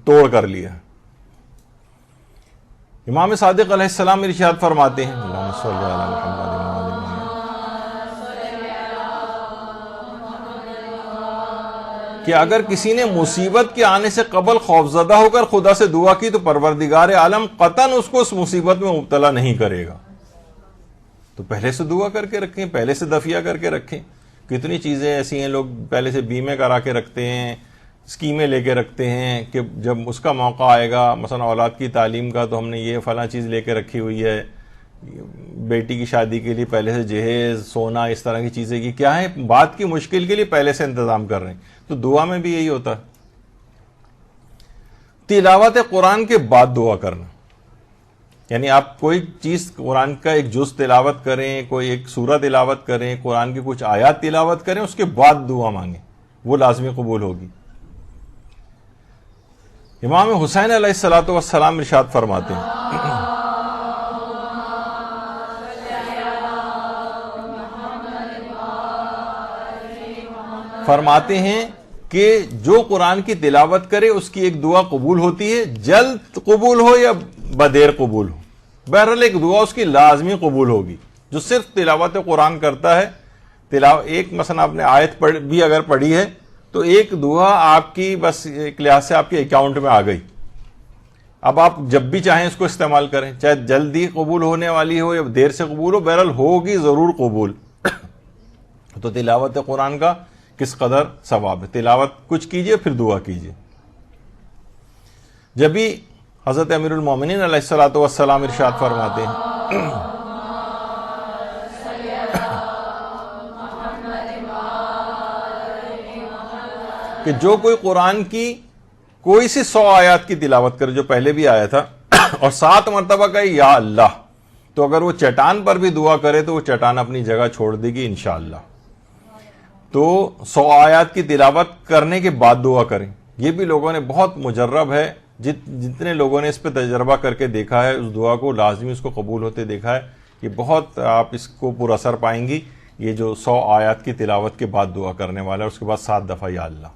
توڑ کر لیا. امام صادق علیہ السلام ارشاد فرماتے ہیں اللہم صلی علی محمد کہ اگر کسی نے مصیبت کے آنے سے قبل خوفزدہ ہو کر خدا سے دعا کی تو پروردگار عالم قطعاً اس کو اس مصیبت میں مبتلا نہیں کرے گا. تو پہلے سے دعا کر کے رکھیں, پہلے سے دفیہ کر کے رکھیں. کتنی چیزیں ایسی ہیں لوگ پہلے سے بیمے کرا کے رکھتے ہیں, اسکیمیں لے کے رکھتے ہیں کہ جب اس کا موقع آئے گا, مثلا اولاد کی تعلیم کا تو ہم نے یہ فلاں چیز لے کے رکھی ہوئی ہے, بیٹی کی شادی کے لیے پہلے سے جہیز, سونا, اس طرح کی چیزیں کی کیا ہے بات کی مشکل کے لیے پہلے سے انتظام کر رہے ہیں. تو دعا میں بھی یہی ہوتا ہے. تلاوت قرآن کے بعد دعا کرنا, یعنی آپ کوئی چیز قرآن کا ایک جز تلاوت کریں, کوئی ایک سورہ تلاوت کریں, قرآن کی کچھ آیات تلاوت کریں, اس کے بعد دعا مانگیں, وہ لازمی قبول ہوگی. امام حسین علیہ الصلوۃ والسلام ارشاد فرماتے ہیں کہ جو قرآن کی تلاوت کرے اس کی ایک دعا قبول ہوتی ہے, جلد قبول ہو یا بدیر قبول ہو, بہرحال ایک دعا اس کی لازمی قبول ہوگی. جو صرف تلاوت قرآن کرتا ہے, ایک مثلا آپ نے آیت بھی اگر پڑھی ہے تو ایک دعا آپ کی بس ایک لحاظ سے آپ کے اکاؤنٹ میں آ گئی. اب آپ جب بھی چاہیں اس کو استعمال کریں, چاہے جلدی قبول ہونے والی ہو یا دیر سے قبول ہو, بہرحال ہوگی ضرور قبول. تو تلاوت قرآن کا کس قدر ثواب ہے. تلاوت کچھ کیجئے پھر دعا کیجئے. جب بھی حضرت امیر المومنین علیہ الصلوۃ والسلام ارشاد فرماتے ہیں کہ جو کوئی قرآن کی کوئی سی 100 آیات کی تلاوت کرے, جو پہلے بھی آیا تھا, اور 7 مرتبہ کہے یا اللہ, تو اگر وہ چٹان پر بھی دعا کرے تو وہ چٹان اپنی جگہ چھوڑ دے گی انشاءاللہ. تو 100 آیات کی تلاوت کرنے کے بعد دعا کریں. یہ بھی لوگوں نے بہت مجرب ہے, جتنے لوگوں نے اس پہ تجربہ کر کے دیکھا ہے, اس دعا کو لازمی اس کو قبول ہوتے دیکھا ہے. یہ بہت آپ اس کو پر اثر پائیں گی, یہ جو 100 آیات کی تلاوت کے بعد دعا کرنے والا ہے, اس کے بعد 7 دفعہ یا اللہ.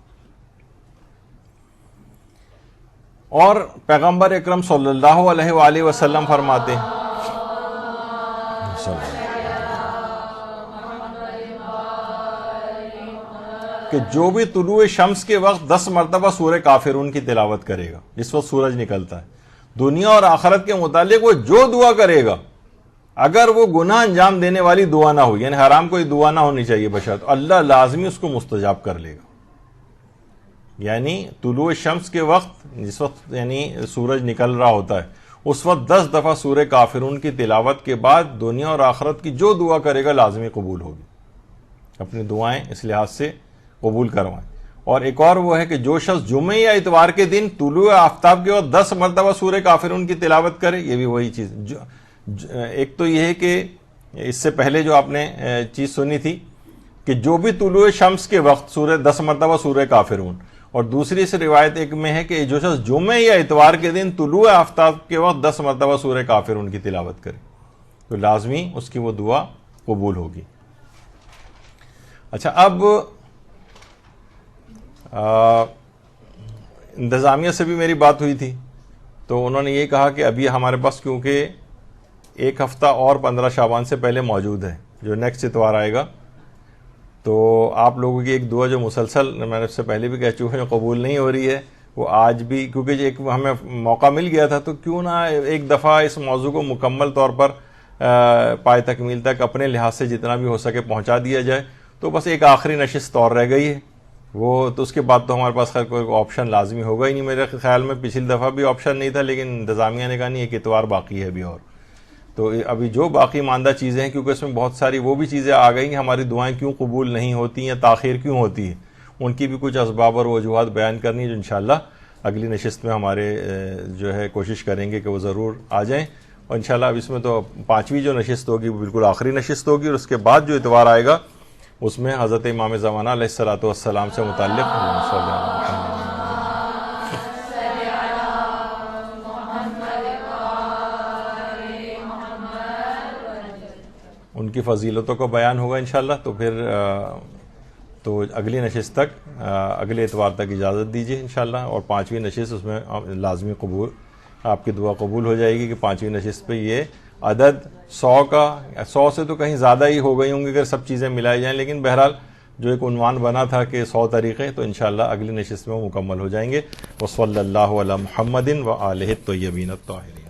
اور پیغمبر اکرم صلی اللہ علیہ وآلہ وسلم فرماتے ہیں کہ جو بھی طلوع شمس کے وقت 10 مرتبہ سورہ کافرون کی تلاوت کرے گا, جس وقت سورج نکلتا ہے, دنیا اور آخرت کے متعلق وہ جو دعا کرے گا, اگر وہ گناہ انجام دینے والی دعا نہ ہو, یعنی حرام کوئی دعا نہ ہونی چاہیے بشرط, اللہ لازمی اس کو مستجاب کر لے گا. یعنی طلوع شمس کے وقت, جس وقت یعنی سورج نکل رہا ہوتا ہے, اس وقت 10 دفعہ سورہ کافرون کی تلاوت کے بعد دنیا اور آخرت کی جو دعا کرے گا لازمی قبول ہوگی. اپنی دعائیں اس لحاظ سے قبول کروائیں. اور ایک اور وہ ہے کہ جو شخص جمعے یا اتوار کے دن طلوع آفتاب کے وقت 10 مرتبہ سورہ کافرون کی تلاوت کرے, یہ بھی وہی چیز. ایک تو یہ ہے کہ اس سے پہلے جو آپ نے چیز سنی تھی کہ جو بھی طلوع شمس کے وقت سورہ 10 مرتبہ سورہ کافرون، اور دوسری سے روایت ایک میں ہے کہ جو شخص جمعہ یا اتوار کے دن طلوع آفتاب کے وقت 10 مرتبہ سورہ کافرون کی تلاوت کرے تو لازمی اس کی وہ دعا قبول ہوگی۔ اچھا، اب انتظامیہ سے بھی میری بات ہوئی تھی، تو انہوں نے یہ کہا کہ ابھی ہمارے پاس کیونکہ ایک ہفتہ اور 15 شعبان سے پہلے موجود ہے، جو نیکسٹ اتوار آئے گا، تو آپ لوگوں کی ایک دعا جو مسلسل میں نے اس سے پہلے بھی کہہ چکا ہوں قبول نہیں ہو رہی ہے، وہ آج بھی کیونکہ ایک ہمیں موقع مل گیا تھا، تو کیوں نہ ایک دفعہ اس موضوع کو مکمل طور پر پائے تکمیل تک اپنے لحاظ سے جتنا بھی ہو سکے پہنچا دیا جائے۔ تو بس ایک آخری نشست اور رہ گئی ہے، وہ تو اس کے بعد تو ہمارے پاس خیر کوئی آپشن لازمی ہوگا ہی نہیں۔ میرے خیال میں پچھلی دفعہ بھی آپشن نہیں تھا، لیکن انتظامیہ نے کہا نہیں، ایک اتوار باقی ہے ابھی اور، تو ابھی جو باقی ماندہ چیزیں ہیں، کیونکہ اس میں بہت ساری وہ بھی چیزیں آ گئی ہیں، ہماری دعائیں کیوں قبول نہیں ہوتی یا تاخیر کیوں ہوتی ہے، ان کی بھی کچھ اسباب اور وجوہات بیان کرنی ہے، جو انشاءاللہ اگلی نشست میں ہمارے جو ہے کوشش کریں گے کہ وہ ضرور آ جائیں۔ اور انشاءاللہ اب اس میں تو 5ویں جو نشست ہوگی وہ بالکل آخری نشست ہوگی، اور اس کے بعد جو اتوار آئے گا اس میں حضرت امام زمانہ علیہ الصلوۃ والسلام سے متعلق ان کی فضیلتوں کا بیان ہوگا انشاءاللہ۔ تو پھر تو اگلی نشست تک، اگلے اتوار تک اجازت دیجیے انشاءاللہ، اور 5ویں نشست اس میں لازمی قبول، آپ کی دعا قبول ہو جائے گی کہ 5ویں نشست پہ یہ عدد 100 سے تو کہیں زیادہ ہی ہو گئی ہوں گی اگر سب چیزیں ملائی جائیں، لیکن بہرحال جو ایک عنوان بنا تھا کہ 100 طریقے، تو انشاءاللہ اگلی نشست میں وہ مکمل ہو جائیں گے۔ وصلی اللہ علی محمد وآلہ الطیبین الطاہرین۔